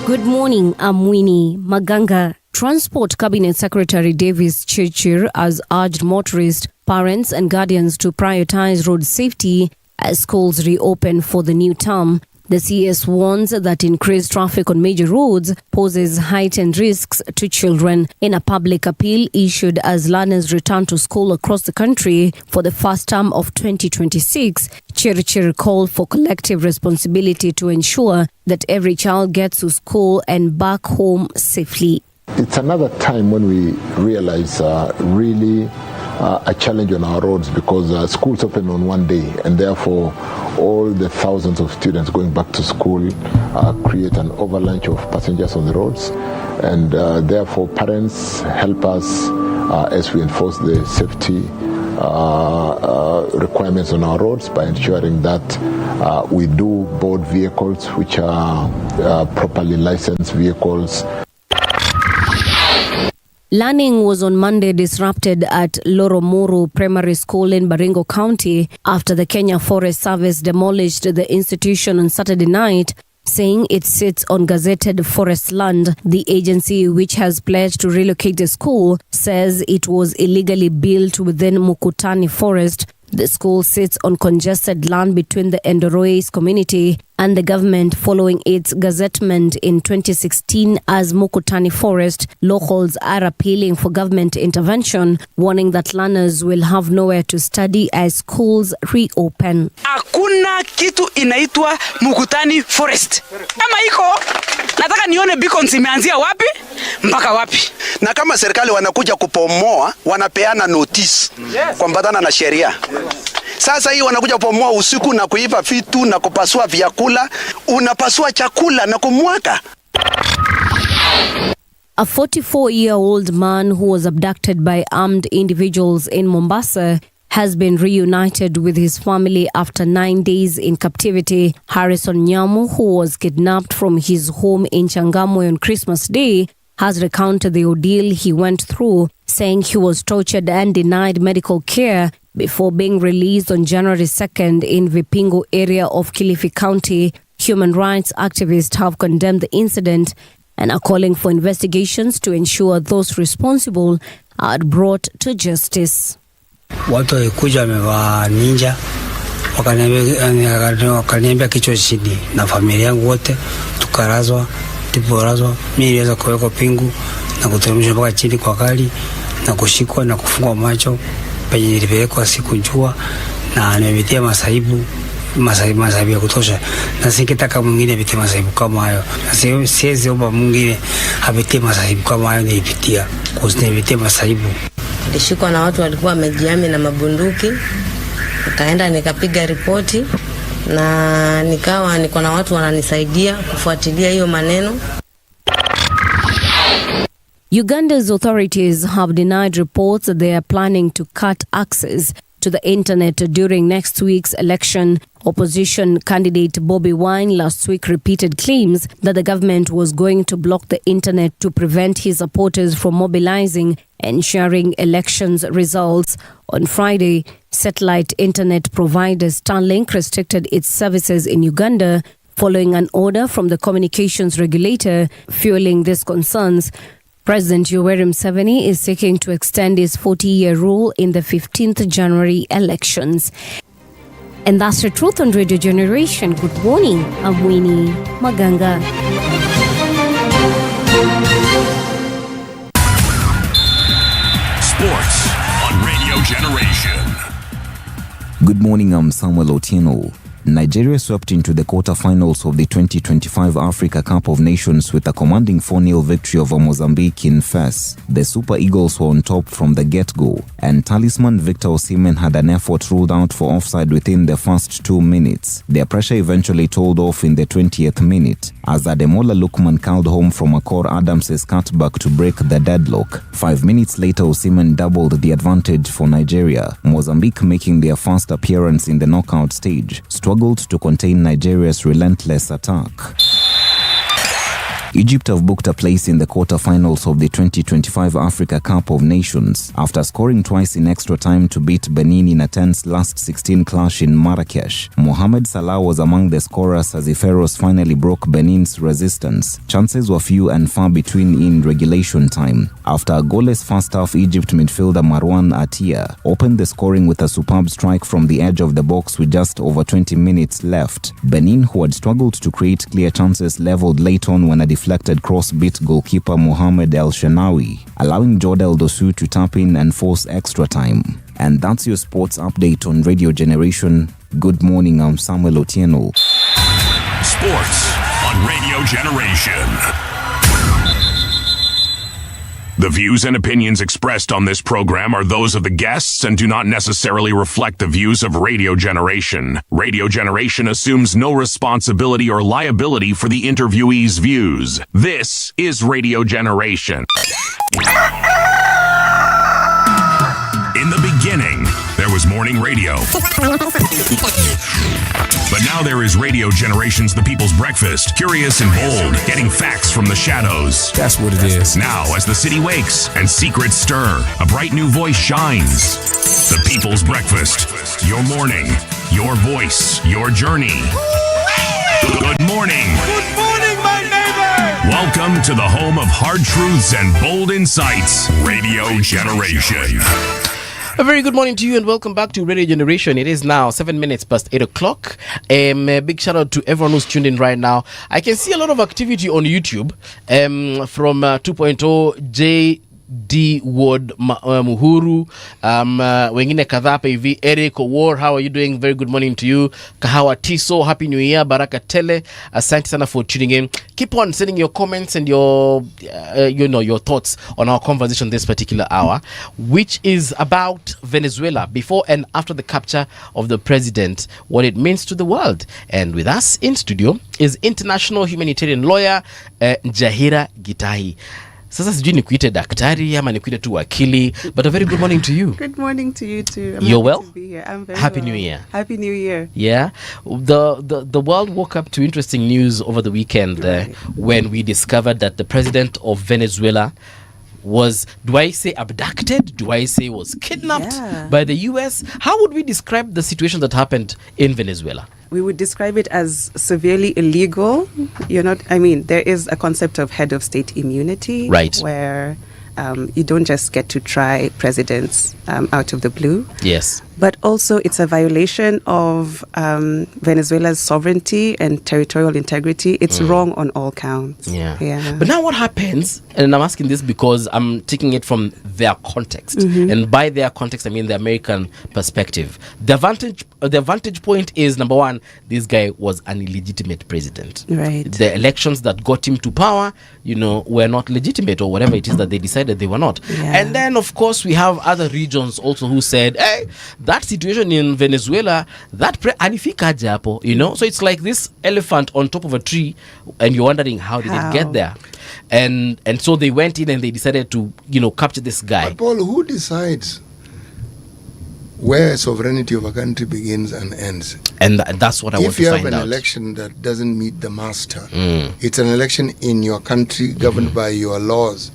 Good morning, I'm Winnie Maganga. Transport Cabinet Secretary Davis Chirchir has urged motorists, parents and guardians to prioritize road safety as schools reopen for the new term. The CS warns that increased traffic on major roads poses heightened risks to children. In a public appeal issued as learners return to school across the country for the first term of 2026, Chirchir called for collective responsibility to ensure that every child gets to school and back home safely. It's another time when we realize really a challenge on our roads because schools open on one day, and therefore all the thousands of students going back to school create an avalanche of passengers on the roads, and therefore parents help us as we enforce the safety requirements on our roads by ensuring that we do board vehicles which are properly licensed vehicles. Learning was on Monday disrupted at Loromuru Primary School in Baringo County after the Kenya Forest Service demolished the institution on Saturday night, saying it sits on gazetted forest land. The agency, which has pledged to relocate the school, says it was illegally built within Mukutani Forest. The school sits on congested land between the Endorois community and the government following its gazettement in 2016 as Mukutani Forest. Locals are appealing for government intervention, warning that learners will have nowhere to study as schools reopen. Hakuna kitu inaitwa Mukutani Forest. Kama iko, nataka nione beacons imeanzia wapi mpaka wapi. Na kama serikali wanakuja kupomoa, wanapeana notice kuambatana na sheria. Sasa hii wanakuja kupomoa usiku na kuiba vitu na kupasua vyakula, unapasua chakula na kumwaka. A 44-year-old man who was abducted by armed individuals in Mombasa has been reunited with his family after 9 days in captivity. Harrison Nyamu, who was kidnapped from his home in Changamwe on Christmas Day, has recounted the ordeal he went through, saying he was tortured and denied medical care before being released on January 2nd in Vipingo area of Kilifi County. Human rights activists have condemned the incident and are calling for investigations to ensure those responsible are brought to justice. Watu walikuja wamevaa ninja, wakaniambia kichwa chini na familia yangu wote tukarazwa, tuliporazwa mimi niliweza kuwekwa pingu na kuteremshwa mpaka chini kwa kali na kushikwa na kufungwa macho penye nilipelekwa sikujua, na nimepitia masaibu ya kutosha, na sikitaka mwingine apitie masaibu kama hayo, na siwezi omba mwingine apitie masaibu kama hayo nilipitia, kwa sababu nilipitia masaibu. Nilishikwa na watu walikuwa wamejihami na mabunduki, nikaenda nikapiga ripoti na nikawa niko na watu wananisaidia kufuatilia hiyo maneno. Uganda's authorities have denied reports that they are planning to cut access to the internet during next week's election. Opposition candidate Bobi Wine last week repeated claims that the government was going to block the internet to prevent his supporters from mobilizing and sharing elections results. On Friday, satellite internet provider Starlink restricted its services in Uganda following an order from the communications regulator. Fueling these concerns, President Yoweri Museveni is seeking to extend his 40-year rule in the 15th January elections. And that's the truth on Radio Generation. Good morning. I'm Winnie Maganga. Sports on Radio Generation. Good morning, I'm Samuel Otieno. Nigeria swept into the quarterfinals of the 2025 Africa Cup of Nations with a commanding 4-0 victory over Mozambique in Fes. The Super Eagles were on top from the get-go, and talisman Victor Osimhen had an effort ruled out for offside within the first 2 minutes. Their pressure eventually told off in the 20th minute, as Ademola Lookman curled home from Akor Adams' cutback to break the deadlock. 5 minutes later, Osimhen doubled the advantage for Nigeria, Mozambique making their first appearance in the knockout stage, struggled to contain Nigeria's relentless attack. Egypt have booked a place in the quarterfinals of the 2025 Africa Cup of Nations after scoring twice in extra time to beat Benin in a tense last 16 clash in Marrakesh. Mohamed Salah was among the scorers as the Pharaohs finally broke Benin's resistance. Chances were few and far between in regulation time. After a goalless first half, Egypt midfielder Marwan Atia opened the scoring with a superb strike from the edge of the box with just over 20 minutes left. Benin, who had struggled to create clear chances, leveled late on when a deflected cross beat goalkeeper Mohamed El Shenawi, allowing Jodel Dosu to tap in and force extra time. And that's your sports update on Radio Generation. Good morning, I'm Samuel Otieno. Sports on Radio Generation. The views and opinions expressed on this program are those of the guests and do not necessarily reflect the views of Radio Generation. Radio Generation assumes no responsibility or liability for the interviewee's views. This is Radio Generation. In the beginning, there was morning radio. But now there is Radio Generation's The People's Breakfast, curious and bold, getting facts from the shadows. That's what it is. Now, as the city wakes and secrets stir, a bright new voice shines. The People's Breakfast. Your morning, your voice, your journey. Good morning. Good morning, my neighbor. Welcome to the home of hard truths and bold insights, Radio Generation. A very good morning to you and welcome back to Radio Generation. It is now 7 minutes past 8 o'clock. A big shout out to everyone who's tuned in right now. I can see a lot of activity on YouTube from 2.0 JD Ward Muhuru, wengine kadhaa hapa hivi. Eric War, how are you doing? Very good morning to you. Kahawa Tiso, happy new year. Baraka Tele, asante sana for tuning in. Keep on sending your comments and your your thoughts on our conversation this particular hour, which is about Venezuela before and after the capture of the president, what it means to the world. And with us in studio is international humanitarian lawyer Njahira Gitahi. Sasa sijui nikuite daktari ama nikuite tu wakili, but a very good morning to you. Good morning to you too. You're well? To be here. I'm very Happy well. New Year. Happy New Year. Yeah. The world woke up to interesting news over the weekend when we discovered that the president of Venezuela was, do I say abducted? Do I say was kidnapped by the US? How would we describe the situation that happened in Venezuela? We would describe it as severely illegal. There is a concept of head of state immunity, right, where you don't just get to try presidents out of the blue. Yes. But also it's a violation of Venezuela's sovereignty and territorial integrity. It's wrong on all counts. Yeah. But now what happens, and I'm asking this because I'm taking it from their context. And by their context, I mean the American perspective. The vantage point is, number one, this guy was an illegitimate president. Right. The elections that got him to power, were not legitimate, or whatever it is that they decided they were not. Yeah. And then, of course, we have other regions also who said, hey, that situation in Venezuela, alifikaje hapo, So it's like this elephant on top of a tree, and you're wondering how did it get there? And so they went in and they decided to, capture this guy. But Paul, who decides where sovereignty of a country begins and ends? And that's what I want to find out. If you have an election that doesn't meet the master, it's an election in your country governed by your laws.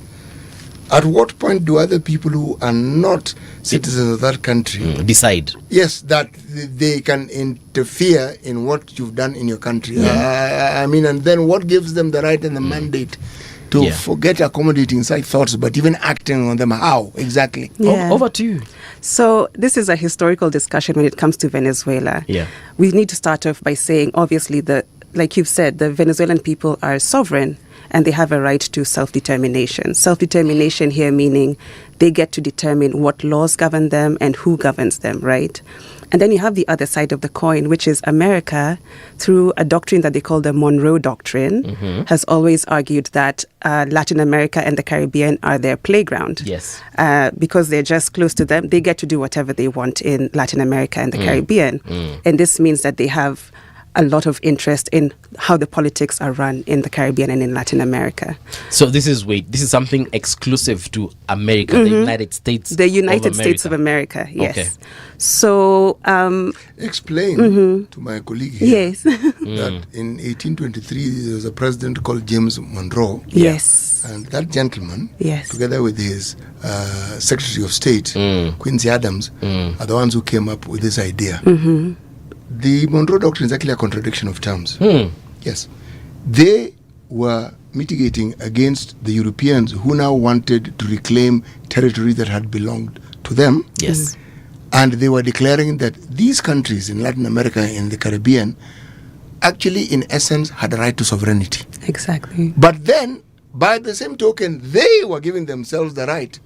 At what point do other people who are not citizens of that country decide? Yes, that they can interfere in what you've done in your country. And then what gives them the right and the mandate to forget accommodating such thoughts, but even acting on them? How exactly? Over to you. So this is a historical discussion when it comes to Venezuela. We need to start off by saying, obviously, like you've said, the Venezuelan people are sovereign and they have a right to self-determination. Self-determination here meaning they get to determine what laws govern them and who governs them, right? And then you have the other side of the coin, which is America, through a doctrine that they call the Monroe Doctrine, has always argued that Latin America and the Caribbean are their playground. Yes. Because they're just close to them, they get to do whatever they want in Latin America and the Caribbean. And this means that they have a lot of interest in how the politics are run in the Caribbean and in Latin America. So this is something exclusive to America, the United States. The United States of America, yes. Okay. So explain to my colleague here yes. that in 1823 there was a president called James Monroe. Yes. And that gentleman, yes, together with his Secretary of State, Quincy Adams, are the ones who came up with this idea. The Monroe Doctrine is actually a contradiction of terms. Yes. They were mitigating against the Europeans who now wanted to reclaim territory that had belonged to them. Yes. And they were declaring that these countries in Latin America and the Caribbean actually, in essence, had a right to sovereignty. Exactly. But then, by the same token, they were giving themselves the right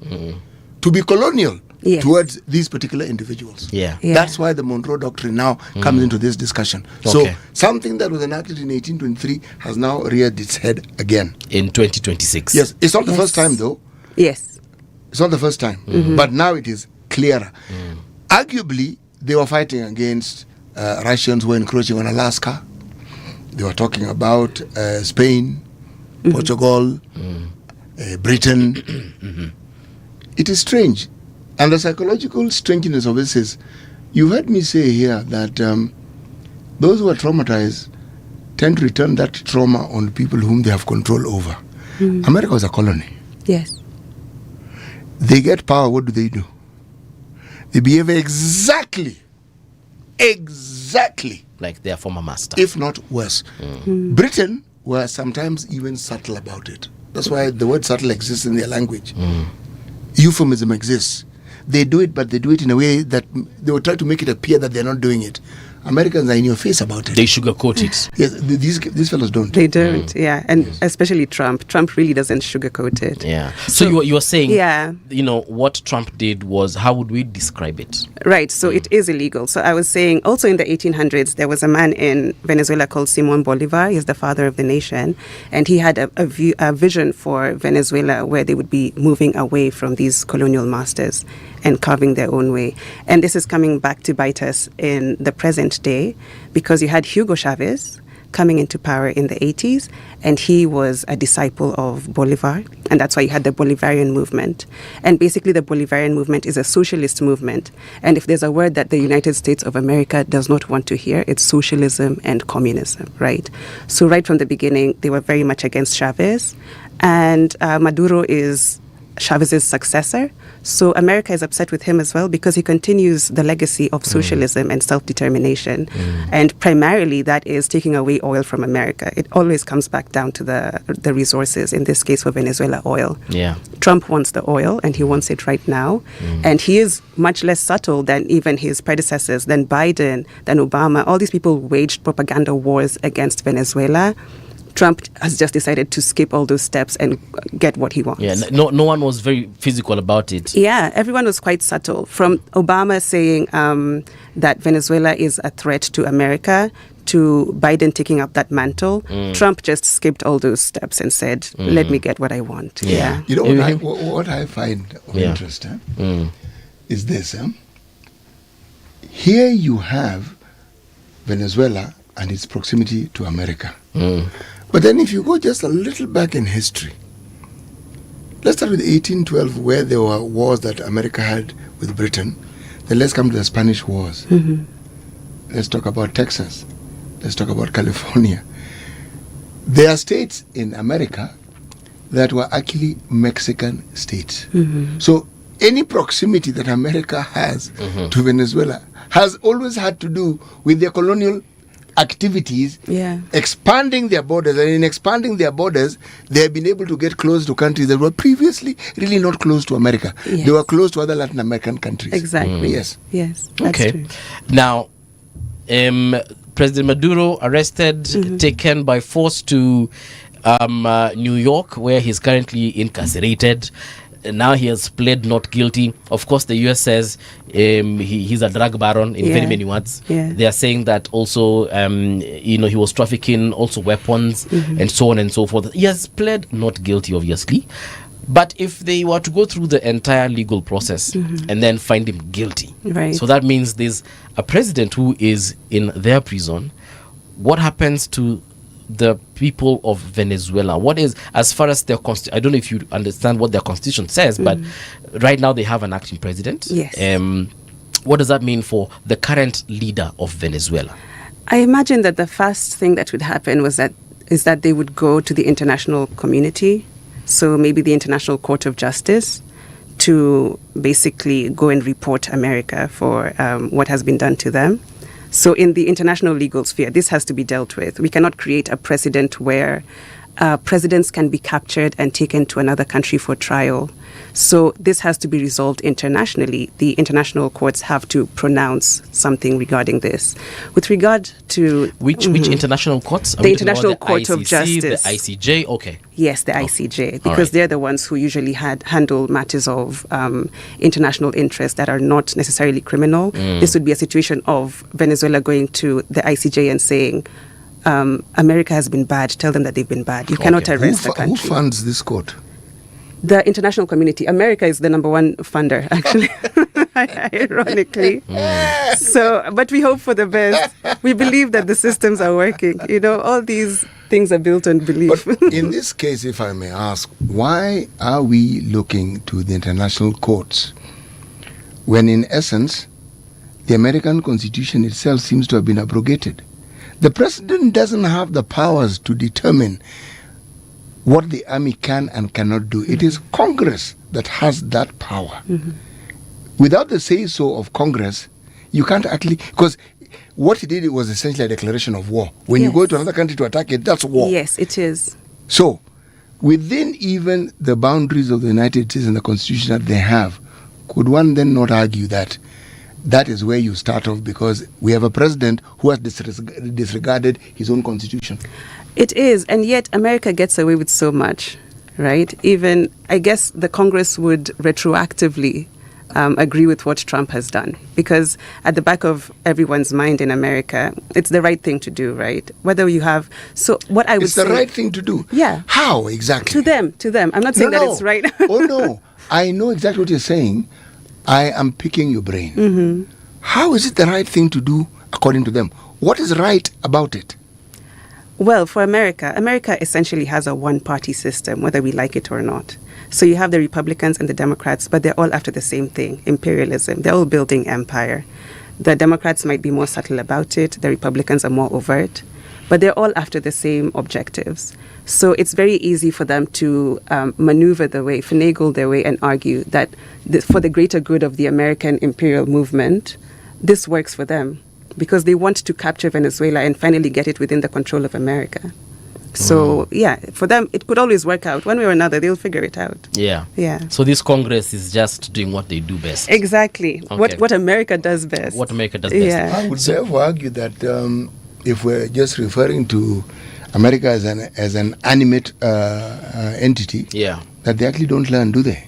to be colonial towards these particular individuals. That's why the Monroe Doctrine now comes into this discussion. So something that was enacted in 1823 has now reared its head again. In 2026. Yes, it's not the first time though. Yes. It's not the first time, but now it is clearer. Arguably, they were fighting against Russians who were encroaching on Alaska. They were talking about Spain, Portugal, Britain. It is strange. And the psychological strangeness of this is, you heard me say here that those who are traumatized tend to return that trauma on people whom they have control over. America was a colony. Yes. They get power, what do? They behave exactly like their former master, if not worse. Britain were sometimes even subtle about it. That's why the word subtle exists in their language. Euphemism exists. They do it, but they do it in a way that they will try to make it appear that they're not doing it. Americans are in your face about it. They sugarcoat it. Yes, these fellows don't. They don't, yeah. And especially Trump. Trump really doesn't sugarcoat it. Yeah. So you were saying, yeah, you know, what Trump did was, how would we describe it? Right, so it is illegal. So I was saying, also in the 1800s, there was a man in Venezuela called Simón Bolívar. He's the father of the nation. And he had a vision for Venezuela where they would be moving away from these colonial masters and carving their own way. And this is coming back to bite us in the present day, because you had Hugo Chavez coming into power in the 80s, and he was a disciple of Bolivar, and that's why you had the Bolivarian movement. And basically the Bolivarian movement is a socialist movement, and if there's a word that the United States of America does not want to hear, it's socialism and communism, right? So right from the beginning, they were very much against Chavez, and Maduro is Chavez's successor. So America is upset with him as well, because he continues the legacy of socialism and self-determination. And primarily that is taking away oil from America. It always comes back down to the resources, in this case for Venezuela, oil. Yeah. Trump wants the oil, and he wants it right now. And he is much less subtle than even his predecessors, than Biden, than Obama. All these people waged propaganda wars against Venezuela. Trump has just decided to skip all those steps and get what he wants. Yeah, no one was very physical about it. Yeah, everyone was quite subtle. From Obama saying that Venezuela is a threat to America, to Biden taking up that mantle, Trump just skipped all those steps and said, let me get what I want. Yeah. You know, what I find of interest is this. Here you have Venezuela and its proximity to America. But then if you go just a little back in history, let's start with 1812, where there were wars that America had with Britain. Then let's come to the Spanish Wars. Let's talk about Texas. Let's talk about California. There are states in America that were actually Mexican states. So any proximity that America has to Venezuela has always had to do with their colonial activities, expanding their borders, and in expanding their borders, they have been able to get close to countries that were previously really not close to America. They were close to other Latin American countries. Exactly. Yes. Yes. That's true. Now, President Maduro arrested, taken by force to New York, where he's currently incarcerated. Now he has pled not guilty. Of course, the US says he's a drug baron in very many words. They are saying that also, he was trafficking also weapons and so on and so forth. He has pled not guilty, obviously. But if they were to go through the entire legal process and then find him guilty, so that means there's a president who is in their prison. What happens to the people of Venezuela? What is, as far as their I don't know if you understand what their constitution says, but right now they have an acting president. Yes. What does that mean for the current leader of Venezuela? I imagine that the first thing that would happen is that they would go to the international community, so maybe the International Court of Justice, to basically go and report America for what has been done to them. So in the international legal sphere, this has to be dealt with. We cannot create a precedent where presidents can be captured and taken to another country for trial. So this has to be resolved internationally. The international courts have to pronounce something regarding this. With regard to... Which international courts? The International Court of Justice. The ICJ? Okay. Yes, the ICJ, because they're the ones who usually handle matters of international interest that are not necessarily criminal. This would be a situation of Venezuela going to the ICJ and saying, America has been bad, tell them that they've been bad. You cannot arrest the country. Who funds this court? The international community. America is the number one funder, actually, ironically. So, but we hope for the best. We believe that the systems are working. You know, all these things are built on belief. But in this case, if I may ask, why are we looking to the international courts when, in essence, the American Constitution itself seems to have been abrogated? The president doesn't have the powers to determine what the army can and cannot do. It is Congress that has that power. Without the say-so of Congress, you can't actually... Because what he did was essentially a declaration of war. When you go to another country to attack it, that's war. Yes, it is. So, within even the boundaries of the United States and the Constitution that they have, could one then not argue that that is where you start off, because we have a president who has disregarded his own Constitution? It is, and yet America gets away with so much, right? Even, I guess, the Congress would retroactively agree with what Trump has done, because at the back of everyone's mind in America, it's the right thing to do, right? Whether you have... So what I would say... It's the right thing to do? Yeah. How exactly? To them. I'm not saying that it's right. Oh, no. I know exactly what you're saying. I am picking your brain. How is it the right thing to do according to them? What is right about it? Well, for America essentially has a one-party system, whether we like it or not. So you have the Republicans and the Democrats, but they're all after the same thing, imperialism. They're all building empire. The Democrats might be more subtle about it. The Republicans are more overt. But they're all after the same objectives. So it's very easy for them to maneuver their way, finagle their way, and argue that for the greater good of the American imperial movement, this works for them, because they want to capture Venezuela and finally get it within the control of America. So, yeah, for them, it could always work out. One way or another, they'll figure it out. Yeah. Yeah. So this Congress is just doing what they do best. Exactly. Okay. What America does best. What America does best. Yeah. I would therefore argue that if we're just referring to America as an animate entity, that they actually don't learn, do they?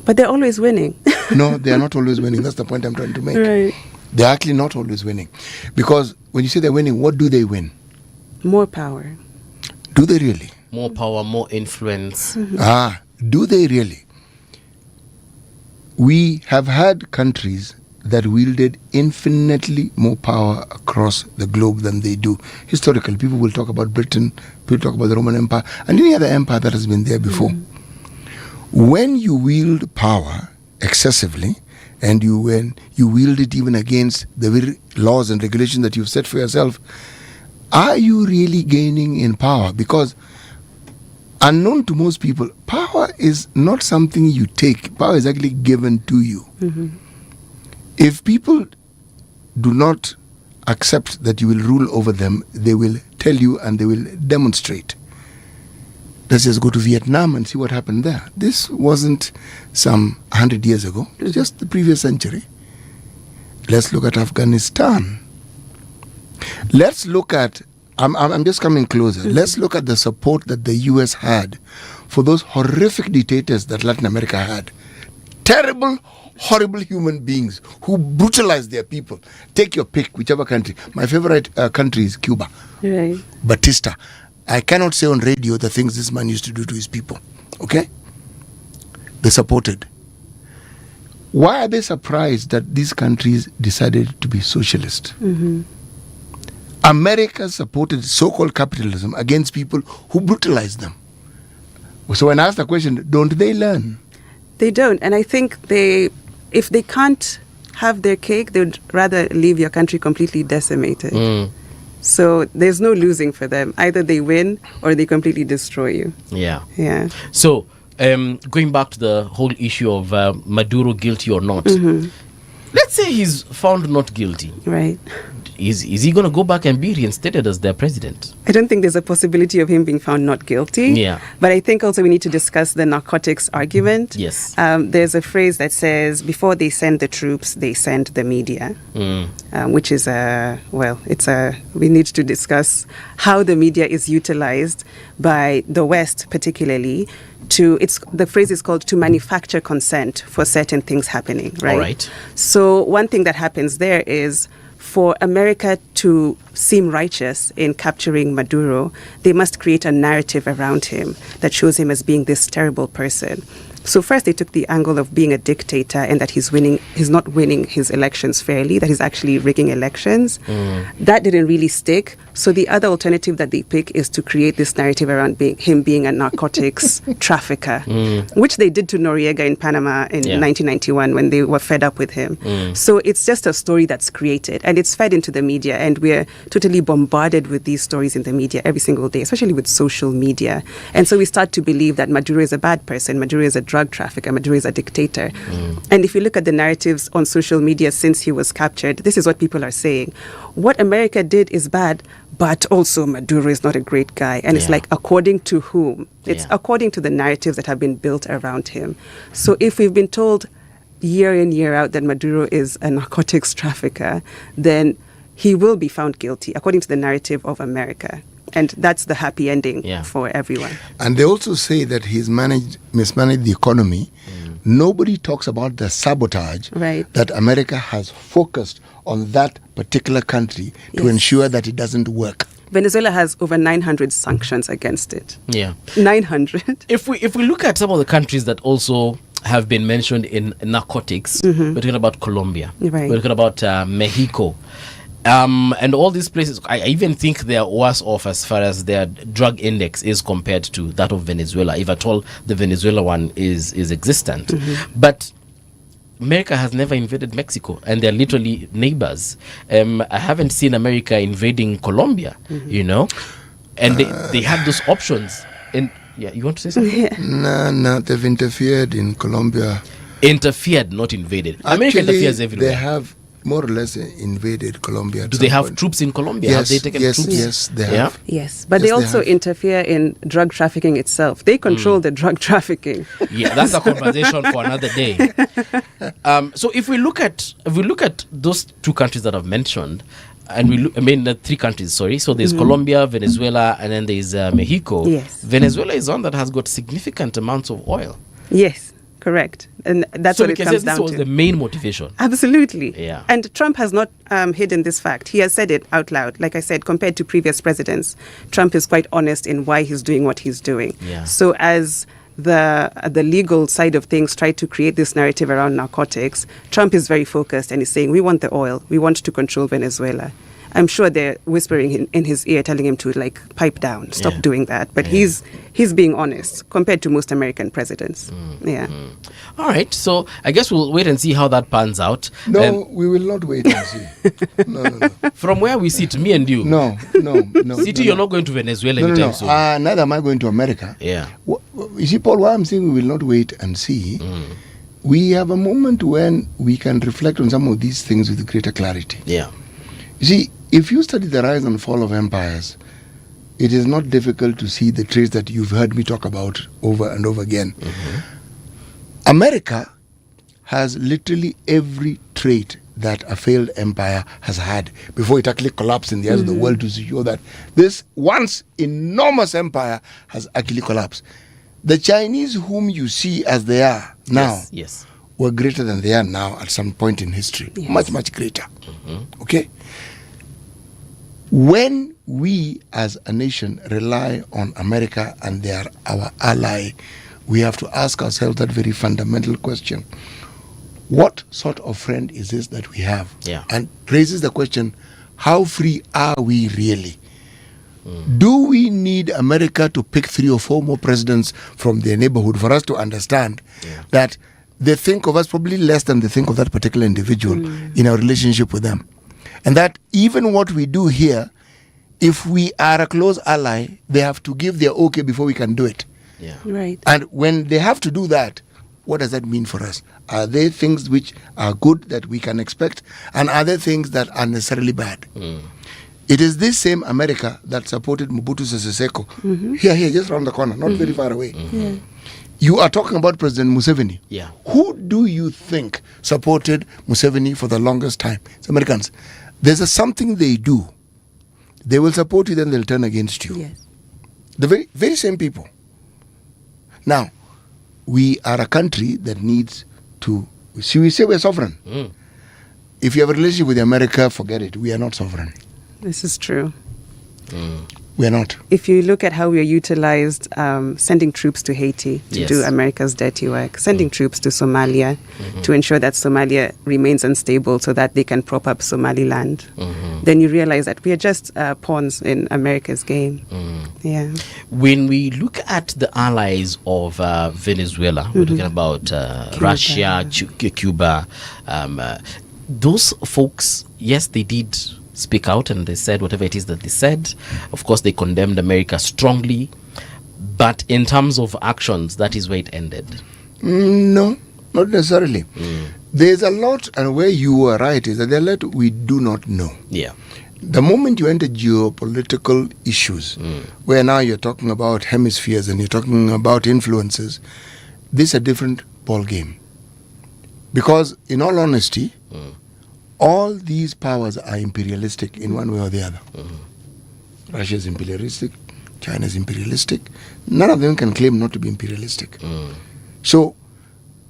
But they're always winning. No, they are not always winning. That's the point I'm trying to make. Right. They're actually not always winning. Because when you say they're winning, what do they win? More power. Do they really? More power, more influence. Do they really? We have had countries that wielded infinitely more power across the globe than they do. Historically, people will talk about Britain, people talk about the Roman Empire, and any other empire that has been there before. When you wield power excessively, and when you wield it even against the very laws and regulations that you've set for yourself, are you really gaining in power? Because unknown to most people, power is not something you take. Power is actually given to you. If people do not accept that you will rule over them, they will tell you and they will demonstrate. Let's just go to Vietnam and see what happened there. This wasn't some 100 years ago. It was just the previous century. Let's look at Afghanistan. Let's look at, I'm just coming closer. Let's look at the support that the US had for those horrific dictators that Latin America had. Terrible, horrible human beings who brutalized their people. Take your pick, whichever country. My favorite country is Cuba. Right. Batista. I cannot say on radio the things this man used to do to his people. Okay? They supported. Why are they surprised that these countries decided to be socialist? America supported so-called capitalism against people who brutalized them. So when I ask the question, don't they learn? They don't. And I think if they can't have their cake, they would rather leave your country completely decimated. So there's no losing for them. Either they win or they completely destroy you. Yeah. Yeah. So going back to the whole issue of Maduro guilty or not, let's say he's found not guilty. Right. Is he going to go back and be reinstated as their president? I don't think there's a possibility of him being found not guilty. Yeah. But I think also we need to discuss the narcotics argument. Yes. There's a phrase that says, before they send the troops, they send the media, which is we need to discuss how the media is utilized by the West particularly the phrase is called to manufacture consent for certain things happening, right? All right. So one thing that happens there is, for America to seem righteous in capturing Maduro, they must create a narrative around him that shows him as being this terrible person. So first they took the angle of being a dictator and that he's not winning his elections fairly, that he's actually rigging elections. That didn't really stick. So the other alternative that they pick is to create this narrative around him being a narcotics trafficker, which they did to Noriega in Panama in 1991 when they were fed up with him. So it's just a story that's created and it's fed into the media, and we're totally bombarded with these stories in the media every single day, especially with social media. And so we start to believe that Maduro is a bad person, Maduro is a drug trafficker, Maduro is a dictator. And if you look at the narratives on social media since he was captured, this is what people are saying. What America did is bad, but also Maduro is not a great guy. And it's like, according to whom? It's according to the narratives that have been built around him. So if we've been told year in, year out that Maduro is a narcotics trafficker, then he will be found guilty according to the narrative of America. And that's the happy ending for everyone. And they also say that he's mismanaged the economy. Nobody talks about the sabotage that America has focused on that particular country to ensure that it doesn't work. Venezuela has over 900 sanctions against it. 900. If we look at some of the countries that also have been mentioned in narcotics, we're talking about Colombia, we're talking about Mexico. And all these places, I even think they are worse off as far as their drug index is compared to that of Venezuela, if at all the Venezuela one is existent. But America has never invaded Mexico, and they're literally neighbors. I haven't seen America invading Colombia, you know, and they had those options. And you want to say something? No, they've interfered in Colombia. Interfered, not invaded. Actually, America interferes everywhere. They have more or less invaded Colombia. Do they have troops in Colombia? Yes, have they taken troops? Yes, they have. Yes, but they also interfere in drug trafficking itself. They control the drug trafficking. Yeah, that's a conversation for another day. So if we look at those two countries that I've mentioned, and the three countries, sorry. So there's Colombia, Venezuela, and then there's Mexico. Yes. Venezuela is one that has got significant amounts of oil. Yes. Correct. And that's what it comes down to. This was the main motivation. Absolutely. Yeah. And Trump has not hidden this fact. He has said it out loud. Like I said, compared to previous presidents, Trump is quite honest in why he's doing what he's doing. Yeah. So as the legal side of things try to create this narrative around narcotics, Trump is very focused and is saying, we want the oil. We want to control Venezuela. I'm sure they're whispering in his ear, telling him to pipe down, stop doing that. But he's being honest compared to most American presidents. All right, so I guess we'll wait and see how that pans out. No, we will not wait and see. No. From where we sit, me and you. No. City, you're not going to Venezuela anytime soon. Neither am I going to America. Yeah. You see, Paul, why I'm saying we will not wait and see. We have a moment when we can reflect on some of these things with greater clarity. Yeah. You see, if you study the rise and fall of empires, it is not difficult to see the traits that you've heard me talk about over and over again. America has literally every trait that a failed empire has had before it actually collapsed in the eyes of the world, to show that this once enormous empire has actually collapsed. The Chinese, whom you see as they are now, were greater than they are now at some point in history. Much, much greater. Okay? When we as a nation rely on America and they are our ally, we have to ask ourselves that very fundamental question. What sort of friend is this that we have? And raises the question, how free are we really? Do we need America to pick 3 or 4 more presidents from their neighborhood for us to understand that they think of us probably less than they think of that particular individual in our relationship with them? And that even what we do here, if we are a close ally, they have to give their okay before we can do it. Right. And when they have to do that, what does that mean for us? Are there things which are good that we can expect? And are there things that are necessarily bad? It is this same America that supported Mobutu Sese Seko. Here, just around the corner, not very far away. You are talking about President Museveni. Who do you think supported Museveni for the longest time? It's Americans. There's something they do. They will support you, then they'll turn against you. The very, very same people. Now, we are a country that needs to, we say we're sovereign. if you have a relationship with America, forget it. We are not sovereign. This is true. We are not. If you look at how we are utilized, sending troops to Haiti to Yes. do America's dirty work, sending troops to Somalia to ensure that Somalia remains unstable so that they can prop up Somaliland, then you realize that we are just pawns in America's game. Yeah. When we look at the allies of Venezuela, we're talking about Russia, Cuba, those folks, yes, they did speak out and they said whatever it is that they said. Of course, they condemned America strongly. But in terms of actions, that is where it ended. No, not necessarily. There's a lot, and where you are right is that there are a lot we do not know. Yeah. The moment you enter geopolitical issues, where now you're talking about hemispheres and you're talking about influences, this is a different ball game. Because in all honesty, all these powers are imperialistic in one way or the other. Russia is imperialistic, China is imperialistic. None of them can claim not to be imperialistic. So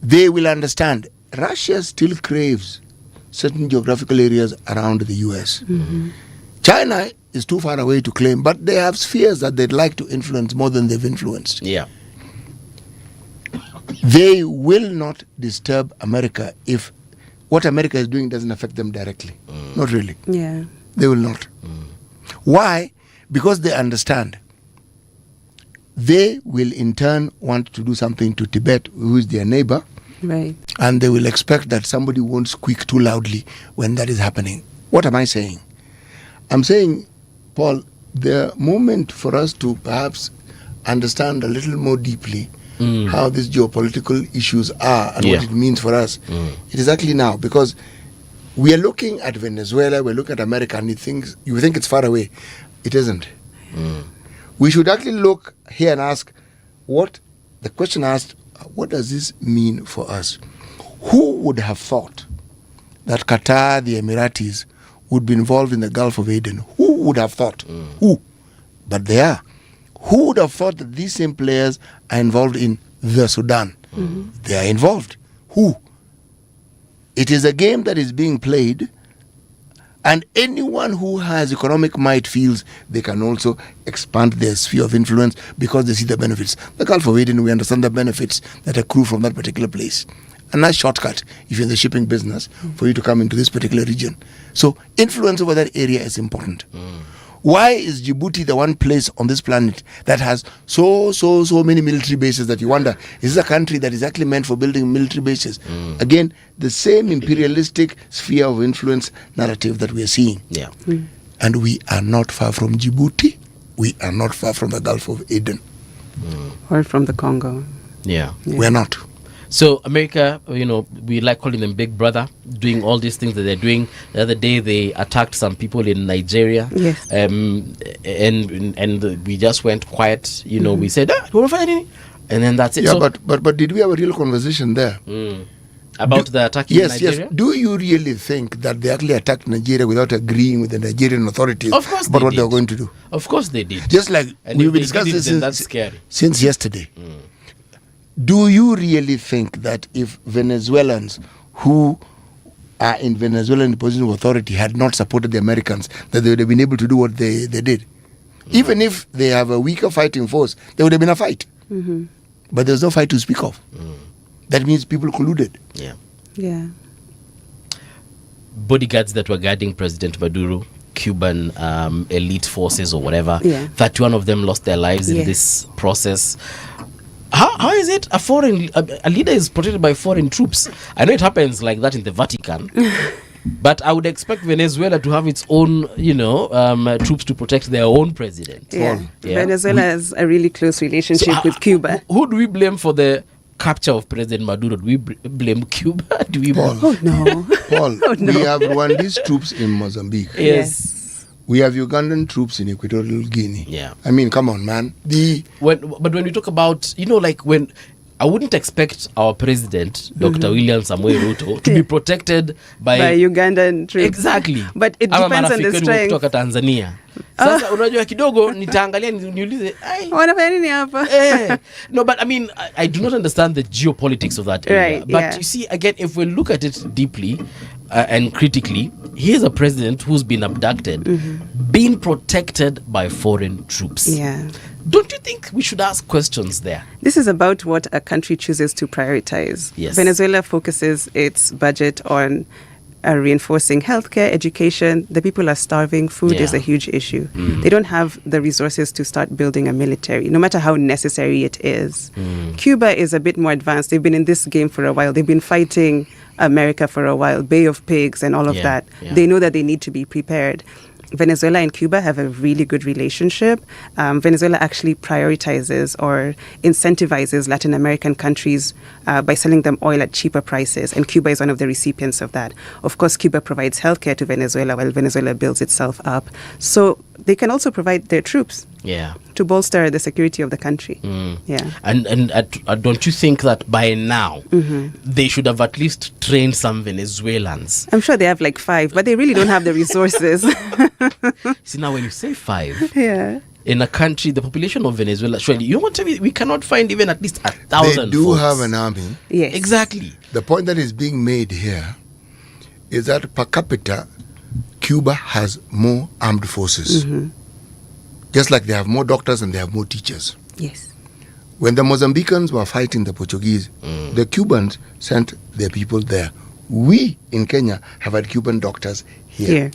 they will understand Russia still craves certain geographical areas around the US. China is too far away to claim, but they have spheres that they'd like to influence more than they've influenced. Yeah. They will not disturb America if what America is doing doesn't affect them directly. Not really. Yeah. They will not. Why? Because they understand. They will in turn want to do something to Tibet, who is their neighbor, Right. and they will expect that somebody won't squeak too loudly when that is happening. What am I saying? I'm saying, Paul, the moment for us to perhaps understand a little more deeply how these geopolitical issues are and what it means for us, it is actually now, because we are looking at Venezuela, we're looking at America, and you think it's far away. It isn't. We should actually look here and ask, the question asked, what does this mean for us? Who would have thought that Qatar, the Emiratis, would be involved in the Gulf of Aden? Who would have thought? Who? But they are. Who would have thought that these same players are involved in the Sudan? They are involved. Who? It is a game that is being played, and anyone who has economic might feels they can also expand their sphere of influence because they see the benefits. The Gulf of Aden, we understand the benefits that accrue from that particular place. A nice shortcut, if you're in the shipping business, for you to come into this particular region. So influence over that area is important. Why is Djibouti the one place on this planet that has so many military bases that you wonder, is this a country that is actually meant for building military bases? Again, the same imperialistic sphere of influence narrative that we are seeing. Yeah. And we are not far from Djibouti. We are not far from the Gulf of Aden. Or from the Congo. Yeah. We're not. So America, we like calling them Big Brother, doing all these things that they're doing. The other day they attacked some people in Nigeria. Yes. And we just went quiet. We said, "Do you want to fight anything?" And then that's it. Yeah, So, but did we have a real conversation there? about the attack in Nigeria? Yes. Do you really think that they actually attacked Nigeria without agreeing with the Nigerian authorities Of course about they what they were did. going to do? Of course they did. Just like And we've if been they discussing did it, then this that's scary. since yesterday. Do you really think that if Venezuelans who are in Venezuelan position of authority had not supported the Americans, that they would have been able to do what they did? Even if they have a weaker fighting force, there would have been a fight. But there's no fight to speak of. That means people colluded. Yeah. Yeah. Bodyguards that were guarding President Maduro, Cuban elite forces or whatever, Yeah. 31 of them lost their lives in Yes. this process. How is it a leader is protected by foreign troops? I know it happens like that in the Vatican, but I would expect Venezuela to have its own, troops to protect their own president. Yeah. Yeah. Venezuela has a really close relationship with Cuba. Who do we blame for the capture of President Maduro? Do we blame Cuba? Do we? Paul. Oh no. Paul, Oh, no. we have Rwandese troops in Mozambique. Yes. We have Ugandan troops in Equatorial Guinea. Yeah. I mean, come on, man. But when we talk about, when I wouldn't expect our president, Dr. William Samuel Ruto, to be protected by Ugandan troops. Exactly. But it Ama depends on marafiki the wetu strength. kutoka Tanzania. Sasa unajua kidogo nitaangalia niulize Wanafanya nini hapa? no, but I mean, I do not understand the geopolitics of that area. Right, but yeah. you see, again, if we look at it deeply, and critically, here's a president who's been abducted, being protected by foreign troops. Yeah. Don't you think we should ask questions there? This is about what a country chooses to prioritize. Yes. Venezuela focuses its budget on reinforcing healthcare, education. The people are starving. Food is a huge issue. They don't have the resources to start building a military, no matter how necessary it is. Cuba is a bit more advanced. They've been in this game for a while. They've been fighting America for a while, Bay of Pigs and all of that. They know that they need to be prepared. Venezuela and Cuba have a really good relationship. Venezuela actually prioritizes or incentivizes Latin American countries by selling them oil at cheaper prices, and Cuba is one of the recipients of that. Of course, Cuba provides healthcare to Venezuela while Venezuela builds itself up. So they can also provide their troops to bolster the security of the country. Yeah. And don't you think that by now they should have at least trained some Venezuelans? I'm sure they have like 5, but they really don't have the resources. See, now when you say 5, in a country, the population of Venezuela, surely, you want to be, we cannot find even at least 1,000 They do folks. have an army. Yes. Exactly. The point that is being made here is that per capita, Cuba has more armed forces. Just like they have more doctors and they have more teachers. Yes. When the Mozambicans were fighting the Portuguese, the Cubans sent their people there. We in Kenya have had Cuban doctors here.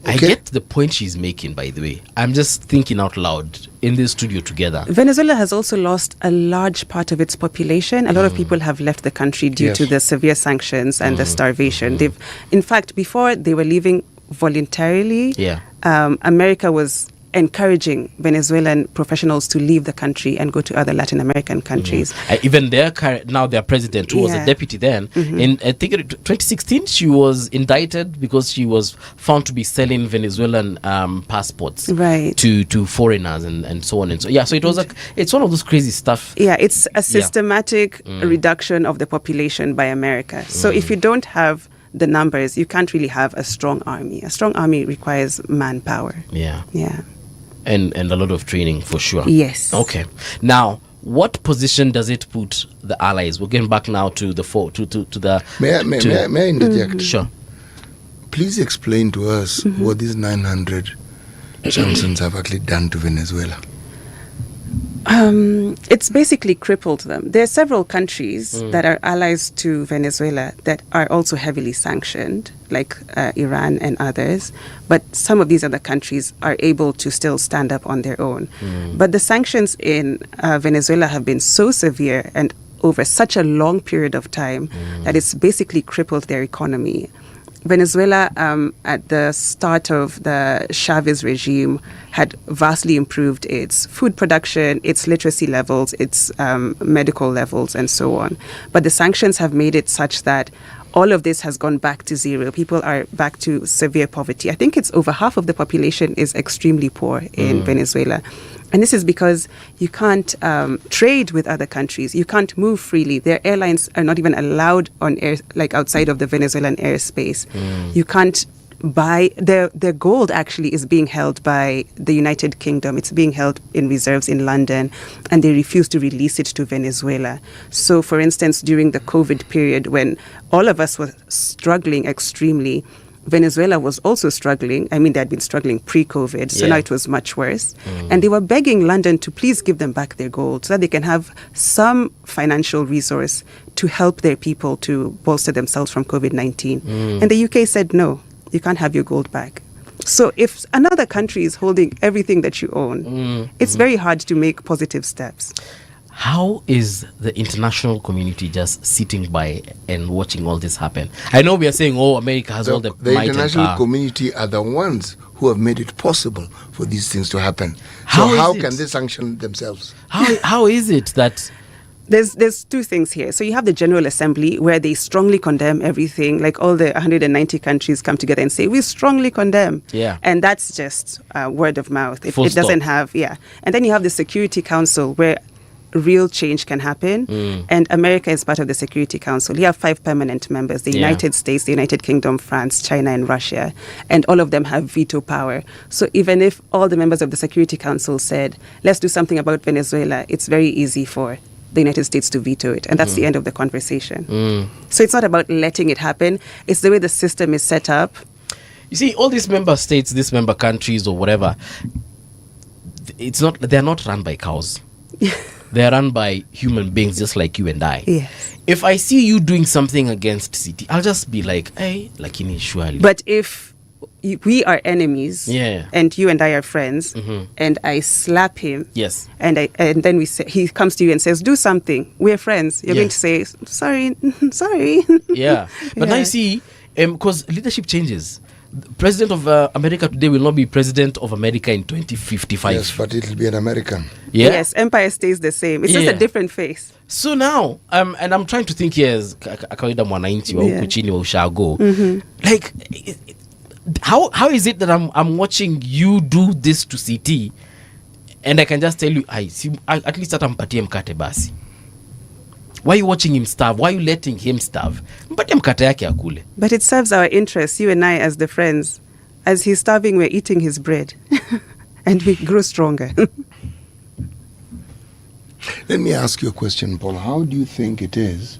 I get the point she's making, by the way. I'm just thinking out loud in this studio together. Venezuela has also lost a large part of its population. A lot of people have left the country due to the severe sanctions and the starvation. They've, in fact, before they were leaving voluntarily, America was encouraging Venezuelan professionals to leave the country and go to other Latin American countries. Even their president, who was a deputy then, in I think in 2016, she was indicted because she was found to be selling Venezuelan passports to foreigners and so on and so. Yeah, so it was it's one of those crazy stuff. Yeah, it's a systematic reduction of the population by America. So if you don't have the numbers, you can't really have a strong army. A strong army requires manpower. Yeah. And a lot of training for sure. Yes. Okay. Now, what position does it put the allies? We're getting back now to the May I interject? Sure. Please explain to us what these 900 sanctions have actually done to Venezuela. It's basically crippled them. There are several countries that are allies to Venezuela that are also heavily sanctioned, like Iran and others. But some of these other countries are able to still stand up on their own. But the sanctions in Venezuela have been so severe and over such a long period of time that it's basically crippled their economy. Venezuela, at the start of the Chavez regime, had vastly improved its food production, its literacy levels, its medical levels, and so on. But the sanctions have made it such that all of this has gone back to zero. People are back to severe poverty. I think it's over half of the population is extremely poor in Venezuela. And this is because you can't trade with other countries. You can't move freely. Their airlines are not even allowed on air, like outside of the Venezuelan airspace. You can't buy their gold. Actually, is being held by the United Kingdom. It's being held in reserves in London, and they refuse to release it to Venezuela. So, for instance, during the COVID period, when all of us were struggling extremely, Venezuela was also struggling. I mean, they had been struggling pre-COVID, so now it was much worse. And they were begging London to please give them back their gold so that they can have some financial resource to help their people to bolster themselves from COVID-19. And the UK said, no, you can't have your gold back. So if another country is holding everything that you own, it's very hard to make positive steps. How is the international community just sitting by and watching all this happen? I know we are saying, America has all the The might international and power. community are the ones who have made it possible for these things to happen. How So is how it? can they sanction themselves? How is it that... There's two things here. So you have the General Assembly where they strongly condemn everything, like all the 190 countries come together and say, we strongly condemn. Yeah. And that's just word of mouth. It Full doesn't stop. have, And then you have the Security Council where real change can happen. And America is part of the Security Council. You have 5 permanent members, the United States, the United Kingdom, France, China, and Russia. And all of them have veto power. So even if all the members of the Security Council said, let's do something about Venezuela, it's very easy for the United States to veto it. And that's the end of the conversation. So it's not about letting it happen. It's the way the system is set up. You see, all these member states, these member countries or whatever, they're not run by cows. They're run by human beings just like you and I. Yes. If I see you doing something against city, I'll just be like, hey, lakini surely. But if we are enemies, yeah, and you and I are friends, and I slap him, yes, and then he comes to you and says, do something, we're friends, you're going to say, sorry. Yeah. But now you see, because leadership changes. President of America today will not be president of America in 2055. Yes, but it'll be an American. Yeah? Yes, empire stays the same. It's just a different face. So now, and I'm trying to think here as kawaida mwananchi wa huku chini wa ushago. Like, how is it that I'm watching you do this to CT, and I can just tell you, at least atampatie mkate basi. Why are you watching him starve? Why are you letting him starve? Mpatie mkate yake akule. But it serves our interests, you and I as the friends. As he's starving, we're eating his bread. And we grow stronger. Let me ask you a question, Paul. How do you think it is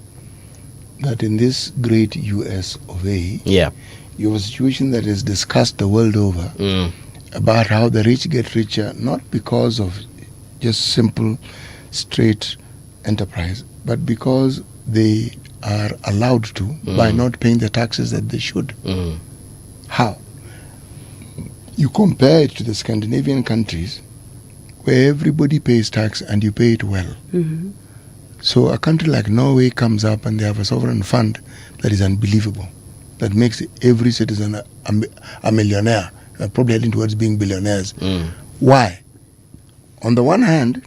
that in this great US of A, you have a situation that is discussed the world over about how the rich get richer, not because of just simple, straight enterprise, but because they are allowed to by not paying the taxes that they should. How? You compare it to the Scandinavian countries where everybody pays tax and you pay it well. So a country like Norway comes up and they have a sovereign fund that is unbelievable, that makes every citizen a millionaire, probably heading towards being billionaires. Why? On the one hand,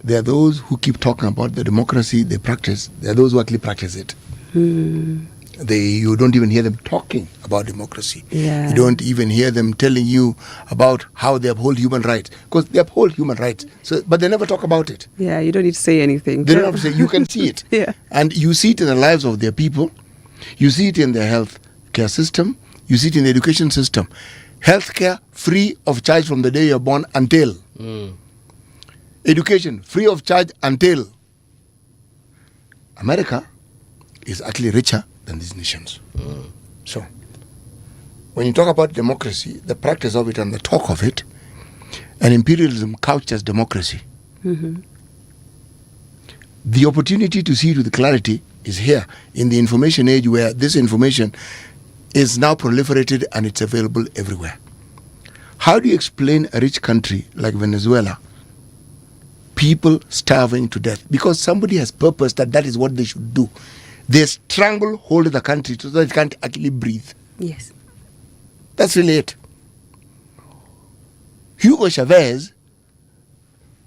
there are those who keep talking about the democracy they practice. There are those who actually practice it. You don't even hear them talking about democracy. You don't even hear them telling you about how they uphold human rights, because they uphold human rights. But they never talk about it. Yeah, you don't need to say anything. They don't have to say. You can see it. And you see it in the lives of their people. You see it in their health care system. You see it in the education system. Healthcare free of charge from the day you're born until. Education free of charge until. America is actually richer than these nations. So, when you talk about democracy, the practice of it and the talk of it, and imperialism couched as democracy, the opportunity to see it with clarity is here in the information age, where this information is now proliferated and it's available everywhere. How do you explain a rich country like Venezuela, people starving to death because somebody has purposed that is what they should do? They strangle hold the country so that it can't actually breathe. Yes. That's really it. Hugo Chavez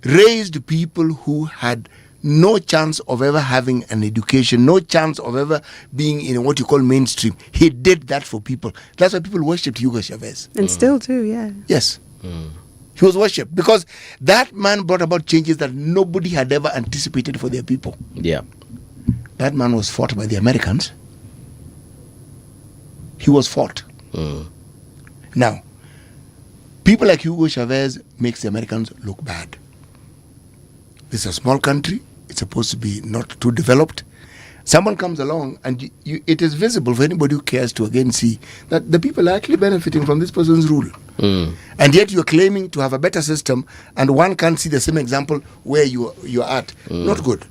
raised people who had no chance of ever having an education, no chance of ever being in what you call mainstream. He did that for people. That's why people worshipped Hugo Chavez. And still do, yeah. Yes. He was worshipped because that man brought about changes that nobody had ever anticipated for their people. Yeah. That man was fought by the Americans. He was fought. Now, people like Hugo Chavez makes the Americans look bad. This is a small country. It's supposed to be not too developed. Someone comes along and it is visible for anybody who cares to again see that the people are actually benefiting from this person's rule. And yet you're claiming to have a better system and one can't see the same example where you're at. Not good.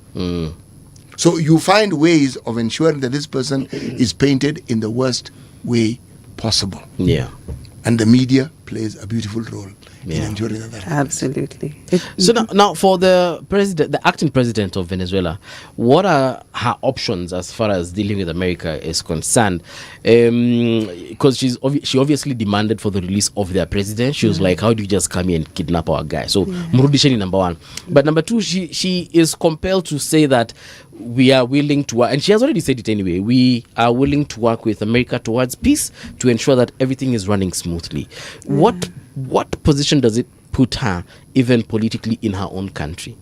So you find ways of ensuring that this person is painted in the worst way possible. Yeah. And the media plays a beautiful role in ensuring that happens. Absolutely. So now for the president, the acting president of Venezuela, what are her options as far as dealing with America is concerned? Because she obviously demanded for the release of their president. She was like, how do you just come here and kidnap our guy? So Murudisheni, number one. But number two, she is compelled to say that we are willing to work, and she has already said it anyway, we are willing to work with America towards peace to ensure that everything is running smoothly. What position does it put her, even politically, in her own country?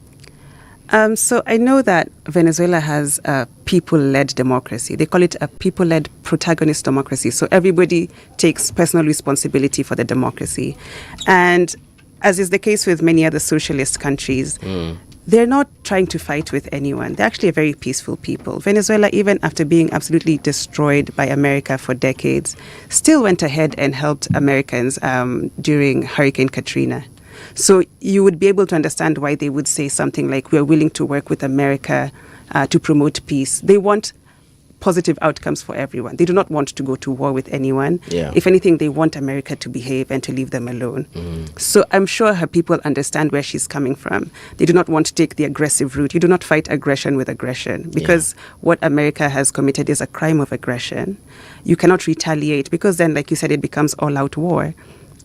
So I know that Venezuela has a people-led democracy. They call it a people-led protagonist democracy. So everybody takes personal responsibility for the democracy. And as is the case with many other socialist countries, they're not trying to fight with anyone. They're actually a very peaceful people. Venezuela, even after being absolutely destroyed by America for decades, still went ahead and helped Americans during Hurricane Katrina. So you would be able to understand why they would say something like, we're willing to work with America to promote peace. They want positive outcomes for everyone. They do not want to go to war with anyone. Yeah. If anything, they want America to behave and to leave them alone. So I'm sure her people understand where she's coming from. They do not want to take the aggressive route. You do not fight aggression with aggression, because what America has committed is a crime of aggression. You cannot retaliate, because then, like you said, it becomes all-out war.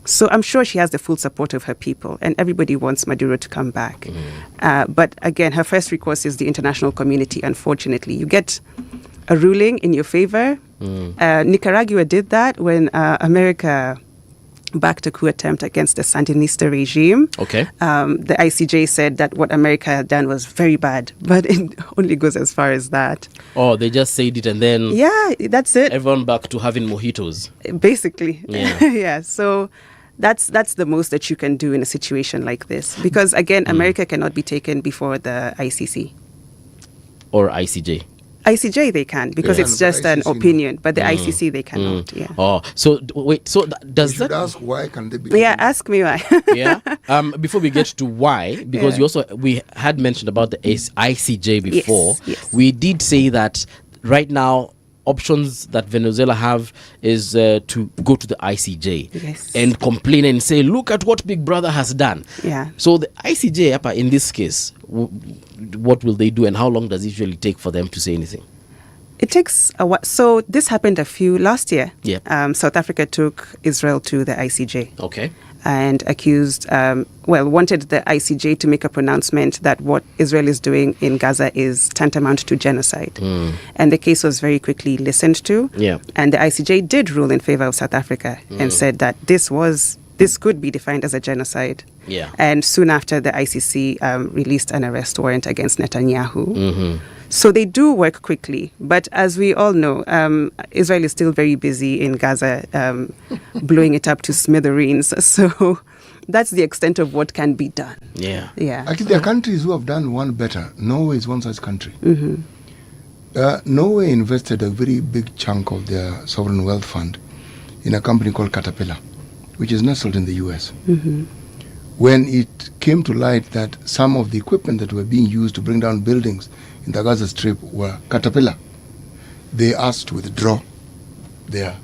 So I'm sure she has the full support of her people, and everybody wants Maduro to come back. But again, her first recourse is the international community, unfortunately. You get a ruling in your favor. Nicaragua did that when America backed a coup attempt against the Sandinista regime. Okay. The ICJ said that what America had done was very bad, but it only goes as far as that. Oh, they just said it and then... Yeah, that's it. Everyone back to having mojitos. Basically. Yeah. Yeah, so... That's the most that you can do in a situation like this. Because, again, America cannot be taken before the ICC. Or ICJ. ICJ they can, because it's just an opinion. But the ICC they cannot, yeah. Oh, so wait, so does You should that... ask why can they be... Yeah, ask me why. Yeah. Before we get to why, because we had mentioned about the ICJ before. Yes. We did say that right now, options that Venezuela have is to go to the ICJ and complain and say, look at what Big Brother has done. Yeah. So the ICJ, in this case, what will they do, and how long does it usually take for them to say anything? It takes a while. So this happened last year. Yeah. South Africa took Israel to the ICJ. Okay. And accused, wanted the ICJ to make a pronouncement that what Israel is doing in Gaza is tantamount to genocide. And the case was very quickly listened to. Yeah. And the ICJ did rule in favor of South Africa and said that this could be defined as a genocide. Yeah. And soon after, the ICC released an arrest warrant against Netanyahu. So they do work quickly. But as we all know, Israel is still very busy in Gaza, blowing it up to smithereens. So that's the extent of what can be done. Yeah. Yeah. Actually, there are countries who have done one better. Norway is one such country. Norway invested a very big chunk of their sovereign wealth fund in a company called Caterpillar, which is nestled in the US. When it came to light that some of the equipment that were being used to bring down buildings in the Gaza Strip were Caterpillar, they asked to withdraw their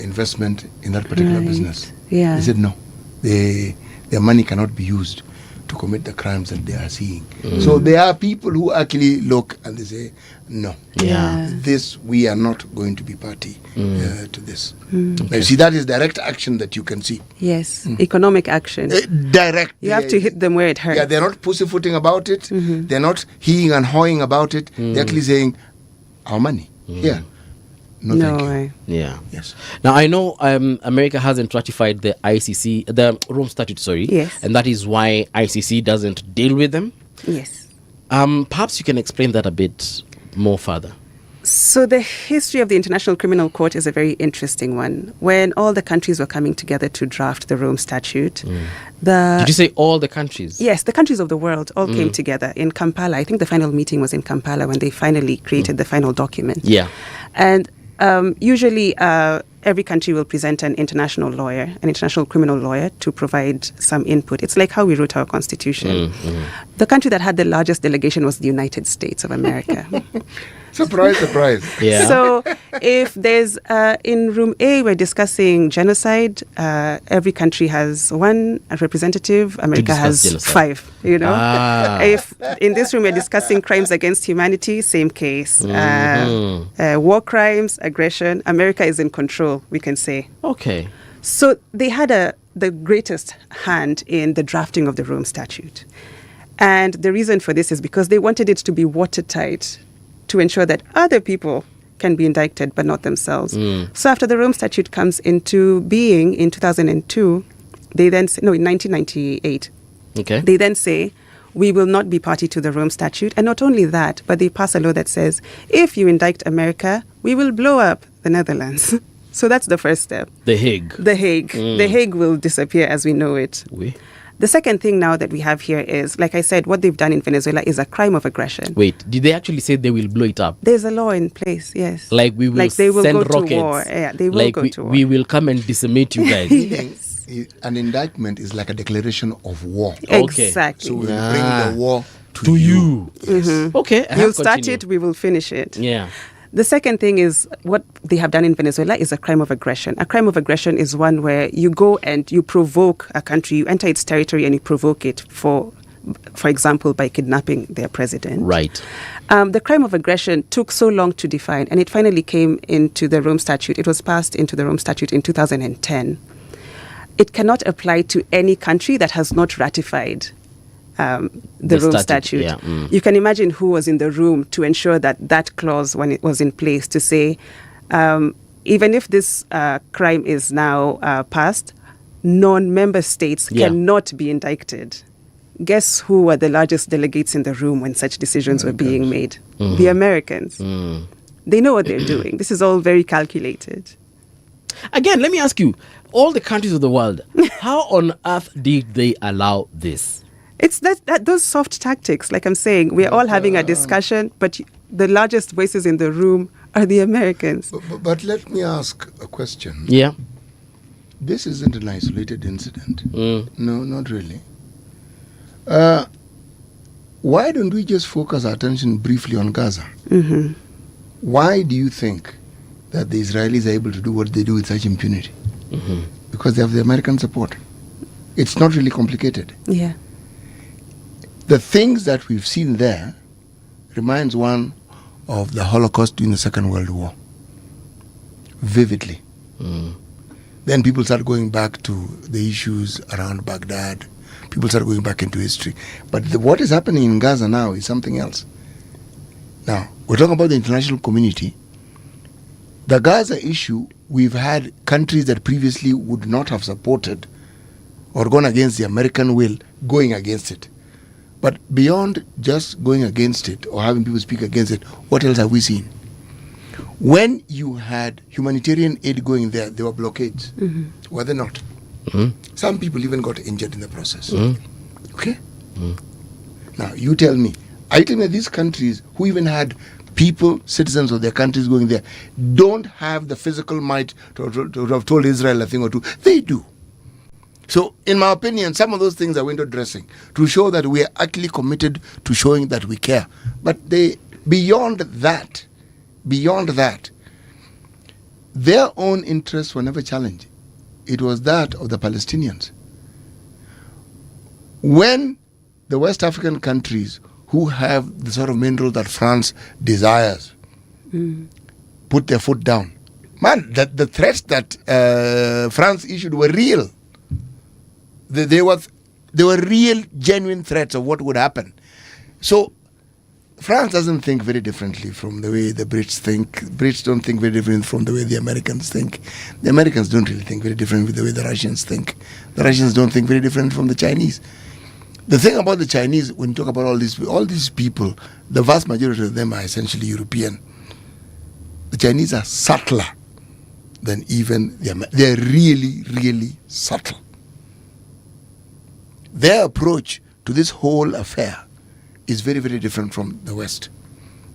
investment in that particular business. Yeah. They said no, their money cannot be used to commit the crimes that they are seeing. So there are people who actually look and they say, no, this, we are not going to be party to this. Now, you see, that is direct action that you can see. Yes, economic action. Direct. You have to hit them where it hurts. Yeah, they're not pussyfooting about it. They're not heeing and hawing about it. They're actually saying, our money, here. No, thank you. way. Yeah. Yes. Now, I know America hasn't ratified the ICC, the Rome Statute, sorry. Yes. And that is why ICC doesn't deal with them. Yes. Perhaps you can explain that a bit more further. So the history of the International Criminal Court is a very interesting one. When all the countries were coming together to draft the Rome Statute, Did you say all the countries? Yes, the countries of the world all came together in Kampala. I think the final meeting was in Kampala when they finally created the final document. Yeah. And usually every country will present an international lawyer, an international criminal lawyer, to provide some input. It's like how we wrote our constitution. The country that had the largest delegation was the United States of America. Surprise, surprise. Yeah. So if there's, in room A, we're discussing genocide, every country has one representative, America has genocide. 5, you know. If in this room we're discussing crimes against humanity, same case. War crimes, aggression, America is in control, we can say. Okay. So they had the greatest hand in the drafting of the Rome Statute. And the reason for this is because they wanted it to be watertight, to ensure that other people can be indicted, but not themselves. So after the Rome Statute comes into being in 2002, they then say, no, in 1998, Okay. they then say, we will not be party to the Rome Statute. And not only that, but they pass a law that says, if you indict America, we will blow up the Netherlands. So that's the first step. The Hague. The Hague. The Hague will disappear as we know it. Oui. The second thing now that we have here is, like I said, what they've done in Venezuela is a crime of aggression. Wait, did they actually say they will blow it up? There's a law in place, yes. Like we will they will send go rockets. to war. Yeah, they will like go to war. we will come and decimate you guys. Yes. An indictment is like a declaration of war. Exactly. So we will bring the war to you. Yes. Okay, You'll start it, we will finish it. Yeah. The second thing is what they have done in Venezuela is a crime of aggression. A crime of aggression is one where you go and you provoke a country, you enter its territory and you provoke it for example, by kidnapping their president. Right. The crime of aggression took so long to define, and it finally came into the Rome Statute. It was passed into the Rome Statute in 2010. It cannot apply to any country that has not ratified the Rome Statute. Yeah. You can imagine who was in the room to ensure that clause, when it was in place, to say, even if this crime is now passed, non-member states cannot be indicted. Guess who were the largest delegates in the room when such decisions were being made? The Americans. They know what they're doing. This is all very calculated. Again, let me ask you, all the countries of the world, how on earth did they allow this? It's that those soft tactics, like I'm saying. We're all having a discussion, but the largest voices in the room are the Americans. But let me ask a question. Yeah. This isn't an isolated incident. No, not really. Why don't we just focus our attention briefly on Gaza? Why do you think that the Israelis are able to do what they do with such impunity? Because they have the American support. It's not really complicated. Yeah. The things that we've seen there reminds one of the Holocaust during the Second World War. Vividly. Then people start going back to the issues around Baghdad. People start going back into history. But what is happening in Gaza now is something else. Now, we're talking about the international community. The Gaza issue, we've had countries that previously would not have supported or gone against the American will going against it. But beyond just going against it or having people speak against it, what else have we seen? When you had humanitarian aid going there were blockades. Were they not? Some people even got injured in the process. Okay? Now, you tell me, are you telling me these countries who even had people, citizens of their countries going there, don't have the physical might to have told Israel a thing or two? They do. So, in my opinion, some of those things are window dressing to show that we are actually committed to showing that we care. But beyond that, their own interests were never challenged. It was that of the Palestinians. When the West African countries who have the sort of mineral that France desires put their foot down, man, the threats that France issued were real. They were real, genuine threats of what would happen. So France doesn't think very differently from the way the Brits think. Brits don't think very different from the way the Americans think. The Americans don't really think very different with the way the Russians think. The Russians don't think very different from the Chinese. The thing about the Chinese, when you talk about all these people, the vast majority of them are essentially European. The Chinese are subtler than even the Americans. They're really, really subtle. Their approach to this whole affair is very, very different from the West.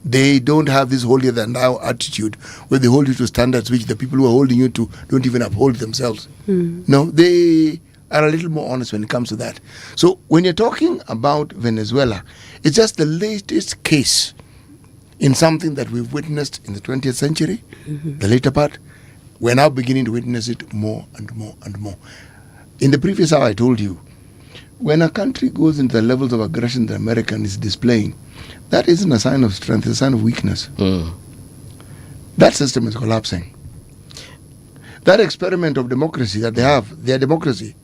They don't have this holier-than-thou attitude where they hold you to standards which the people who are holding you to don't even uphold themselves. No, they are a little more honest when it comes to that. So when you're talking about Venezuela, it's just the latest case in something that we've witnessed in the 20th century, the later part. We're now beginning to witness it more and more and more. In the previous hour, I told you, when a country goes into the levels of aggression the American is displaying, that isn't a sign of strength, it's a sign of weakness. That system is collapsing. That experiment of democracy that they have, their democracy,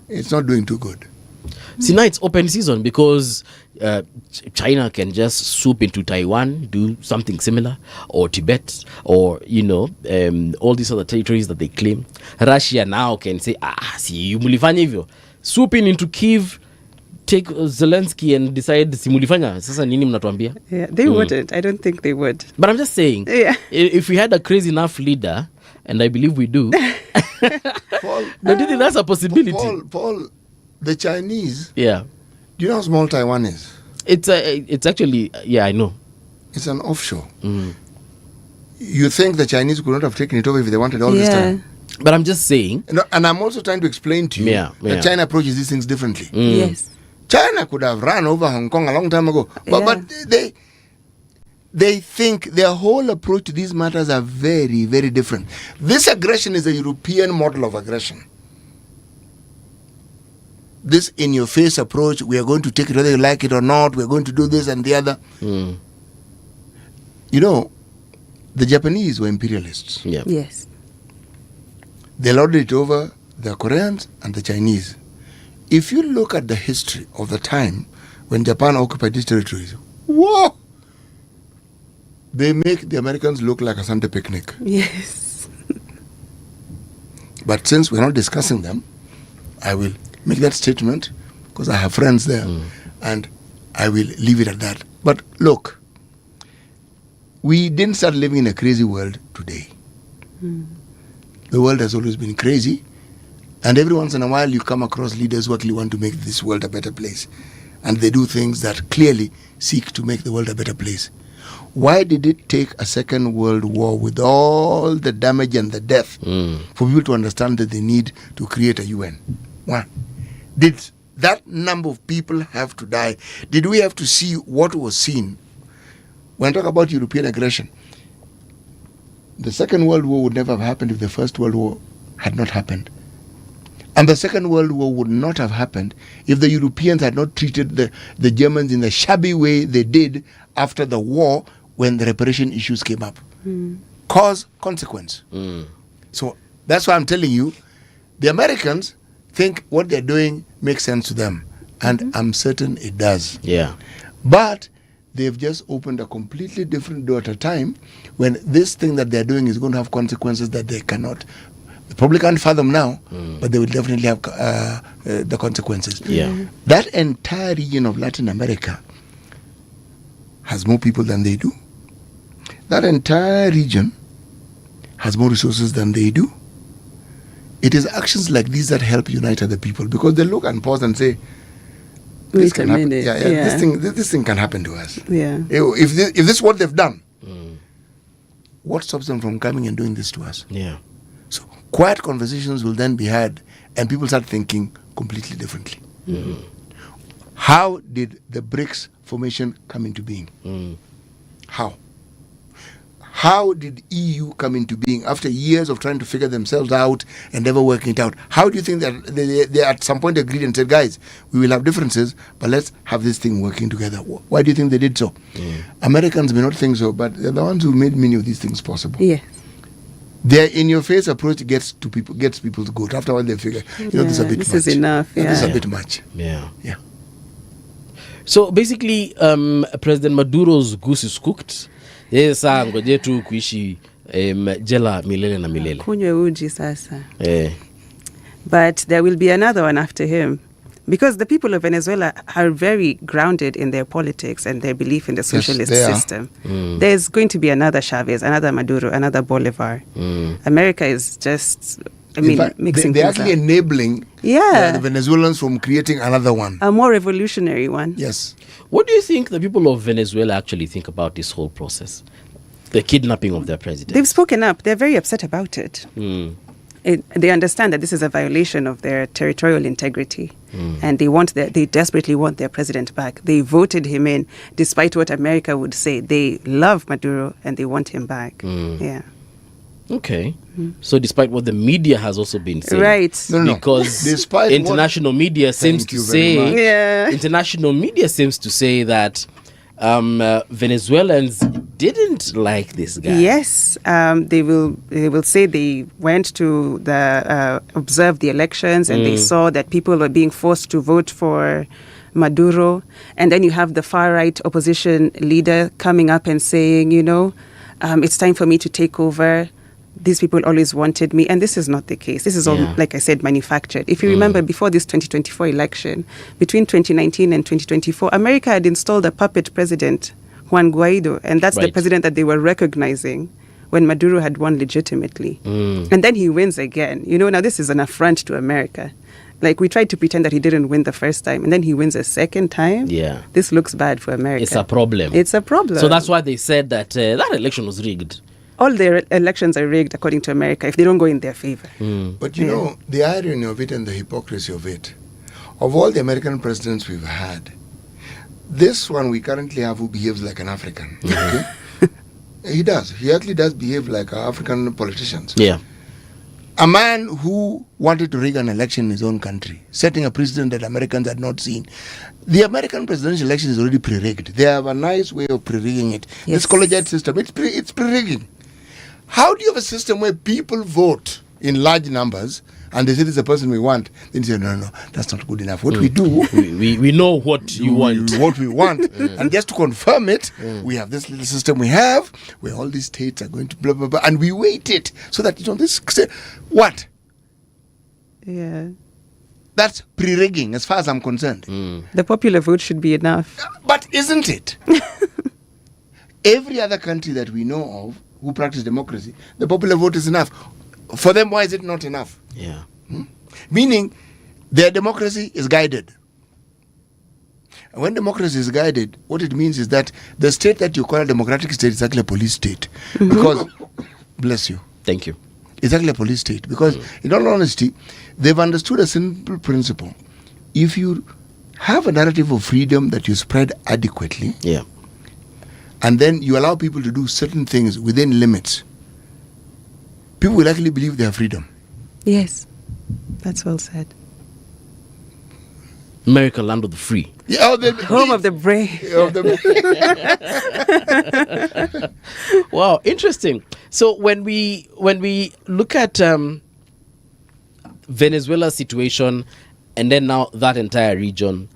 it's not doing too good. See, now it's open season because China can just swoop into Taiwan, do something similar, or Tibet, or, all these other territories that they claim. Russia now can say, si mulifanya hivyo. Swooping into Kyiv, take Zelensky and decide simulifanya. Sasa nini mnatuambia? Yeah, they wouldn't. I don't think they would. But I'm just saying, if we had a crazy enough leader, and I believe we do, Paul, don't you think that's a possibility? Paul, The Chinese. Yeah. Do you know how small Taiwan is? It's actually, yeah, I know. It's an offshore. You think the Chinese could not have taken it over if they wanted all this time? But I'm just saying. And I'm also trying to explain to you that China approaches these things differently. Yes. China could have run over Hong Kong a long time ago. But they think their whole approach to these matters are very, very different. This aggression is a European model of aggression. This in-your-face approach, we are going to take it whether you like it or not, we're going to do this and the other. You know, the Japanese were imperialists. Yes. They lorded it over the Koreans and the Chinese. If you look at the history of the time when Japan occupied these territories, whoa! They make the Americans look like a Sunday picnic. Yes. But since we're not discussing them, I will make that statement because I have friends there and I will leave it at that. But look, we didn't start living in a crazy world today. The world has always been crazy, and every once in a while you come across leaders who actually want to make this world a better place, and they do things that clearly seek to make the world a better place. Why did it take a second world war with all the damage and the death for people to understand that they need to create a UN? Why? Did that number of people have to die? Did we have to see what was seen? When I talk about European aggression, the Second World War would never have happened if the First World War had not happened. And the Second World War would not have happened if the Europeans had not treated the Germans in the shabby way they did after the war when the reparation issues came up. Cause, consequence. So that's why I'm telling you, the Americans think what they're doing makes sense to them. And I'm certain it does. Yeah. But they've just opened a completely different door at a time when this thing that they're doing is going to have consequences that they cannot, they probably can't fathom now, but they will definitely have the consequences. Yeah. That entire region of Latin America has more people than they do. That entire region has more resources than they do. It is actions like these that help unite other people because they look and pause and say, this can happen. This thing can happen to us. Yeah. If this is what they've done, what stops them from coming and doing this to us? Yeah. So quiet conversations will then be had, and people start thinking completely differently. How did the BRICS formation come into being? How? How did EU come into being after years of trying to figure themselves out and never working it out? How do you think that they at some point agreed and said, guys, we will have differences, but let's have this thing working together? Why do you think they did so? Americans may not think so, but they're the ones who made many of these things possible. Yes. Their in-your-face approach gets people to go. After a while, they figure, this is a bit much. This is enough. This is a bit much. Yeah. Yeah. So basically, President Maduro's goose is cooked. Yes, ngoje tu kuishi jela milele na milele. Kunywe uji sasa. But there will be another one after him. Because the people of Venezuela are very grounded in their politics and their belief in the socialist system. There's going to be another Chavez, another Maduro, another Bolivar. America is just, mixing they're things actually up. enabling the Venezuelans from creating another one. A more revolutionary one. Yes. What do you think the people of Venezuela actually think about this whole process? The kidnapping of their president. They've spoken up. They're very upset about it. They understand that this is a violation of their territorial integrity. And they desperately want their president back. They voted him in, despite what America would say. They love Maduro and they want him back. Yeah. Okay. So despite what the media has also been saying. Right. No. Because Despite international media seems to say international media seems to say that Venezuelans didn't like this guy. Yes, they will say they went to observe the elections and they saw that people were being forced to vote for Maduro, and then you have the far right opposition leader coming up and saying, it's time for me to take over. These people always wanted me, and this is not the case. This is all, like I said, manufactured. If you remember, before this 2024 election, between 2019 and 2024, America had installed a puppet president, Juan Guaido, and that's the president that they were recognizing when Maduro had won legitimately. And then he wins again. Now this is an affront to America. Like, we tried to pretend that he didn't win the first time, and then he wins a second time. Yeah. This looks bad for America. It's a problem. It's a problem. So that's why they said that that election was rigged. All their elections are rigged, according to America, if they don't go in their favor. But you know, the irony of it and the hypocrisy of it, of all the American presidents we've had, this one we currently have who behaves like an African. Okay? He does. He actually does behave like African politicians. Yeah. A man who wanted to rig an election in his own country, setting a precedent that Americans had not seen. The American presidential election is already pre-rigged. They have a nice way of pre-rigging it. This collegiate system, it's pre-rigging. How do you have a system where people vote in large numbers and they say this is the person we want? Then you say, no, that's not good enough. What we do... We know what you want. What we want. And just to confirm it, we have this little system we have where all these states are going to blah, blah, blah. And we wait it so that, this... What? Yeah. That's pre-rigging as far as I'm concerned. The popular vote should be enough. But isn't it? Every other country that we know of who practice democracy, the popular vote is enough. For them, why is it not enough? Yeah. Meaning, their democracy is guided. And when democracy is guided, what it means is that the state that you call a democratic state is actually a police state. Because, bless you. Thank you. It's actually a police state. Because, in all honesty, they've understood a simple principle. If you have a narrative of freedom that you spread adequately, and then you allow people to do certain things within limits, people will actually believe they have freedom. Yes, that's well said. America, land of the free. Yeah, home of the brave. Wow, interesting. So when we look at Venezuela's situation, and then now that entire region,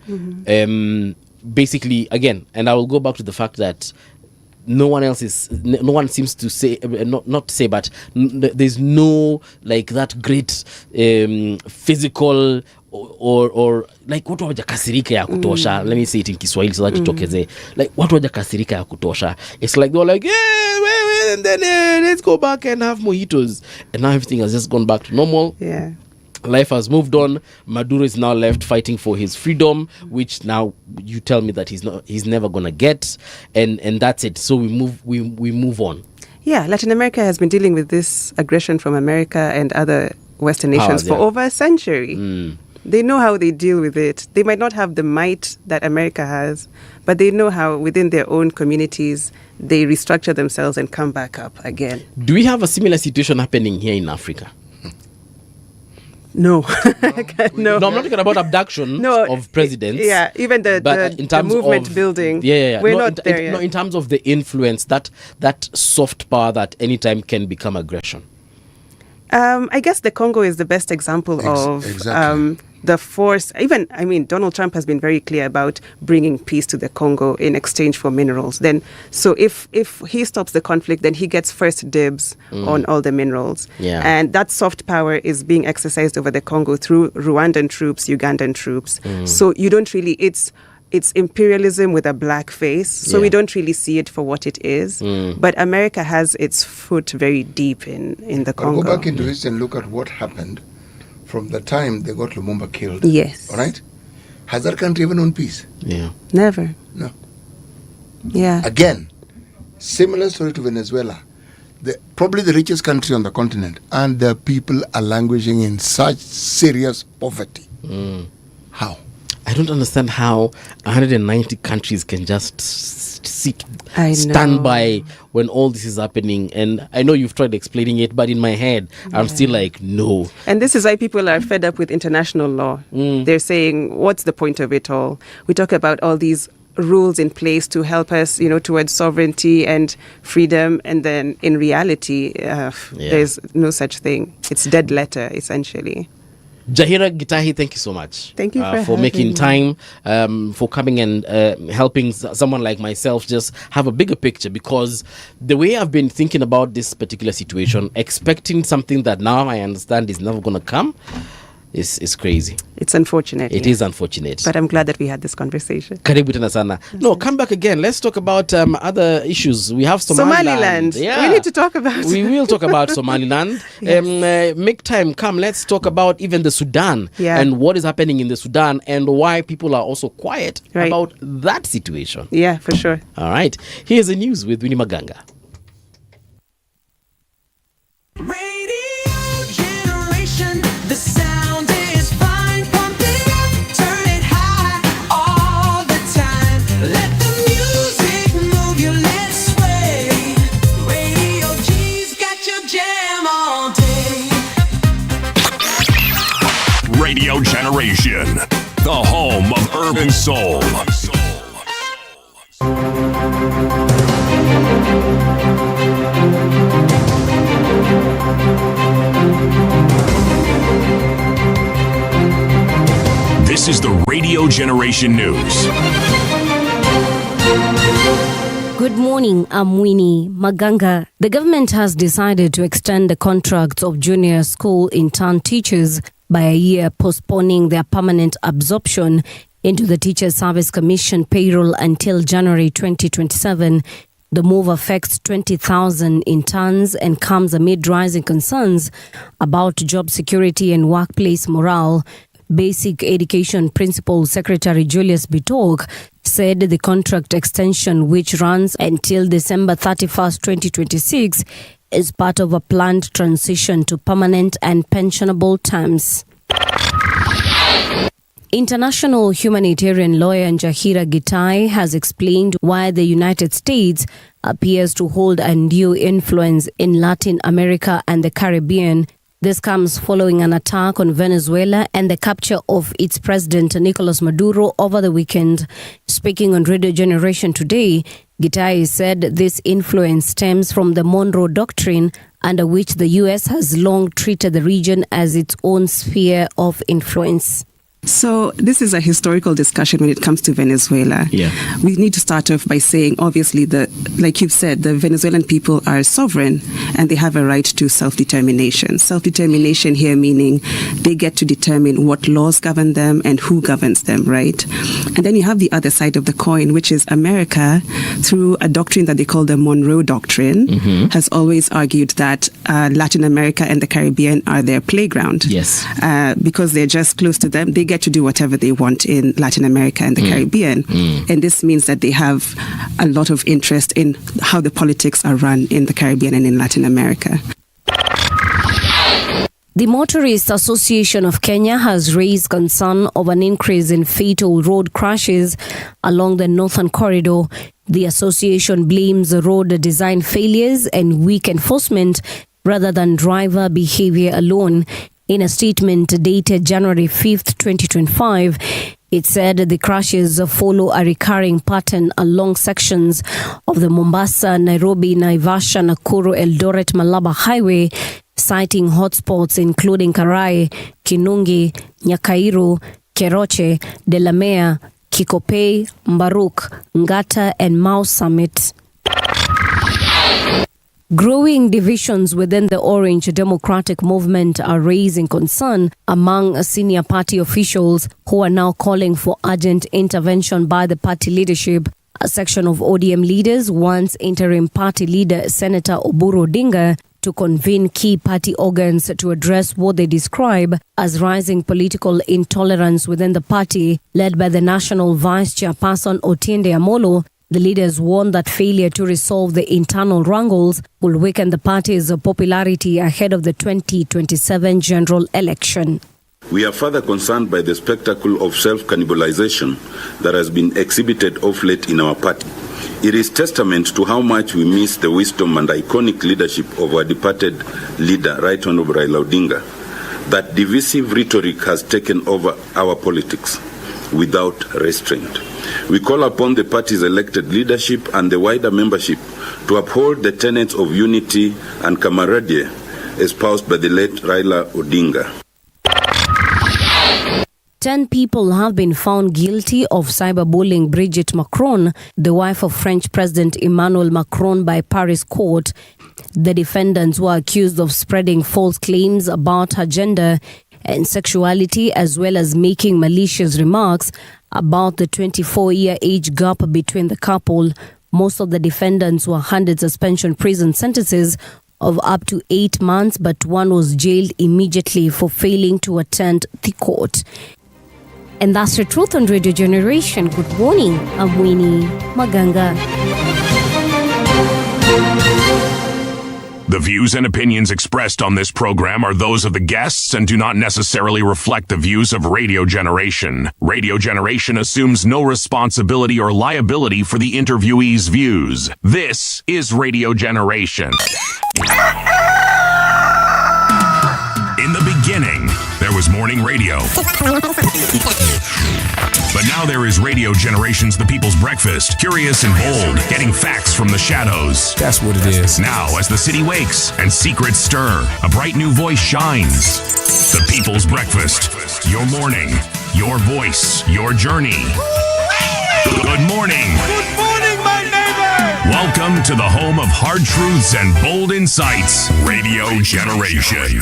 basically, again, and I will go back to the fact that no one seems to say, not to say, but there's no like that great physical or like watu hawajakasirika ya kutosha. Let me say it in Kiswahili so that itokeze. Like watu hawajakasirika ya kutosha. It's like they're like, yeah, and then let's go back and have mojitos, and now everything has just gone back to normal. Yeah. Life has moved on. Maduro is now left fighting for his freedom, which now you tell me that he's never gonna get, and that's it. So we move on. Yeah, Latin America has been dealing with this aggression from America and other Western nations for over a century. They know how they deal with it. They might not have the might that America has, but they know how within their own communities they restructure themselves and come back up again. Do we have a similar situation happening here in Africa? No. No, I'm not talking about abduction of presidents. Yeah, even the movement building. Yeah. We're not there yet. No, in terms of the influence, that soft power that anytime can become aggression. I guess the Congo is the best example of the force. Even, Donald Trump has been very clear about bringing peace to the Congo in exchange for minerals. So if he stops the conflict, then he gets first dibs on all the minerals. Yeah. And that soft power is being exercised over the Congo through Rwandan troops, Ugandan troops. So you don't really, it's imperialism with a black face. So we don't really see it for what it is. But America has its foot very deep in the Congo. Go back into history and look at what happened from the time they got Lumumba killed. Yes. All right? Has that country ever known peace? Yeah. Never. No. Yeah. Again, similar story to Venezuela. Probably the richest country on the continent, and the people are languishing in such serious poverty. How? I don't understand how 190 countries can just stand by when all this is happening. And I know you've tried explaining it, but in my head, I'm still like, no. And this is why people are fed up with international law. They're saying, what's the point of it all? We talk about all these rules in place to help us, towards sovereignty and freedom. And then in reality, there's no such thing. It's dead letter, essentially. Jahira Gitahi, thank you so much. Thank you for making time, for coming and helping someone like myself just have a bigger picture, because the way I've been thinking about this particular situation, expecting something that now I understand is never going to come, is crazy. It's unfortunate. It is unfortunate. But I'm glad that we had this conversation. Karibu tena sana. No, come back again. Let's talk about other issues. We have Somaliland. We need to talk about We will talk about Somaliland. Yes. Make time come. Let's talk about even the Sudan and what is happening in the Sudan and why people are also quiet about that situation. Yeah, for sure. All right. Here's the news with Winnie Maganga. The sound is fine, pump it up, turn it high all the time. Let the music move you, let's sway. Radio G's got your jam all day. Radio Generation, the home of urban soul. This is the Radio Generation News. Good morning, I'm Winnie Maganga. The government has decided to extend the contracts of junior school intern teachers by a year, postponing their permanent absorption into the Teachers Service Commission payroll until January 2027. The move affects 20,000 interns and comes amid rising concerns about job security and workplace morale. Basic Education Principal Secretary Julius Bitog said the contract extension, which runs until December 31st, 2026, is part of a planned transition to permanent and pensionable terms. International humanitarian lawyer Njahira Gitai has explained why the United States appears to hold undue influence in Latin America and the Caribbean. This comes following an attack on Venezuela and the capture of its president, Nicolas Maduro, over the weekend. Speaking on Radio Generation today, Gitai said this influence stems from the Monroe Doctrine, under which the U.S. has long treated the region as its own sphere of influence. So this is a historical discussion when it comes to Venezuela. Yeah. We need to start off by saying, obviously, like you've said, the Venezuelan people are sovereign and they have a right to self-determination. Self-determination here meaning they get to determine what laws govern them and who governs them, right? And then you have the other side of the coin, which is America, through a doctrine that they call the Monroe Doctrine, has always argued that Latin America and the Caribbean are their playground. Yes. Because they're just close to them. They get to do whatever they want in Latin America and the Caribbean. And this means that they have a lot of interest in how the politics are run in the Caribbean and in Latin America. The Motorists Association of Kenya has raised concern of an increase in fatal road crashes along the Northern Corridor. The association blames road design failures and weak enforcement rather than driver behavior alone. In a statement dated January 5th, 2025, it said the crashes follow a recurring pattern along sections of the Mombasa, Nairobi, Naivasha, Nakuru, Eldoret, Malaba Highway, citing hotspots including Karai, Kinungi, Nyakairo, Keroche, Delamere, Kikopey, Mbaruk, Ngata, and Mau Summit. Growing divisions within the Orange Democratic Movement are raising concern among senior party officials who are now calling for urgent intervention by the party leadership. A section of ODM leaders wants interim party leader Senator Oburu Odinga to convene key party organs to address what they describe as rising political intolerance within the party, led by the National Vice Chairperson Otiende Amolo. The leaders warn that failure to resolve the internal wrangles will weaken the party's popularity ahead of the 2027 general election. We are further concerned by the spectacle of self-cannibalization that has been exhibited of late in our party. It is testament to how much we miss the wisdom and iconic leadership of our departed leader, Right Honorable Raila Odinga, that divisive rhetoric has taken over our politics without restraint. We call upon the party's elected leadership and the wider membership to uphold the tenets of unity and camaraderie espoused by the late Raila Odinga. 10 people have been found guilty of cyberbullying Brigitte Macron, the wife of French President Emmanuel Macron, by Paris court. The defendants were accused of spreading false claims about her gender and sexuality, as well as making malicious remarks about the 24-year age gap between the couple. Most of the defendants were handed suspension prison sentences of up to 8 months, but one was jailed immediately for failing to attend the court. And that's the truth on Radio Generation. Good morning. I'm Winnie Maganga. The views and opinions expressed on this program are those of the guests and do not necessarily reflect the views of Radio Generation. Radio Generation assumes no responsibility or liability for the interviewee's views. This is Radio Generation. In the beginning, there was morning radio. But now there is Radio Generation's The People's Breakfast, curious and bold, getting facts from the shadows. That's what it is. Now, as the city wakes and secrets stir, a bright new voice shines. The People's Breakfast. Your morning, your voice, your journey. Good morning. Good morning, my neighbor. Welcome to the home of hard truths and bold insights, Radio Generation.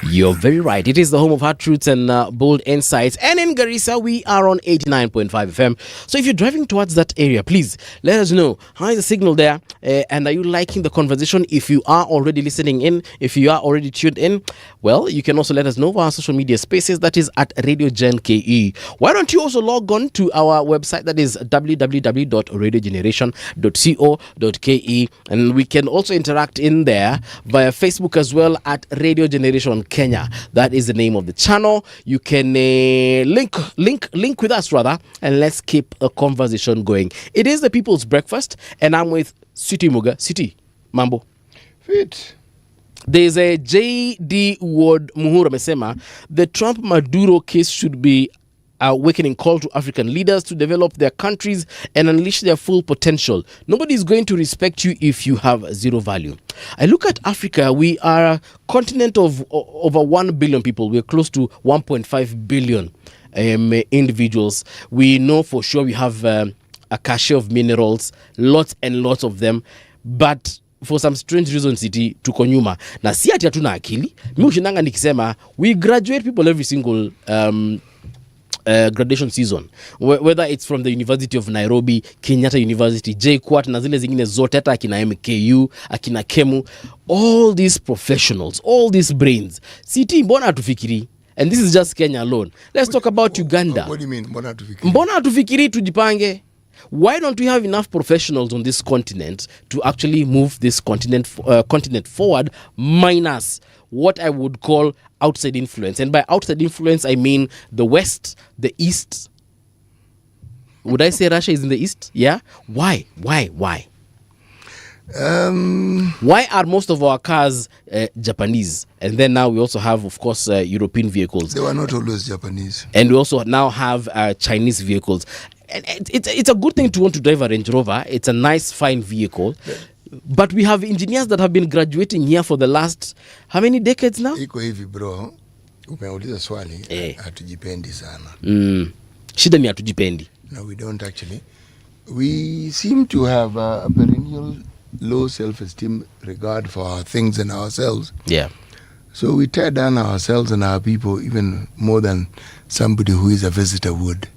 You're very right. It is the home of hard truths and bold insights. And in Garissa, we are on 89.5 FM. So if you're driving towards that area, please let us know. How is the signal there? And are you liking the conversation? If you are already listening in, if you are already tuned in, well, you can also let us know via our social media spaces. That is at Radio Gen KE. Why don't you also log on to our website? That is www.radiogeneration.co.ke. And we can also interact in there via Facebook as well at Radio Generation Kenya. That is the name of the channel. You can link with us rather, and let's keep a conversation going. It is the People's Breakfast, and I'm with City Muga. City, Mambo. Fit. There's a J.D. Ward Muhura Mesema. The Trump-Maduro case should be a awakening call to African leaders to develop their countries and unleash their full potential. Nobody is going to respect you if you have zero value. I look at Africa. We are a continent of over 1 billion people. We're close to 1.5 billion individuals. We know for sure we have a cache of minerals, lots and lots of them, but for some strange reasons tuko nyuma. Na si ati hatuna akili. Mimi ushinanga nikisema we graduate people every single graduation season, whether it's from the University of Nairobi, Kenyatta University, JKUAT na zile zingine zote, hata akina MKU, akina Kemu, all these professionals, all these brains. City, mbona hatufikiri? And this is just Kenya alone. Let's talk about Uganda. What do you mean, mbona hatufikiri? Mbona hatufikiri tujipange? Why don't we have enough professionals on this continent to actually move this continent forward, minus what I would call outside influence? And by outside influence, I mean the West, the East. Would I say Russia is in the East? Yeah. Why? Why are most of our cars Japanese? And then now we also have, of course, European vehicles. They were not always Japanese. And we also now have Chinese vehicles. And it's a good thing to want to drive a Range Rover. It's a nice, fine vehicle. But we have engineers that have been graduating here for the last, how many decades now? Iko hivi bro, umeuliza swali, hatujipendi sana. Shida ni hatujipendi. No, we don't actually. We seem to have a perennial low self-esteem regard for our things and ourselves. Yeah. So we tear down ourselves and our people even more than somebody who is a visitor would.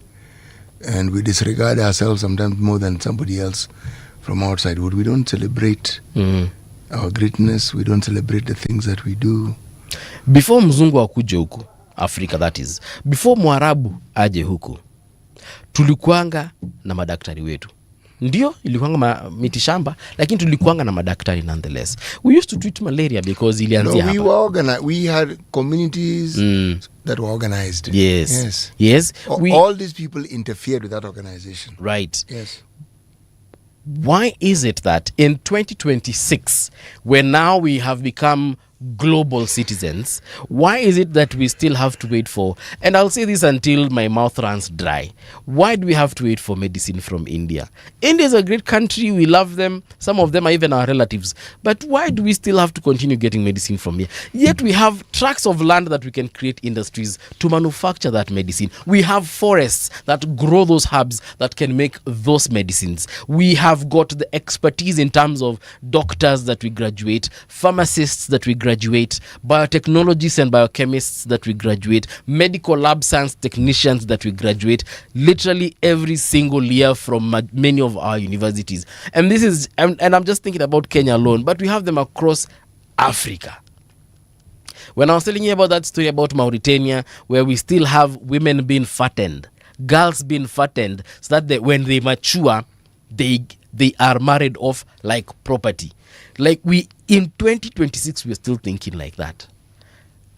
And we disregard ourselves sometimes more than somebody else from outside would. We don't celebrate our greatness. We don't celebrate the things that we do. Before mzungu akuje huku, Africa that is, before Mwarabu aje huku, tulikuanga na madaktari wetu. Ndio, ilikuanga mitishamba, lakini tulikuanga na madaktari nonetheless. We used to treat malaria because ilianzia hapa. We were organized. We had communities that were organized. Yes. All these people interfered with that organization. Right. Yes. Why is it that in 2026, when now we have become global citizens, why is it that we still have to wait for, and I'll say this until my mouth runs dry, why do we have to wait for medicine from India? India is a great country, we love them, some of them are even our relatives, but why do we still have to continue getting medicine from here? Yet we have tracts of land that we can create industries to manufacture that medicine. We have forests that grow those herbs that can make those medicines. We have got the expertise in terms of doctors that we graduate, pharmacists that we graduate, graduate, biotechnologists and biochemists that we graduate, medical lab science technicians that we graduate, literally every single year from many of our universities. And this is, and I'm just thinking about Kenya alone, but we have them across Africa. When I was telling you about that story about Mauritania, where we still have women being fattened, girls being fattened, so that when they mature, they are married off like property. Like we in 2026, we're still thinking like that.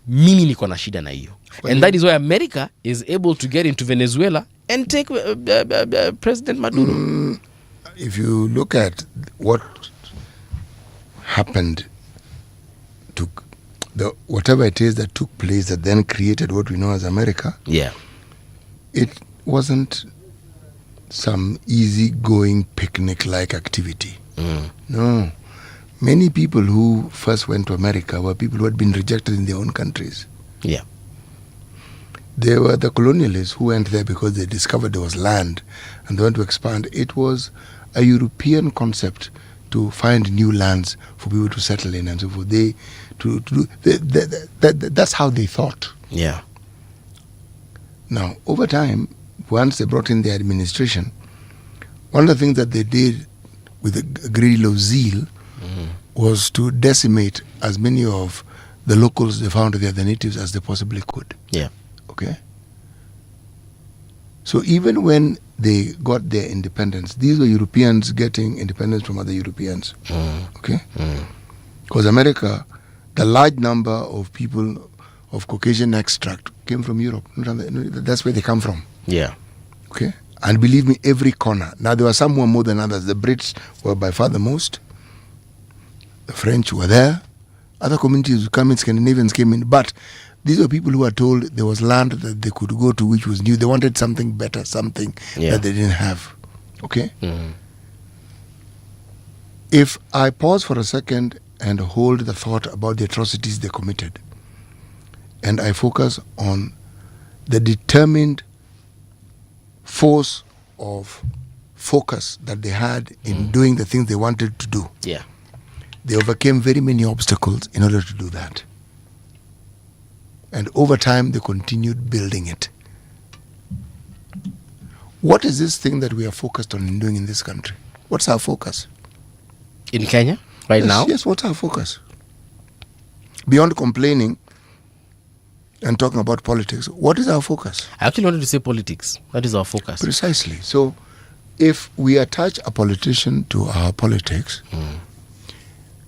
Mimi niko na shida na hiyo. And that is why America is able to get into Venezuela and take President Maduro. If you look at what happened to whatever it is that took place that then created what we know as America, it wasn't some easy-going picnic-like activity. No. Many people who first went to America were people who had been rejected in their own countries. They were the colonialists who went there because they discovered there was land and they wanted to expand. It was a European concept to find new lands for people to settle in and so forth. That's how they thought. Now, over time, once they brought in the administration, one of the things that they did with a great deal of zeal was to decimate as many of the locals they found there, the natives, as they possibly could. Okay? So even when they got their independence, these were Europeans getting independence from other Europeans. Okay? Because America, the large number of people of Caucasian extract came from Europe. That's where they come from. Okay? And believe me, every corner. Now, there were some who were more than others. The Brits were by far the most. The French were there. Other communities, Scandinavians came in. But these were people who were told there was land that they could go to which was new. They wanted something better, something that they didn't have. Okay? If I pause for a second and hold the thought about the atrocities they committed, and I focus on the determined force of focus that they had in doing the things they wanted to do. They overcame very many obstacles in order to do that. And over time, they continued building it. What is this thing that we are focused on in doing in this country? What's our focus? In Kenya, right now? Yes, what's our focus? Beyond complaining and talking about politics, what is our focus? I actually wanted to say politics. That is our focus. Precisely. So, if we attach a politician to our politics,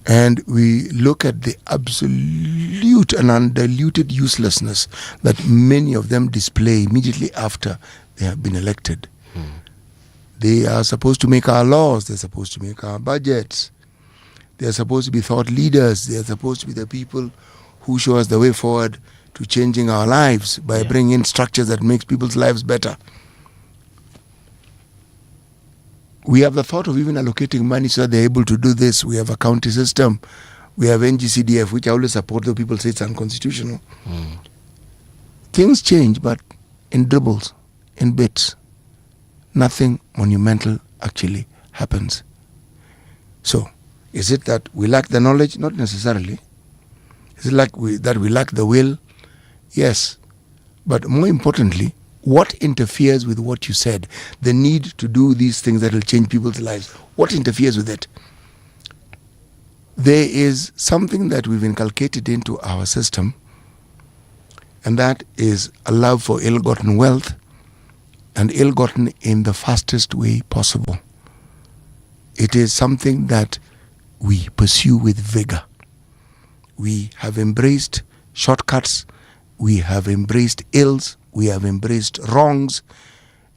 and we look at the absolute and undiluted uselessness that many of them display immediately after they have been elected. They are supposed to make our laws. They're supposed to make our budgets. They're supposed to be thought leaders. They're supposed to be the people who show us the way forward to changing our lives by bringing in structures that makes people's lives better. We have the thought of even allocating money so that they're able to do this. We have a county system. We have NGCDF, which I always support, though people say it's unconstitutional. Things change, but in dribbles, in bits. Nothing monumental actually happens. So, is it that we lack the knowledge? Not necessarily. Is it that we lack the will? Yes. But more importantly, what interferes with what you said? The need to do these things that will change people's lives. What interferes with it? There is something that we've inculcated into our system, and that is a love for ill-gotten wealth, and ill-gotten in the fastest way possible. It is something that we pursue with vigor. We have embraced shortcuts. We have embraced ills. We have embraced wrongs,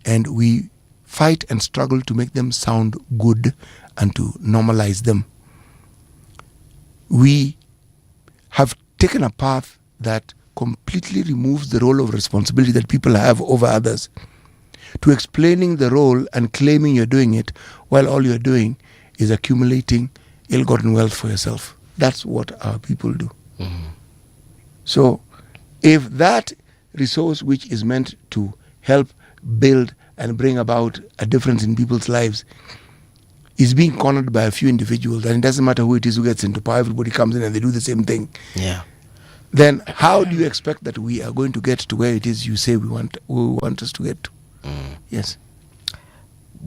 and we fight and struggle to make them sound good and to normalize them. We have taken a path that completely removes the role of responsibility that people have over others, to explaining the role and claiming you're doing it while all you're doing is accumulating ill-gotten wealth for yourself. That's what our people do. So if that resource which is meant to help build and bring about a difference in people's lives is being cornered by a few individuals, and it doesn't matter who it is who gets into power, everybody comes in and they do the same thing. Yeah. Then how do you expect that we are going to get to where it is you say we want us to get to? Yes.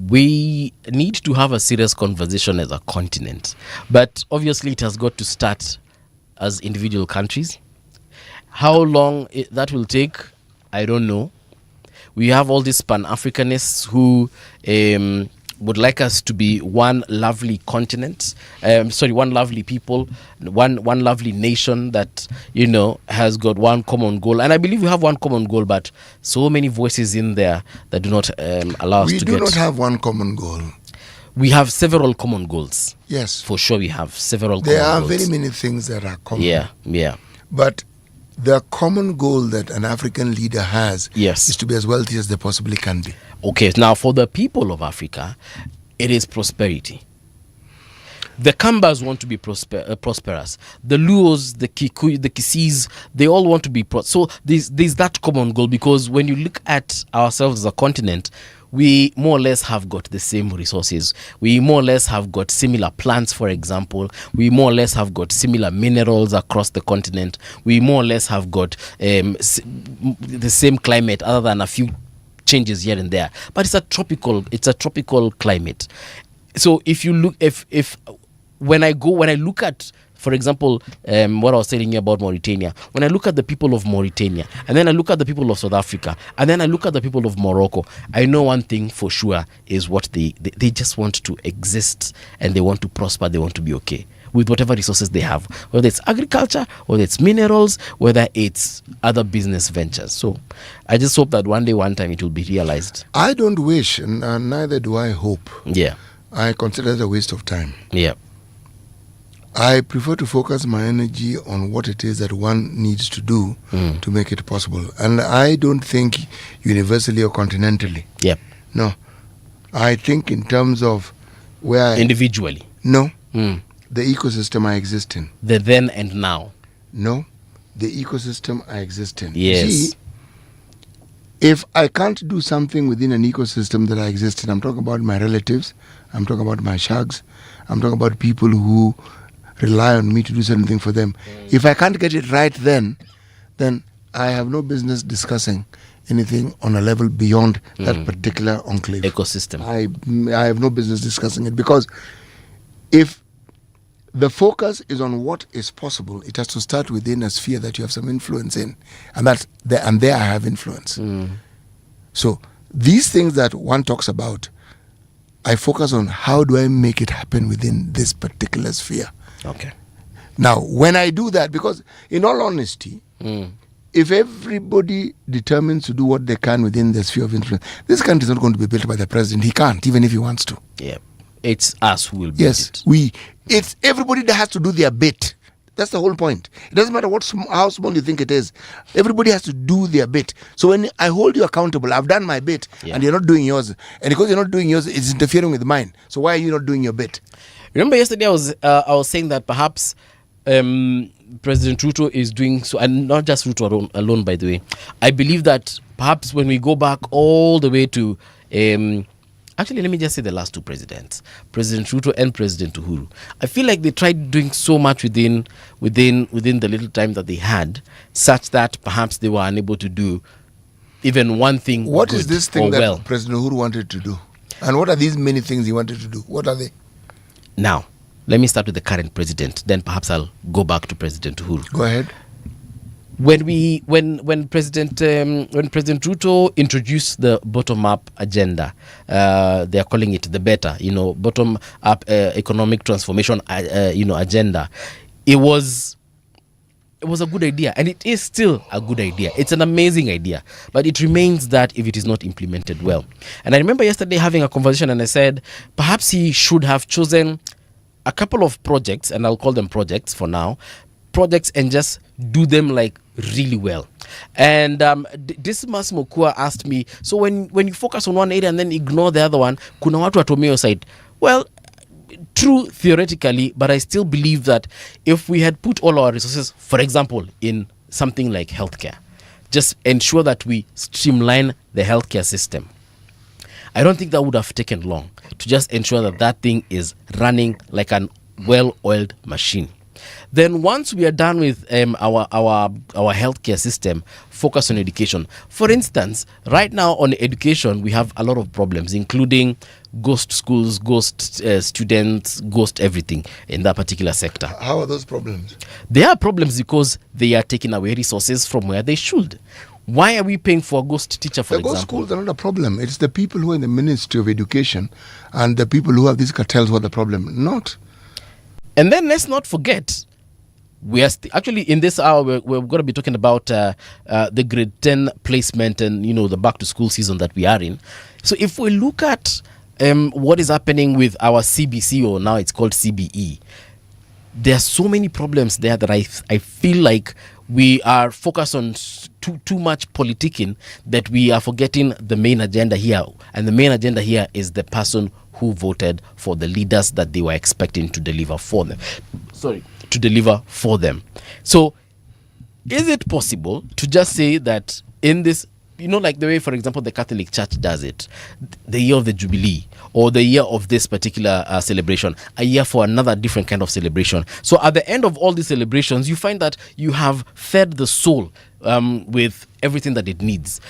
We need to have a serious conversation as a continent, but obviously it has got to start as individual countries. How long that will take, I don't know. We have all these Pan-Africanists who would like us to be one lovely continent, one lovely people, one lovely nation that, has got one common goal. And I believe we have one common goal, but so many voices in there that do not allow us to get... We do not have one common goal. We have several common goals. Yes. For sure we have several there common are goals. very many things that are common. Yeah. But the common goal that an African leader has is to be as wealthy as they possibly can be. Okay, now for the people of Africa, it is prosperity. The Kambas want to be prosperous. The Luos, the Kikuyu, the Kisis, they all want to be so there's that common goal, because when you look at ourselves as a continent, we more or less have got the same resources. We more or less have got similar plants, for example. We more or less have got similar minerals across the continent. We more or less have got the same climate, other than a few changes here and there. But it's a tropical climate. So if you look, when I look at, for example, what I was telling you about Mauritania, when I look at the people of Mauritania, and then I look at the people of South Africa, and then I look at the people of Morocco, I know one thing for sure is what they just want to exist, and they want to prosper, they want to be okay with whatever resources they have, whether it's agriculture, whether it's minerals, whether it's other business ventures. So I just hope that one time it will be realized. I don't wish, and neither do I hope. Yeah. I consider it a waste of time. Yeah. I prefer to focus my energy on what it is that one needs to do to make it possible. And I don't think universally or continentally. Yep. No. I think in terms of where... Individually. No. The ecosystem I exist in. The then and now. No. The ecosystem I exist in. Yes. See, if I can't do something within an ecosystem that I exist in, I'm talking about my relatives, I'm talking about my shags, I'm talking about people who rely on me to do certain things for them. If I can't get it right then I have no business discussing anything on a level beyond that particular enclave. Ecosystem. I have no business discussing it, because if the focus is on what is possible, it has to start within a sphere that you have some influence in, and there I have influence. So these things that one talks about, I focus on how do I make it happen within this particular sphere. Okay. Now, when I do that, because in all honesty, if everybody determines to do what they can within the sphere of influence, this country is not going to be built by the president. He can't, even if he wants to. Yeah. It's us who will build it. Yes, it's everybody that has to do their bit. That's the whole point. It doesn't matter how small you think it is. Everybody has to do their bit. So when I hold you accountable, I've done my bit, and you're not doing yours. And because you're not doing yours, it's interfering with mine. So why are you not doing your bit? Remember yesterday I was saying that perhaps President Ruto is doing so, and not just Ruto alone, by the way. I believe that perhaps when we go back all the way to... Actually, let me just say the last two presidents, President Ruto and President Uhuru. I feel like they tried doing so much within the little time that they had, such that perhaps they were unable to do even one thing. What is this thing that President Uhuru wanted to do? And what are these many things he wanted to do? What are they? Now, let me start with the current president. Then perhaps I'll go back to President Uhuru. Go ahead. When President Ruto introduced the bottom-up agenda, they are calling it the better, bottom-up economic transformation, agenda. It was a good idea, and it is still a good idea. It's an amazing idea, but it remains that if it is not implemented well. And I remember yesterday having a conversation, and I said perhaps he should have chosen a couple of projects, and I'll call them projects for now, projects, and just do them like really well. And Dismas Mokua asked me, so when you focus on one area and then ignore the other one, kuna watu watomeo side. Well, true theoretically, but I still believe that if we had put all our resources, for example, in something like healthcare, just ensure that we streamline the healthcare system. I don't think that would have taken long to just ensure that that thing is running like an well-oiled machine. Then once we are done with our healthcare system, focus on education. For instance, right now on education, we have a lot of problems, including ghost schools, ghost students, ghost everything in that particular sector. How are those problems? They are problems because they are taking away resources from where they should. Why are we paying for a ghost teacher, for example? The ghost schools are not a problem. It's the people who are in the Ministry of Education and the people who have these cartels who are the problem, not. And then let's not forget, we are actually in this hour we're going to be talking about the grade 10 placement and the back to school season that we are in. So if we look at what is happening with our CBC, or now it's called CBE, there are so many problems there that I feel like we are focused on too much politicking, that we are forgetting the main agenda here. And the main agenda here is the person who voted for the leaders that they were expecting to deliver for them. So is it possible to just say that in this, like the way, for example, the Catholic Church does it, the year of the Jubilee, or the year of this particular celebration, a year for another different kind of celebration. So at the end of all these celebrations, you find that you have fed the soul with everything that it needs,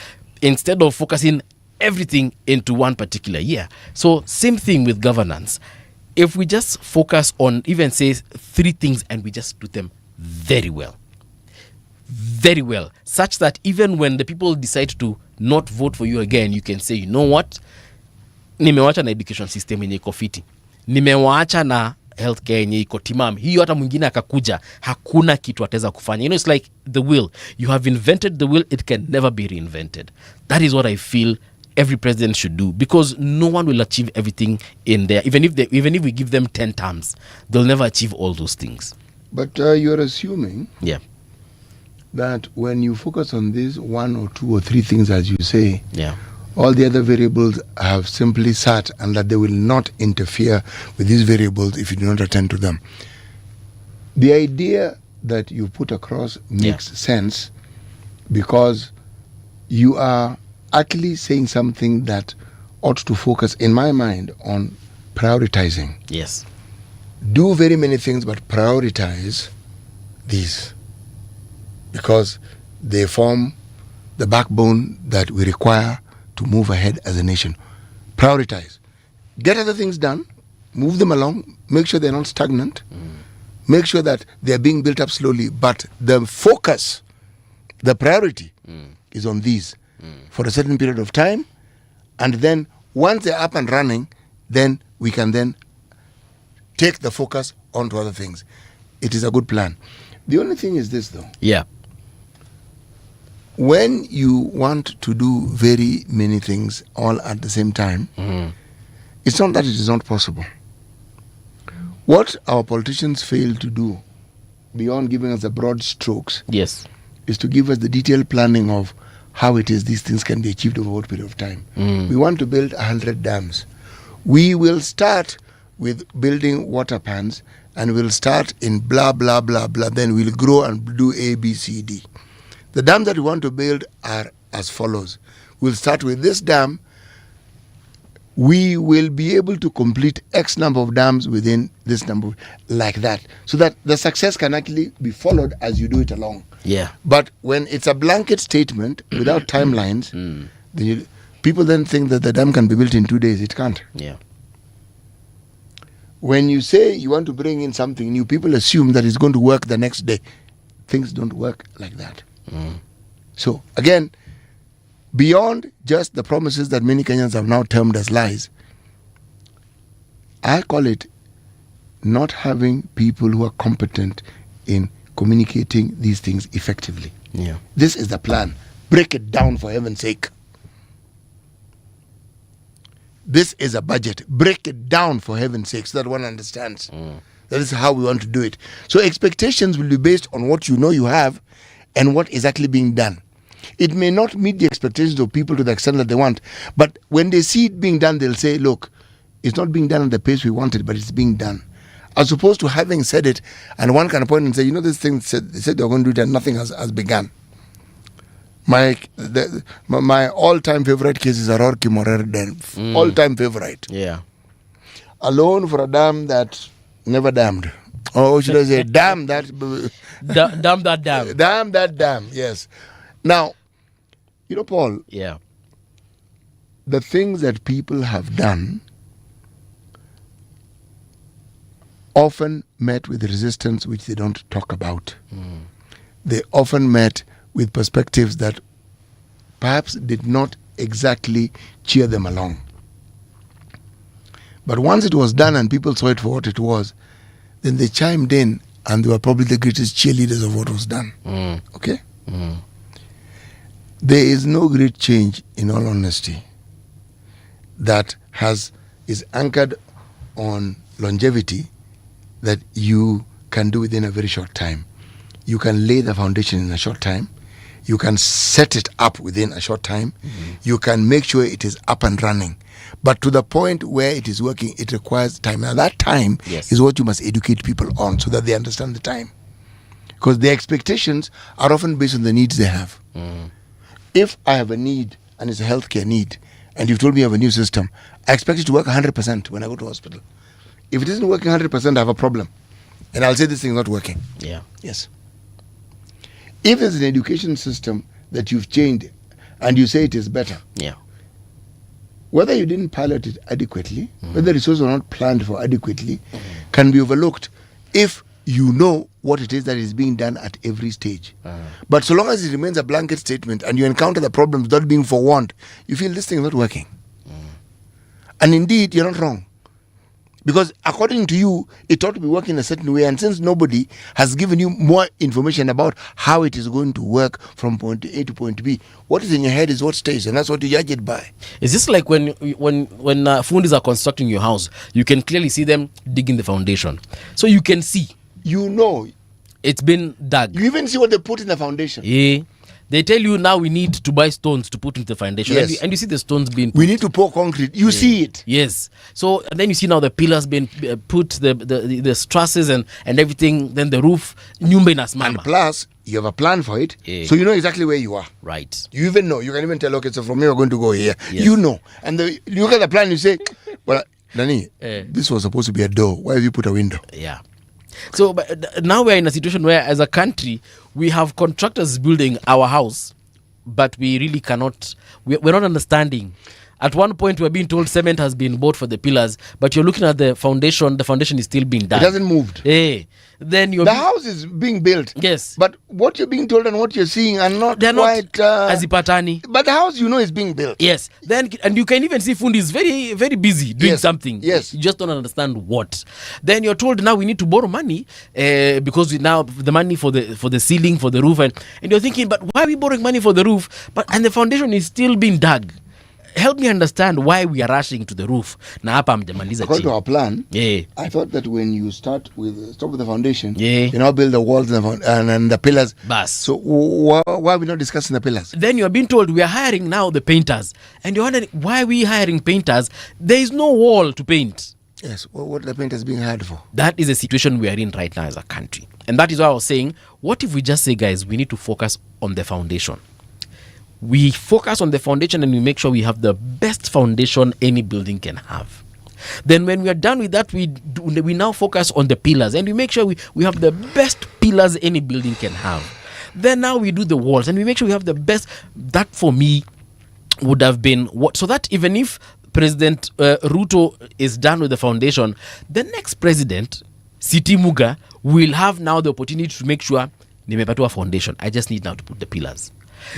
instead of focusing everything into one particular year. So same thing with governance. If we just focus on even say 3 things and we just do them very well, such that even when the people decide to not vote for you again, you can say, you know what, nimewacha na education system yenye iko fiti, nimewacha na healthcare yenye iko timam, hiyo hata mwingine akakuja hakuna kitu ataweza kufanya. It's like the will. You have invented the will, it can never be reinvented. That is what I feel every president should do, because no one will achieve everything in there. Even if we give them 10 terms, they'll never achieve all those things. But you're assuming that when you focus on these 1 or 2 or 3 things, as you say, yeah, all the other variables have simply sat, and that they will not interfere with these variables if you do not attend to them. The idea that you put across makes sense, because you are actually saying something that ought to focus, in my mind, on prioritizing. Yes. Do very many things, but prioritize these, because they form the backbone that we require to move ahead as a nation. Prioritize. Get other things done, move them along, make sure they're not stagnant, make sure that they're being built up slowly, but the focus, the priority is on these for a certain period of time, and then once they're up and running, then we can then take the focus onto other things. It is a good plan. The only thing is this, though. Yeah. When you want to do very many things all at the same time, it's not that it is not possible. What our politicians fail to do, beyond giving us the broad strokes, is to give us the detailed planning of how it is these things can be achieved over what period of time. We want to build 100 dams. We will start with building water pans, and we'll start in blah, blah, blah, blah. Then we'll grow and do A, B, C, D. The dams that we want to build are as follows. We'll start with this dam. We will be able to complete X number of dams within this number, like that, so that the success can actually be followed as you do it along. Yeah. But when it's a blanket statement without timelines, then people then think that the dam can be built in 2 days. It can't. Yeah. When you say you want to bring in something new, people assume that it's going to work the next day. Things don't work like that. So, again, beyond just the promises that many Kenyans have now termed as lies, I call it not having people who are competent in communicating these things effectively. Yeah. This is the plan. Break it down, for heaven's sake. This is a budget. Break it down, for heaven's sake, so that one understands. That is how we want to do it. So expectations will be based on what you know you have and what is actually being done. It may not meet the expectations of people to the extent that they want, but when they see it being done, they'll say, look, it's not being done at the pace we wanted, but it's being done. As opposed to having said it, and one can point and say, this thing, they said they were going to do it and nothing has begun. My all-time favorite case is Aror Kimorer Dam. All-time favorite. Yeah. Alone for a dam that never dammed. Or should I say, damn that... Damn that dam. Damn that dam, yes. Now, Paul... Yeah. The things that people have done often met with resistance which they don't talk about. They often met with perspectives that perhaps did not exactly cheer them along. But once it was done and people saw it for what it was, then they chimed in and they were probably the greatest cheerleaders of what was done. Okay? There is no great change, in all honesty, that is anchored on longevity that you can do within a very short time. You can lay the foundation in a short time. You can set it up within a short time. You can make sure it is up and running. But to the point where it is working, it requires time. Now that time is what you must educate people on so that they understand the time. Because their expectations are often based on the needs they have. If I have a need and it's a healthcare need, and you've told me you have a new system, I expect it to work 100% when I go to hospital. If it isn't working 100%, I have a problem. And I'll say this thing is not working. Yeah. Yes. If there's an education system that you've changed and you say it is better, yeah, whether you didn't pilot it adequately, whether resources are not planned for adequately, can be overlooked if you know what it is that is being done at every stage. But so long as it remains a blanket statement and you encounter the problems without being forewarned, you feel this thing is not working. And indeed, you're not wrong. Because according to you, it ought to be working a certain way. And since nobody has given you more information about how it is going to work from point A to point B, what is in your head is what stays. And that's what you judge it by. Is this like when fundis are constructing your house, you can clearly see them digging the foundation. So you can see. You know. It's been dug. You even see what they put in the foundation. Yeah. They tell you now we need to buy stones to put into the foundation. Yes. And you see the stones being put. We need to pour concrete. You see it. Yes. So and then you see now the pillars being put, the trusses and everything, then the roof. And plus, you have a plan for it. Yeah. So you know exactly where you are. Right. You even know. You can even tell, okay, so from here we're going to go here. Yes. You know. And you look at the plan, you say, well, Nani, this was supposed to be a door. Why have you put a window? Yeah. So but now we're in a situation where as a country, we have contractors building our house, but we really cannot, we're not understanding. At one point, we're being told cement has been bought for the pillars, but you're looking at the foundation is still being done. It hasn't moved. Hey, then the house is being built. Yes. But what you're being told and what you're seeing are not They're quite... not azipatani. But the house, is being built. Yes. Then, and you can even see Fundi is very, very busy doing something. Yes. You just don't understand what. Then you're told now we need to borrow money because we now the money for the ceiling, for the roof, and you're thinking, but why are we borrowing money for the roof? And the foundation is still being dug. Help me understand why we are rushing to the roof. According to our plan, I thought that when you start with the foundation, you now build the walls and the pillars. Bas. So why are we not discussing the pillars? Then you are being told we are hiring now the painters. And you're wondering, why are we hiring painters? There is no wall to paint. Yes, what are the painters being hired for? That is the situation we are in right now as a country. And that is why I was saying, what if we just say, guys, we need to focus on the foundation. We focus on the foundation and we make sure we have the best foundation any building can have. Then when we are done with that, we now focus on the pillars and we make sure we have the best pillars any building can have. Then now we do the walls and we make sure we have the best. That for me would have been what, so that even if President Ruto is done with the foundation, the next president, Siti Muga, will have now the opportunity to make sure nimepatiwa foundation. I just need now to put the pillars.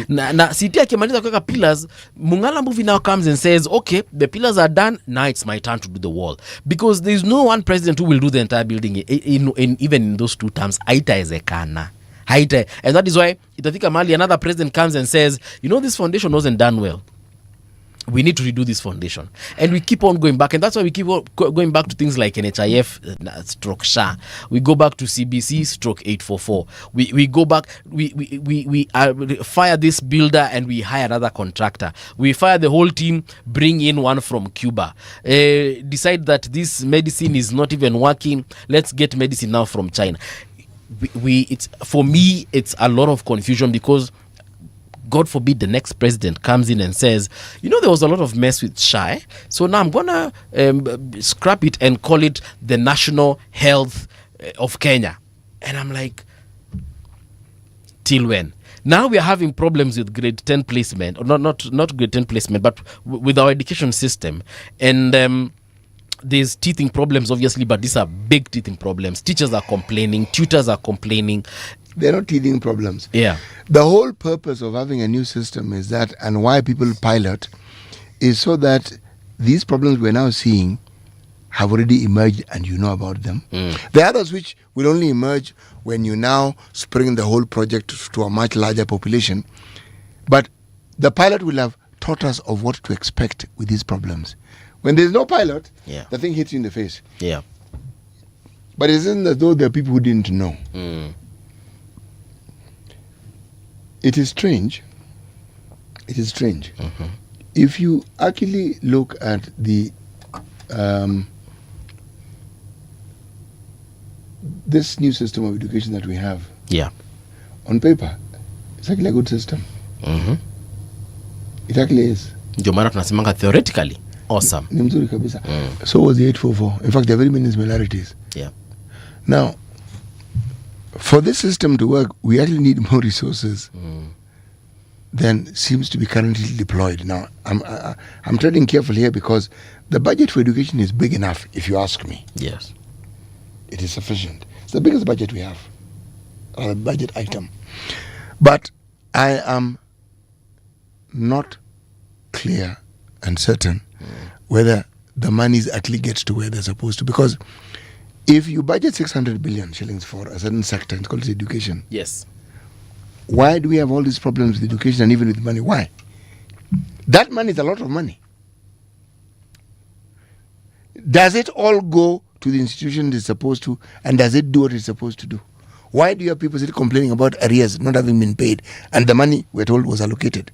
Na Siti akimaliza kuweka pillars, Mungala movie now comes and says, okay, the pillars are done, now it's my turn to do the wall. Because there's no one president who will do the entire building even in those 2 terms. Haitaezekana. And that is why itafika mahali another president comes and says, this foundation wasn't done well. We need to redo this foundation. And we keep on going back. And that's why we keep on going back to things like NHIF stroke SHA. We go back to CBC stroke 844. We go back, we fire this builder and we hire another contractor. We fire the whole team, bring in one from Cuba. Decide that this medicine is not even working. Let's get medicine now from China. For me, it's a lot of confusion because God forbid the next president comes in and says, there was a lot of mess with SHA, so now I'm gonna scrap it and call it the National Health of Kenya. And I'm like, till when? Now we are having problems with grade 10 placement, or not grade 10 placement, but with our education system. And there's teething problems, obviously, but these are big teething problems. Teachers are complaining, tutors are complaining. They're not teething problems. Yeah. The whole purpose of having a new system is that, and why people pilot, is so that these problems we're now seeing have already emerged and you know about them. The others which will only emerge when you now spring the whole project to a much larger population. But the pilot will have taught us of what to expect with these problems. When there's no pilot, the thing hits you in the face. Yeah. But it isn't as though there are people who didn't know. It is strange. It is strange. If you actually look at the this new system of education that we have, on paper, it's actually a good system. It actually is. Ndio maana tunasemanga theoretically awesome. Ni mzuri kabisa. So was the 844. In fact, there are very many similarities. Yeah. Now, for this system to work, we actually need more resources than seems to be currently deployed. Now, I'm treading carefully here because the budget for education is big enough, if you ask me. Yes. It is sufficient. It's the biggest budget we have, or a budget item. But I am not clear and certain whether the monies actually gets to where they're supposed to. Because if you budget 600 billion shillings for a certain sector, it's called education. Yes. Why do we have all these problems with education and even with money? Why? That money is a lot of money. Does it all go to the institution it's supposed to, and does it do what it's supposed to do? Why do you have people still complaining about arrears not having been paid and the money we're told was allocated?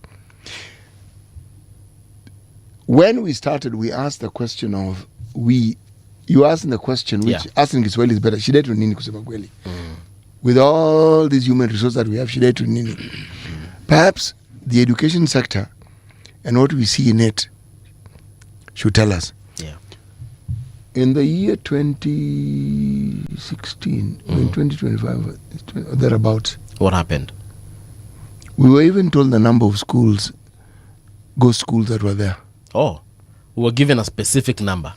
When we started, we asked the question of you asked the question, which asking Kiswahili is better. Shida yetu nini kusema kweli? With all these human resources that we have, shida yetu nini? Perhaps the education sector and what we see in it should tell us. Yeah. In the year 2016, in 2025, thereabouts. What happened? We were even told the number of schools, ghost schools that were there. Oh, we were given a specific number.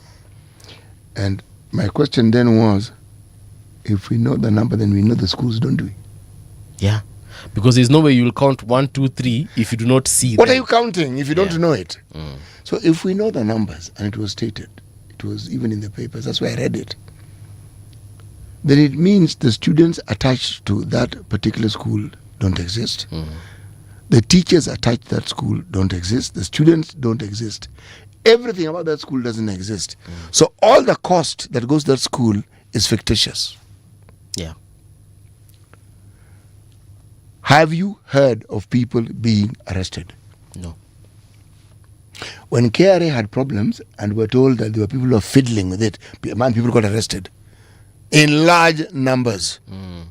And my question then was, if we know the number, then we know the schools, don't we? Yeah. Because there's no way you'll count 1, 2, 3 if you do not see What them. are you counting if you don't know it? So if we know the numbers, and it was stated, it was even in the papers, that's why I read it, then it means the students attached to that particular school don't exist. The teachers attached to that school don't exist. The students don't exist. Everything about that school doesn't exist. So all the cost that goes to that school is fictitious. Yeah. Have you heard of people being arrested? No. When KRA had problems and were told that there were people who were fiddling with it, people got arrested in large numbers.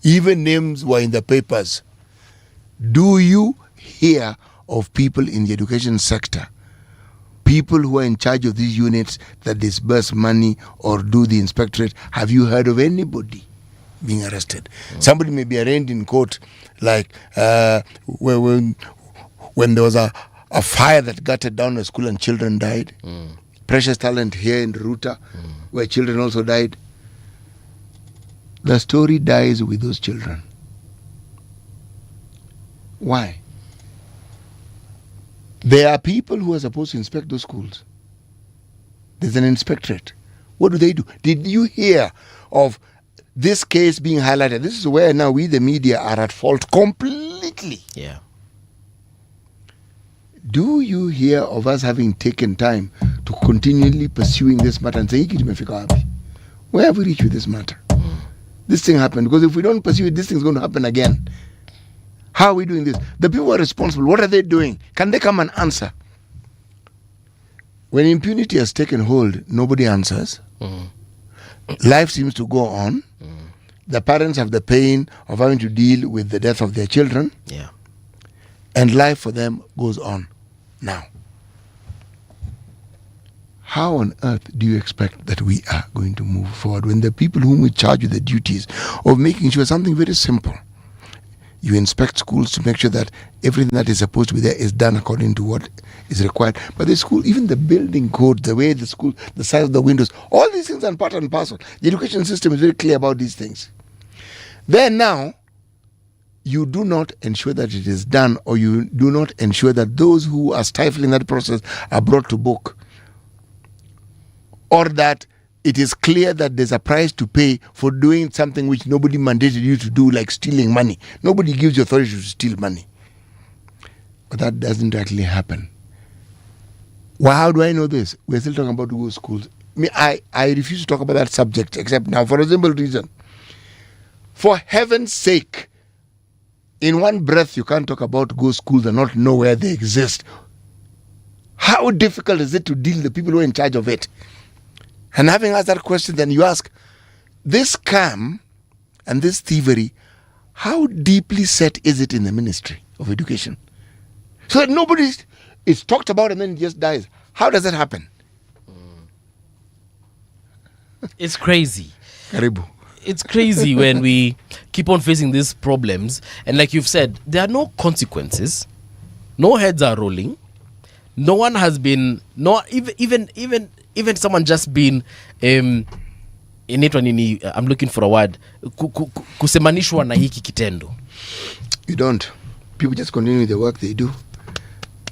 Even names were in the papers. Do you hear of people in the education sector, people who are in charge of these units that disburse money or do the inspectorate? Have you heard of anybody being arrested? Somebody may be arraigned in court, like when there was a fire that gutted down a school and children died. Precious talent here in Ruto, where children also died. The story dies with those children. Why? There are people who are supposed to inspect those schools. There's an inspectorate. What do? Did you hear of this case being highlighted? This is where now we, the media, are at fault completely. Yeah. Do you hear of us having taken time to continually pursuing this matter and saying, where have we reached with this matter? This thing happened. Because if we don't pursue it, this thing's going to happen again. How are we doing this? The people who are responsible, what are they doing? Can they come and answer? When impunity has taken hold, nobody answers. Life seems to go on. The parents have the pain of having to deal with the death of their children. Yeah. and life for them goes on. Now, how on earth do you expect that we are going to move forward when the people whom we charge with the duties of making sure something very simple? You inspect schools to make sure that everything that is supposed to be there is done according to what is required. But the school, even the building code, the way the school, the size of the windows, all these things are part and parcel. The education system is very clear about these things. Then now, you do not ensure that it is done, or you do not ensure that those who are stifling that process are brought to book, or that it is clear that there's a price to pay for doing something which nobody mandated you to do, like stealing money. Nobody gives you authority to steal money. But that doesn't actually happen. Well, how do I know this? We're still talking about ghost schools. I refuse to talk about that subject, except now for a simple reason. For heaven's sake, in one breath, you can't talk about ghost schools and not know where they exist. How difficult is it to deal with the people who are in charge of it? And having asked that question, then you ask, this scam and this thievery, how deeply set is it in the Ministry of Education? So that nobody is talked about and then it just dies. How does that happen? It's crazy. Karibu. It's crazy when we keep on facing these problems. And like you've said, there are no consequences. No heads are rolling. No one has been, no even someone just been inaitwa nini, I'm looking for a word, kusemanishwa na hiki kitendo. You don't. People just continue the work they do.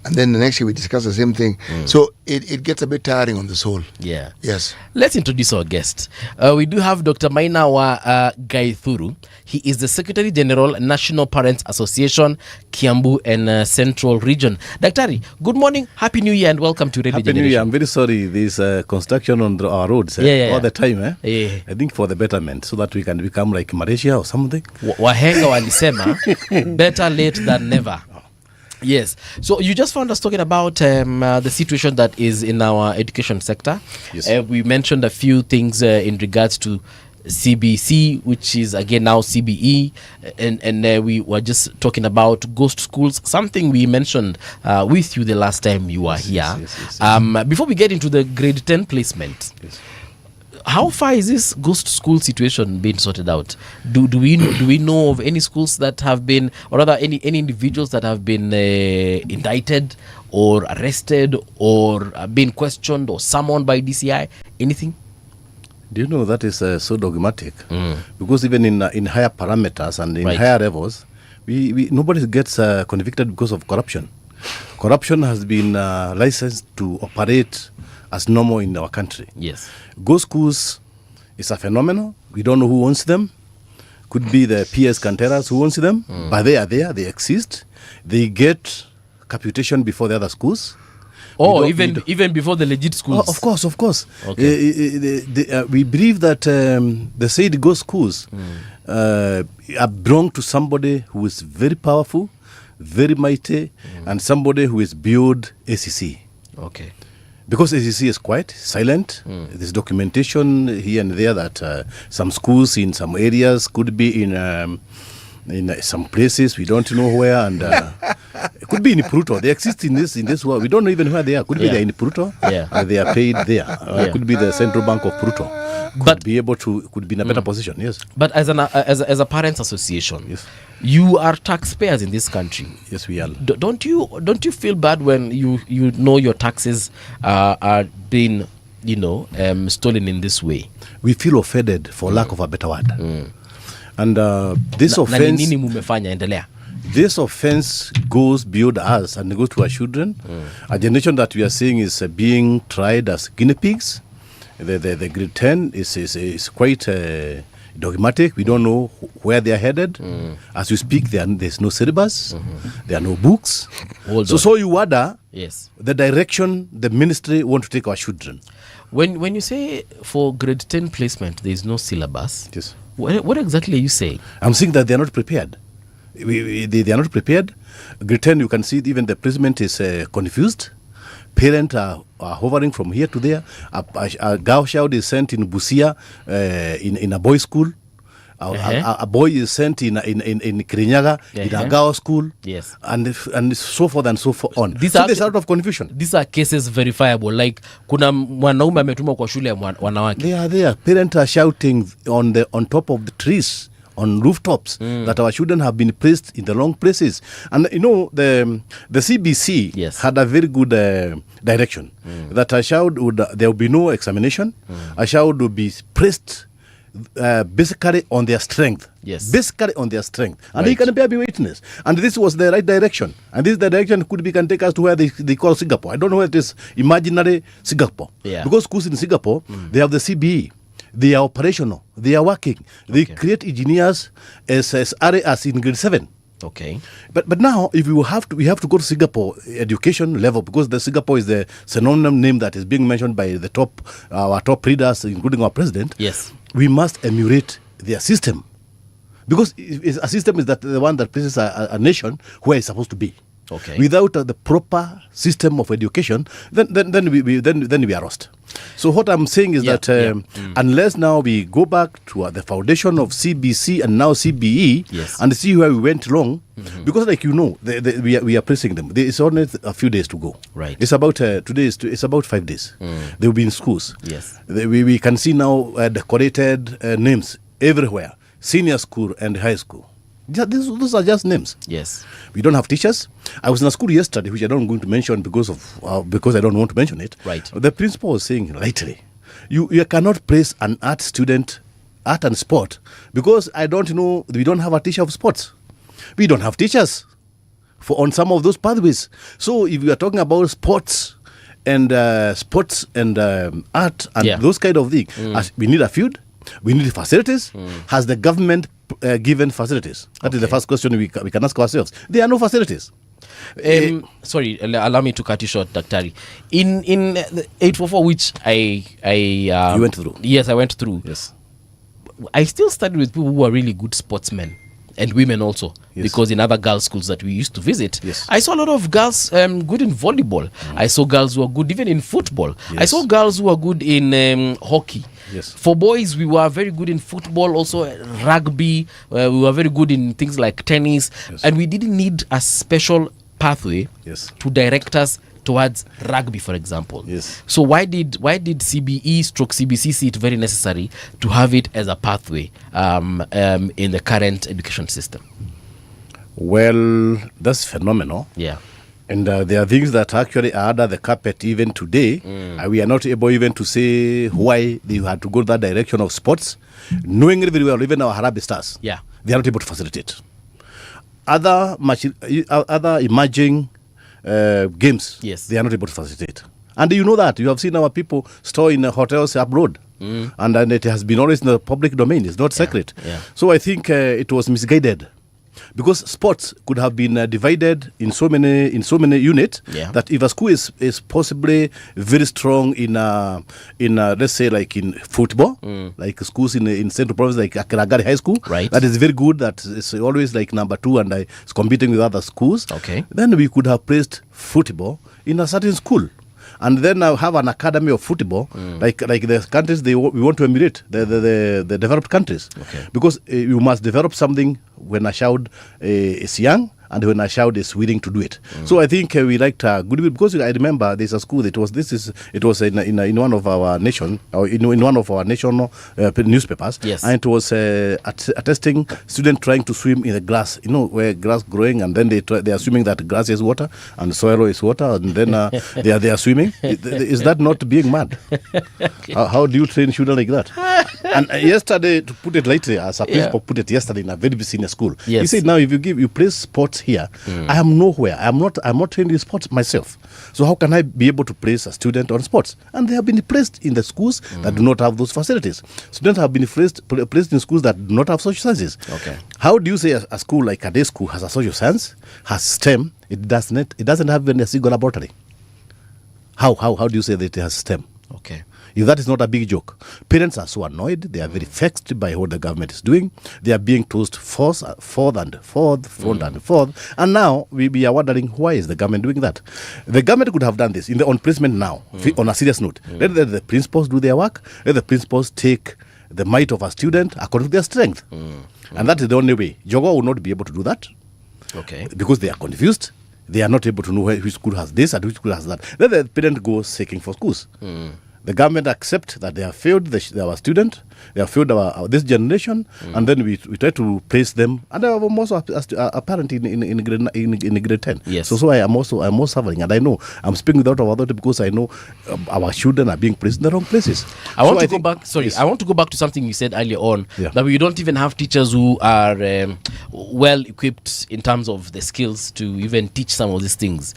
And then the next year we discuss the same thing. So it gets a bit tiring on the soul. Yeah. Yes. Let's introduce our guest. We do have Dr. Maina wa Gaithuru. He is the Secretary General, National Parents Association, Kiambu and Central Region. Daktari, good morning, Happy New Year, and welcome to Radio Happy Generation. New Year. I'm very sorry. There's construction on our roads all the time. Yeah. I think for the betterment, so that we can become like Malaysia or something. Wahenga walisema, better late than never. Yes. So you just found us talking about the situation that is in our education sector. Yes. We mentioned a few things in regards to CBC, which is again now CBE, and we were just talking about ghost schools, something we mentioned with you the last time you were here. Yes. Before we get into the grade 10 placement, how far is this ghost school situation being sorted out? Do we know of any schools that have been, or rather any individuals that have been indicted or arrested or been questioned or summoned by DCI? Anything? Do you know that is so dogmatic? Because even in higher parameters and in higher levels, we nobody gets convicted because of corruption. Corruption has been licensed to operate as normal in our country. Yes. Ghost schools is a phenomenon. We don't know who owns them. Could be the PS Canteras who owns them, but they are there, they exist. They get capitation before the other schools. Oh, even before the legit schools. Oh, of course. Okay. We believe that the said ghost schools are belong to somebody who is very powerful, very mighty, and somebody who is beyond ACC. Okay. Because ACC is quite silent. There's documentation here and there that some schools in some areas could be in some places we don't know where, and it could be in Ruto. They exist in this world. We don't know even where they are. Could be they're in Ruto. And they are paid there. Could be the central bank of Ruto. Could be in a better position. Yes. But as a parents association, you are taxpayers in this country. Yes, we are. Don't you feel bad when you know your taxes are being stolen in this way? We feel offended, for lack of a better word. And this offense. Nini mumefanya, endelea. This offense goes beyond us and goes to our children. A generation that we are seeing is being tried as guinea pigs. The grade 10 is quite dogmatic. We don't know where they are headed. As we speak, there's no syllabus. There are no books. So you wonder the direction the ministry want to take our children. When you say for grade 10 placement, there is no syllabus. Yes. What exactly are you saying? I'm saying that they are not prepared. They are not prepared. Grade 10, you can see even the placement is confused. Parents are hovering from here to there. A girl child is sent in Busia in a boys' school. A boy is sent in Kirinyaga, in a girls' school, and so forth and so on. There's a lot of confusion. These are cases verifiable. Like kuna mwanaume ametumwa kwa shule ya wanawake. They are there. Parents are shouting on top of the trees, on rooftops, that our children have been placed in the wrong places. And you know, the CBC had a very good direction that a child there will be no examination. A child will be placed basically on their strength. Basically on their strength. And he can bear witness. And this was the right direction. And this direction can take us to where they call Singapore. I don't know where it is, imaginary Singapore. Because schools in Singapore, they have the CBE. They are operational. They are working. They create engineers as early as in grade 7. Okay. But now, if we have to go to Singapore education level, because the Singapore is the synonym name that is being mentioned by our top leaders, including our president. Yes. We must emulate their system, because a system is the one that places a nation where it's supposed to be. Okay. Without the proper system of education, then we are lost. So what I'm saying is that unless now we go back to the foundation of CBC and now CBE and see where we went wrong, because like you know, we are pressing them. There is only a few days to go. Right. It's about today. It's about 5 days. They will be in schools. Yes. We can see now decorated names everywhere: senior school and high school. Those are just names. Yes. We don't have teachers. I was in a school yesterday, which I don't going to mention because I don't want to mention it. Right. The principal was saying lightly, you cannot place an art student, art and sport, because I don't know, we don't have a teacher of sports. We don't have teachers on some of those pathways. So if we are talking about sports and art and those kind of things, we need a field. We need facilities. Has the government given facilities? That is the first question we can ask ourselves. There are no facilities. Sorry, allow me to cut you short, Daktari. In the 844, which you went through. Yes, I went through. Yes. I still studied with people who are really good sportsmen. And women also, because in other girls' schools that we used to visit, I saw a lot of girls good in volleyball. I saw girls who are good even in football. I saw girls who are good in hockey. For boys, we were very good in football, also rugby. We were very good in things like tennis. And we didn't need a special pathway to direct us towards rugby, for example. So why did CBE/CBC see it very necessary to have it as a pathway in the current education system? Well, that's phenomenal. Yeah. And there are things that actually are under the carpet even today. We are not able even to say why they had to go that direction of sports, knowing very well, even our Harambee Stars, they are not able to facilitate. Other emerging games, they are not able to facilitate. And you know that. You have seen our people store in hotels abroad. And it has been always in the public domain. It's not secret. So I think it was misguided. Because sports could have been divided in so many units that if a school is possibly very strong in let's say like in football, like schools in Central Province like Akaragari High School, that is very good, that is always like number 2 and is competing with other schools. Then we could have placed football in a certain school. And then have an academy of football, like the countries we want to emulate, the developed countries. Because you must develop something when a child is young and when a child is willing to do it. So I think we liked good, because I remember there's a school. It was in one of our nation, or in one of our national newspapers, and it was attesting students trying to swim in the grass. You know, where grass growing, and then they are assuming that grass is water and soil is water, and then they are swimming. Is that not being mad? How do you train children like that? And yesterday, to put it lightly, as a principal put it yesterday in a very senior school, he said, now if you play sports here, I am nowhere. I'm not trained in sports myself. So how can I be able to place a student on sports? And they have been placed in the schools that do not have those facilities. Students have been placed in schools that do not have social sciences. How do you say a school like a day school has a social science, has STEM? It doesn't have even a single laboratory. How do you say that it has STEM? If that is not a big joke. Parents are so annoyed. They are very vexed by what the government is doing. They are being tossed forth and forth. And now we are wondering, why is the government doing that? The government could have done this on placement now, on a serious note. Let the principals do their work. Let the principals take the might of a student according to their strength. And that is the only way. Jogo will not be able to do that. Okay. Because they are confused. They are not able to know which school has this and which school has that. Then the parent goes seeking for schools. The government accept that they have failed our student, they have failed this generation, and then we try to place them. And I'm also a parent in grade 10. Yes. So I am also suffering, and I know I'm speaking without authority because I know our children are being placed in the wrong places. I want to go back. Sorry, I want to go back to something you said earlier on, that we don't even have teachers who are well equipped in terms of the skills to even teach some of these things.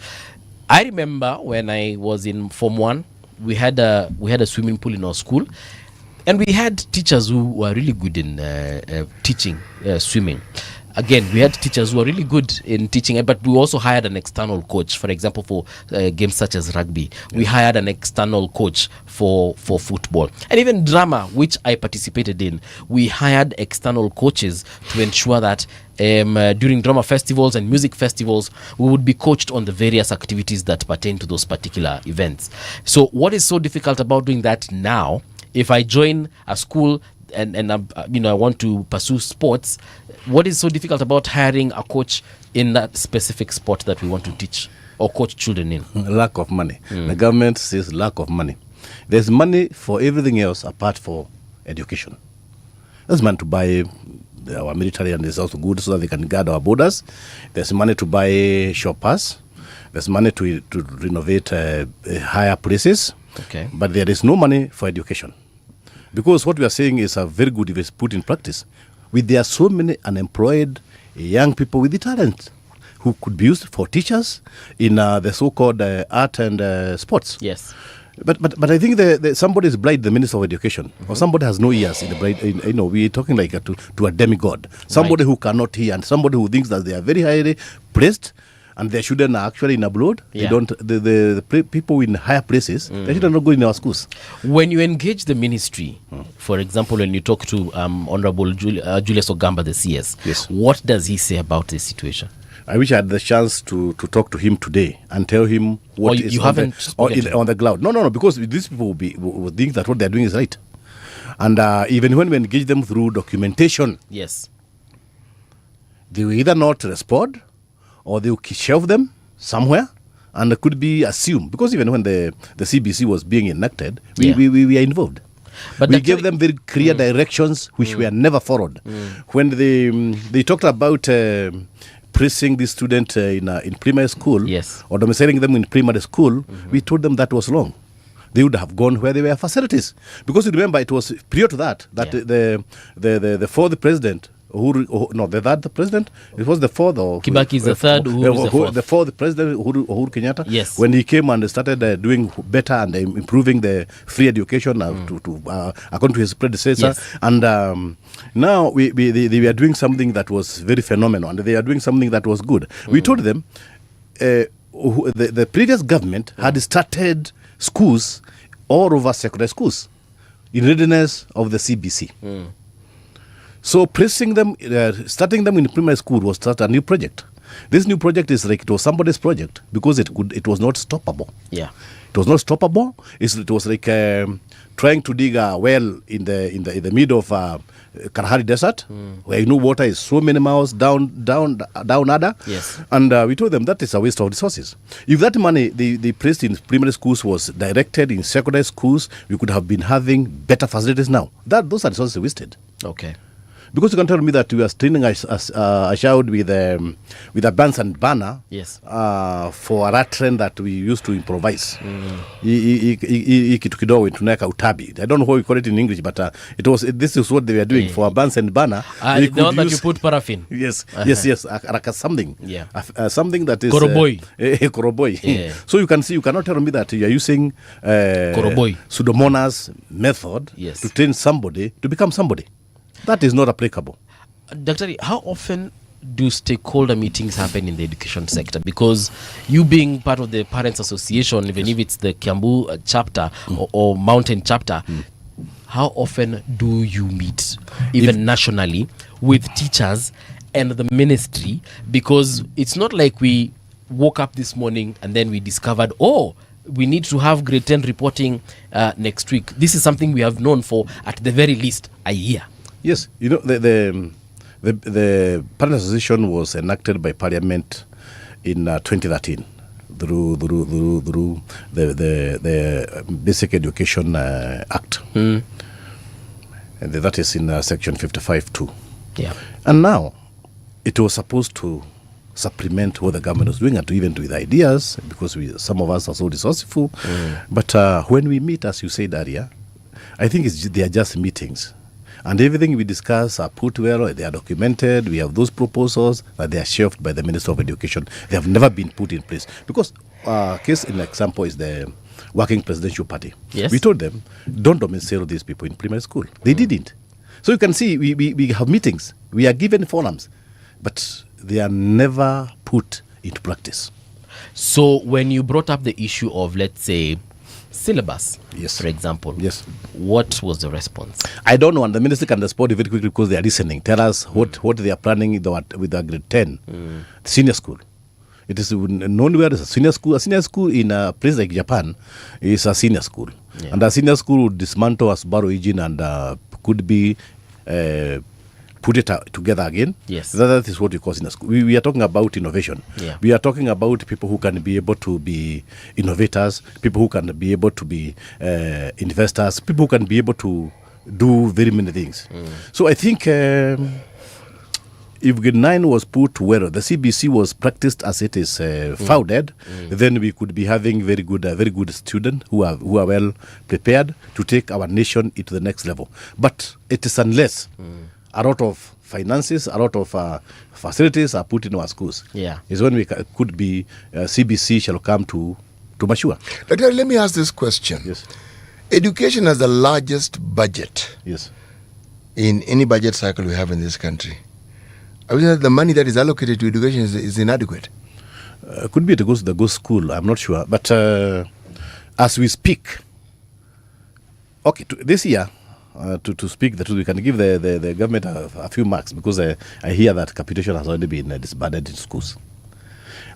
I remember when I was in Form 1, we had a swimming pool in our school, and we had teachers who were really good in teaching swimming. Again, we had teachers who were really good in teaching, but we also hired an external coach. For example, for games such as rugby, we hired an external coach for football, and even drama, which I participated in. We hired external coaches to ensure that during drama festivals and music festivals, we would be coached on the various activities that pertain to those particular events. So, what is so difficult about doing that now? If I join a school and I want to pursue sports, what is so difficult about hiring a coach in that specific sport that we want to teach or coach children in? Lack of money. The government says lack of money. There's money for everything else apart for education. There's money to buy our military and it's also good so that they can guard our borders. There's money to buy shoppers. There's money to renovate higher places. Okay. But there is no money for education. Because what we are saying is a very good if it's put in practice. There are so many unemployed young people with the talent who could be used for teachers in the so-called art and sports. Yes. But I think somebody is blind, the Minister of Education, or somebody has no ears in the blind. We're talking like to a demigod, somebody who cannot hear, and somebody who thinks that they are very highly placed, and their children are actually in abroad. Yeah. They don't. The people in higher places, their children are not going in our schools. When you engage the ministry, for example, when you talk to Honorable Julius Ogamba, the CS, yes, what does he say about this situation? I wish I had the chance to talk to him today and tell him what is on the ground. No, because these people will think that what they're doing is right. And even when we engage them through documentation, yes, they will either not respond or they will shelve them somewhere, and it could be assumed. Because even when the CBC was being enacted, we are involved. But we gave them very clear directions which were never followed. When they talked about placing the student in primary school, yes, or domiciling them in primary school, we told them that was wrong. They would have gone where there were facilities. Because you remember, it was prior to that the fourth president, the third president, it was the fourth. Kibaki is the third, the fourth president, Uhuru Kenyatta. Yes. When he came and started doing better and improving the free education according to his predecessor. Yes. And now they were doing something that was very phenomenal, and they are doing something that was good. We told them the previous government had started schools all over secondary schools in readiness of the CBC. So placing them, starting them in primary school was a new project. This new project is like it was somebody's project because it was not stoppable. Yeah, it was not stoppable. It was like trying to dig a well in the middle of Kalahari Desert, where water is so many miles down under. Yes, and we told them that is a waste of resources. If that money they placed in primary schools was directed in secondary schools, we could have been having better facilities now. Those are resources wasted. Okay. Because you can tell me that we are training a child with a bands and banner, yes, for a rat train that we used to improvise. Utabi. I don't know how we call it in English, but this is what they were doing for a bands and banner. The one that you put paraffin. Yes, something. Yeah. Something that is Koroboi. Koroboi. Yeah. So you cannot tell me that you are using Koroboi, Pseudomonas method to train somebody to become somebody. That is not applicable. Dr. How often do stakeholder meetings happen in the education sector? Because you being part of the Parents Association, even if it's the Kiambu chapter or Mountain chapter, how often do you meet, even nationally, with teachers and the ministry? Because it's not like we woke up this morning and then we discovered, we need to have grade 10 reporting next week. This is something we have known for at the very least a year. Yes, you know, the Parent Association was enacted by Parliament in 2013 through the Basic Education Act. And that is in section 55(2). Yeah. And now it was supposed to supplement what the government was doing and to even with ideas, because some of us are so resourceful. But when we meet, as you said earlier, I think they are just meetings. And everything we discuss are put well, they are documented, we have those proposals that they are shelved by the Minister of Education. They have never been put in place. Because case in example is the Working Presidential Party. Yes. We told them, don't domicile these people in primary school. They didn't. So you can see, we have meetings, we are given forums, but they are never put into practice. So when you brought up the issue of, let's say, syllabus, yes, for example, yes, what was the response? I don't know, and the minister can respond very quickly because they are listening. Tell us what they are planning with the grade 10 senior school. It is known where is a senior school. A senior school in a place like Japan is a senior school, and a senior school would dismantle a Subaru engine and could be put it together again. Yes. That is what we call senior school. We are talking about innovation. Yeah. We are talking about people who can be able to be innovators, people who can be able to be investors, people who can be able to do very many things. So I think if grade 9 was put well, the CBC was practiced as it is founded, then we could be having very good students who are well prepared to take our nation into the next level. But it is unless a lot of finances, a lot of facilities are put in our schools. Yeah. Is when we could be CBC shall come to mature. Doctor, let me ask this question. Yes. Education has the largest budget. Yes. In any budget cycle we have in this country. I mean, the money that is allocated to education is inadequate. Could be it goes to the school, I'm not sure. But as we speak, okay, this year, to speak the truth, we can give the government a few marks because I hear that capitation has already been disbanded in schools.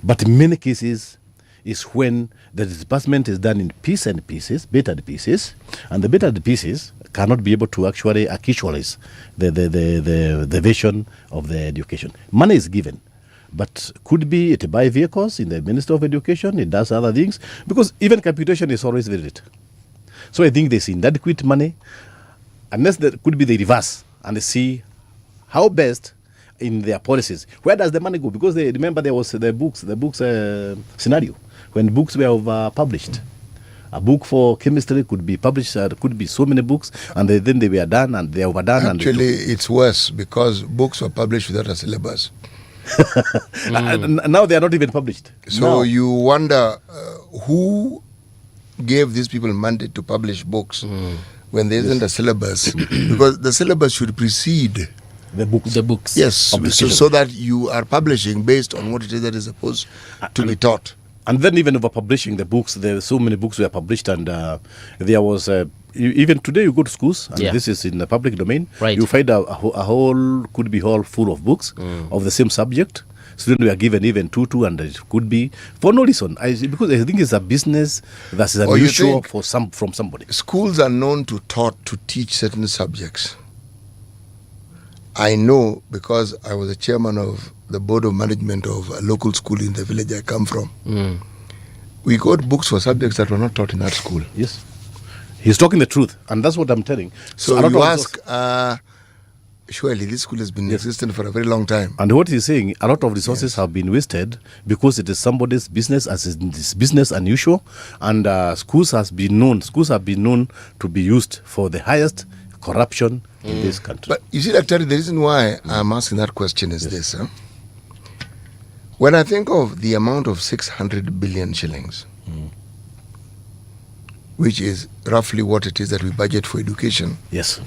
But in many cases, is when the disbursement is done in bits and pieces, and the bit pieces cannot be able to actually actualize the vision of the education. Money is given, but could be it buy vehicles in the Minister of Education, it does other things, because even computation is always very little. So I think there's inadequate money, unless there could be the reverse, and they see how best in their policies. Where does the money go? Because they remember there was the books scenario, when books were published. A book for chemistry could be published, could be so many books, and then they were done and they overdone. Actually, it's worse because books were published without a syllabus. Now they are not even published. So now, you wonder who gave these people mandate to publish books when there isn't a syllabus, because the syllabus should precede the books. Yes, so that you are publishing based on what it is that is supposed to be taught. And then even over publishing the books, there are so many books were published, and there was even today you go to schools, and this is in the public domain. Right. You find a whole full of books of the same subject. Students were given even two, and it could be for no reason. Because I think it's a business that is unusual from somebody. Schools are known to teach certain subjects. I know because I was a chairman of the board of management of a local school in the village I come from. We got books for subjects that were not taught in that school. Yes. He's talking the truth, and that's what I'm telling. So you ask, surely this school has been existent for a very long time. And what he's saying, a lot of resources have been wasted because it is somebody's business, as in this business unusual, and schools have been known to be used for the highest corruption in this country. But you see, Dr. the reason why I'm asking that question is this. When I think of the amount of 600 billion shillings, which is roughly what it is that we budget for education. Yes.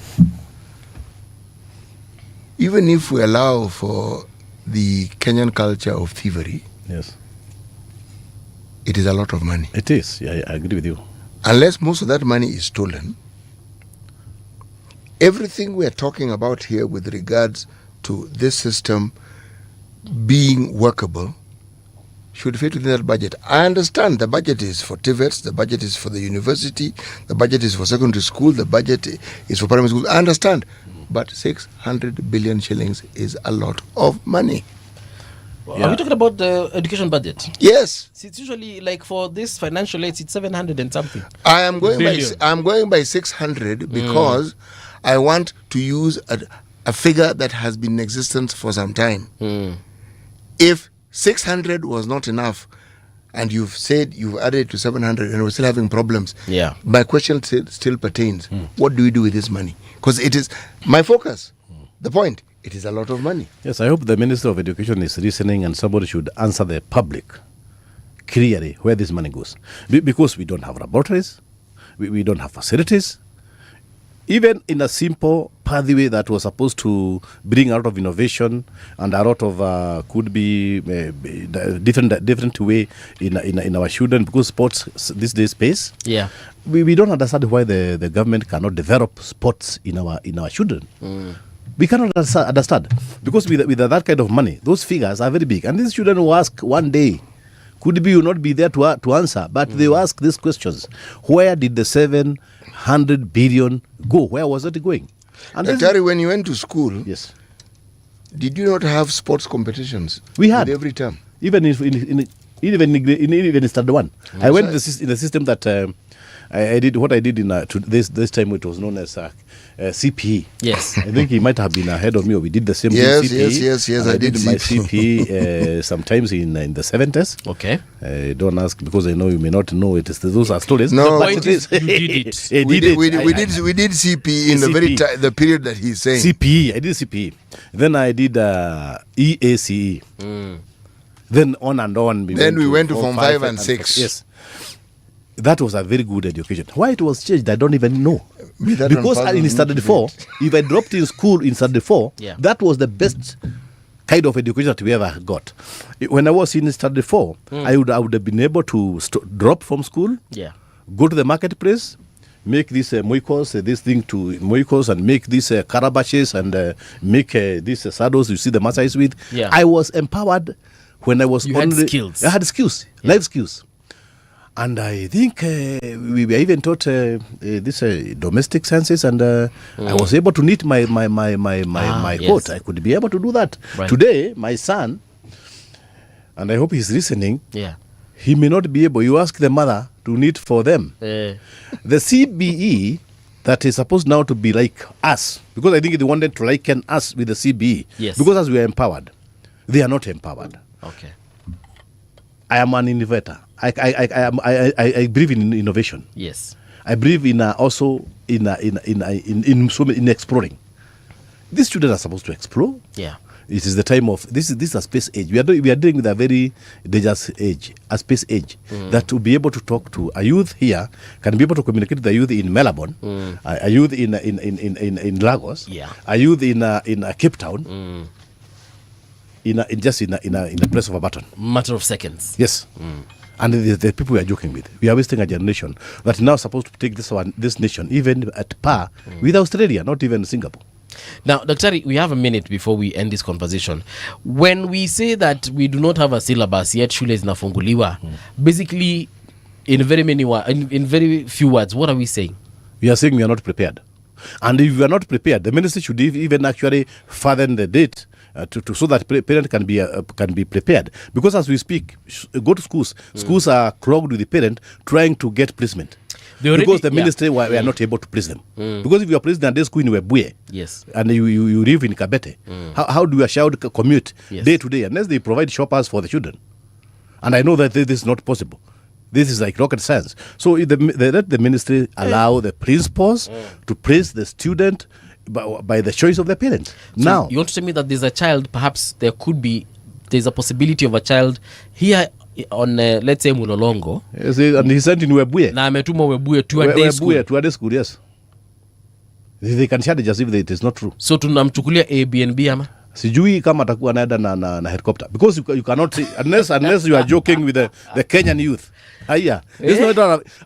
Even if we allow for the Kenyan culture of thievery, yes, it is a lot of money. It is. Yeah, I agree with you. Unless most of that money is stolen, everything we are talking about here with regards to this system being workable should fit within that budget. I understand the budget is for TVETs, the budget is for the university, the budget is for secondary school, the budget is for primary school. I understand. But 600 billion shillings is a lot of money. Are we talking about the education budget? Yes. It's usually like for this financial aids, it's 700 and something. I'm going by 600 because I want to use a figure that has been in existence for some time. If 600 was not enough, and you've said you've added to 700 and we're still having problems, my question still pertains. What do we do with this money? Because it is my focus. The point, it is a lot of money. Yes, I hope the Minister of Education is listening and somebody should answer the public clearly where this money goes. Because we don't have laboratories, we don't have facilities. Even in a simple pathway that was supposed to bring a lot of innovation and a lot of could be different way in our children, because sports these days pays. Yeah, we don't understand why the government cannot develop sports in our children. We cannot understand because with that kind of money, those figures are very big, and these children will ask one day. Could be you not be there to answer, but they will ask these questions. Where did the 700 billion go? Where was it going? And Daktari, when you went to school, yes, did you not have sports competitions? We had every term, even in standard one. I went in the system that I did what I did in this time. It was known as CPE. Yes, I think he might have been ahead of me. Or we did the same. Yes, CPE. yes. I did my CPE sometimes in the 70s. Okay. Don't ask because I know you may not know it. Those are stories. No, but you did it. We did CPE in the period that he's saying. CPE. I did CPE. Then I did EACE. Then on and on. Then we went to Form 5 and 6. Yes. That was a very good education. Why it was changed, I don't even know. Because in standard 4, if I dropped in school in standard 4, that was the best kind of education that we ever got. When I was in standard 4, I would have been able to drop from school, go to the marketplace, make these moikos, this thing to moikos, and make these carabashes and make these saddles you see the Maasais with. I was empowered when I was had skills. I had skills, life skills. And I think we were even taught this domestic sciences, and I was able to knit my coat. Yes. I could be able to do that. Right. Today, my son, and I hope he's listening, he may not be able. You ask the mother to knit for them. The CBE that is supposed now to be like us, because I think they wanted to liken us with the CBE. Yes. Because as we are empowered, they are not empowered. Okay. I am an innovator. I believe in innovation. Yes. I believe in also in exploring. These children are supposed to explore. Yeah. It is the time of this is a space age. We are dealing with a very dangerous age, a space age. That to be able to talk to a youth here can be able to communicate with the youth in Melbourne, a youth in Lagos, a youth in Cape Town. In a press of a button. Matter of seconds. Yes. And the people we are joking with. We are wasting a generation that is now supposed to take this nation even at par with Australia, not even Singapore. Now, Daktari, we have a minute before we end this conversation. When we say that we do not have a syllabus yet, shule zinafunguliwa, basically, in very few words, what are we saying? We are saying we are not prepared. And if we are not prepared, the ministry should even actually fathom the date so that parents can be prepared. Because as we speak, go to schools. Schools are clogged with the parent trying to get placement. Because the ministry we are not able to place them. Because if you are placed in a day school in Webuye, and you live in Kabete, how do a child commute day to day unless they provide shoppers for the children? And I know that this is not possible. This is like rocket science. So they let the ministry allow the principals to place the student by the choice of the parents. So now, you want to tell me that there's a child, perhaps there's a possibility of a child here on let's say Mulolongo. Yes, and he's sent in Webuye. Na ametuma Webuye to a day school. To a day school, yes. They can share it as if it is not true. So tunamchukulia Airbnb ama? Sijui kama atakuwa naenda na helicopter because you cannot see, unless you are joking with the Kenyan youth. Yeah.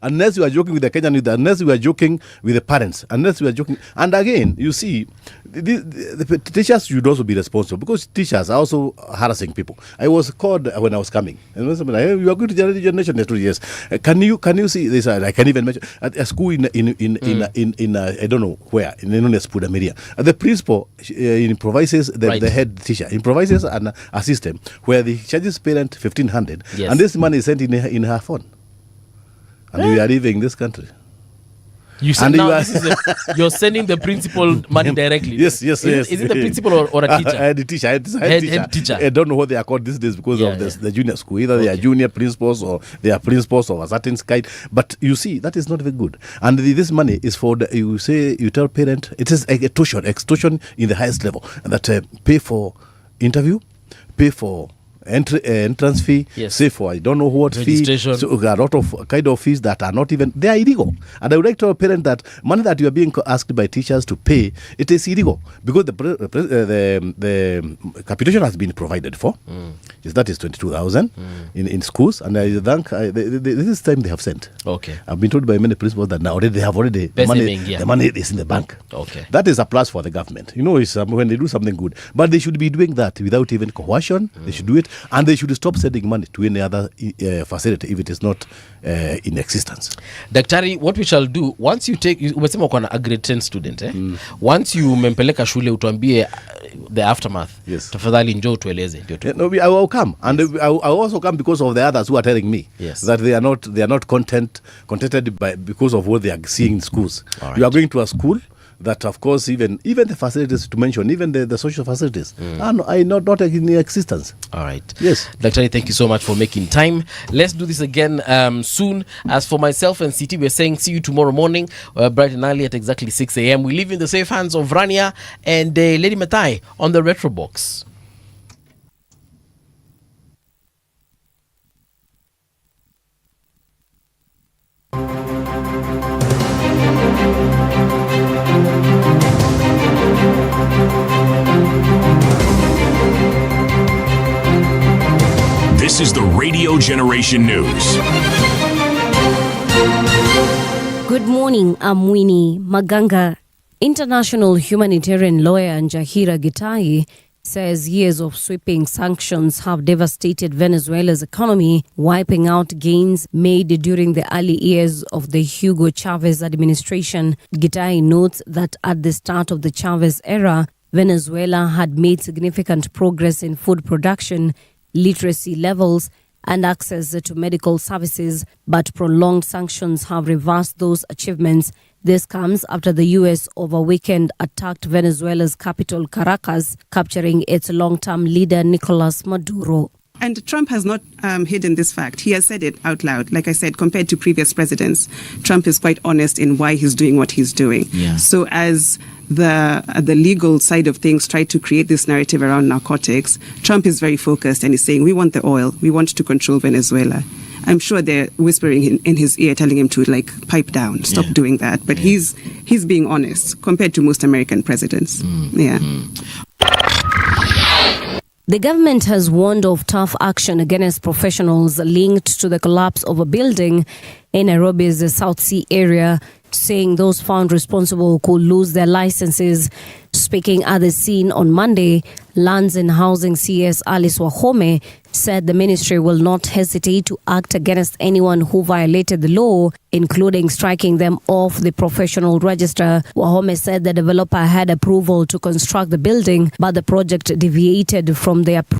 Unless you are joking with the Kenyan youth, unless you are joking with the parents, unless you are joking. And again, you see, the teachers should also be responsible because teachers are also harassing people. I was called when I was coming. And when somebody, hey, you are going to generation next 2 years. Can you see this? I can even mention at a school in I don't know where in Pudameria. The principal improvises the head teacher improvises a system where the charges parent 1,500 and this money is sent in her phone. And we are leaving this country. You're sending the principal money directly. Yes. Is it the principal or a teacher? Head teacher. I don't know what they are called these days because of the junior school. Either they are junior principals or they are principals of a certain kind. But you see, that is not very good. And this money is for you tell parent, it is extortion in the highest level. And that pay for interview, pay for entrance fee, say for I don't know what fee, so a lot of kind of fees that are not even, they are illegal. And I would like to tell a parent that money that you are being asked by teachers to pay, it is illegal because the capitation has been provided for. That is 22,000 in schools, and I think this time they have sent. Okay, I've been told by many principals that now they have already the money is in the bank. Okay, that is a plus for the government. It's when they do something good, but they should be doing that without even coercion. They should do it. And they should stop sending money to any other facility if it is not in existence. Daktari, what we shall do, once you take, umesema uko na a grade 10 student, once you mempeleka shule utuambie the aftermath. Yes. Tafadhali njoo tueleze. I will come, and I will also come because of the others who are telling me that they are not contented because of what they are seeing in schools. Right. You are going to a school that, of course, even the facilities to mention, even the social facilities are not in existence. All right. Yes. Dr. Thank you so much for making time. Let's do this again soon. As for myself and CT, we're saying see you tomorrow morning, bright and early at exactly 6 a.m. We leave in the safe hands of Rania and Lady Matai on the Retro Box. This is the Radio Generation News. Good morning, I'm Winnie Maganga. International humanitarian lawyer Njahira Gitahi says years of sweeping sanctions have devastated Venezuela's economy, wiping out gains made during the early years of the Hugo Chavez administration. Gitahi notes that at the start of the Chavez era, Venezuela had made significant progress in food production, literacy levels, and access to medical services, but prolonged sanctions have reversed those achievements. This comes after the U.S. over weekend attacked Venezuela's capital, Caracas, capturing its long-term leader, Nicolas Maduro. And Trump has not hidden this fact. He has said it out loud. Like I said, compared to previous presidents, Trump is quite honest in why he's doing what he's doing. Yeah. So as the legal side of things try to create this narrative around narcotics, Trump is very focused and he's saying, we want the oil. We want to control Venezuela. I'm sure they're whispering in his ear, telling him to pipe down, stop doing that. But he's being honest compared to most American presidents. The government has warned of tough action against professionals linked to the collapse of a building in Nairobi's South Sea area, saying those found responsible could lose their licenses. Speaking at the scene on Monday, Lands and Housing CS Alice Wahome said the ministry will not hesitate to act against anyone who violated the law, including striking them off the professional register. Wahome said the developer had approval to construct the building, but the project deviated from the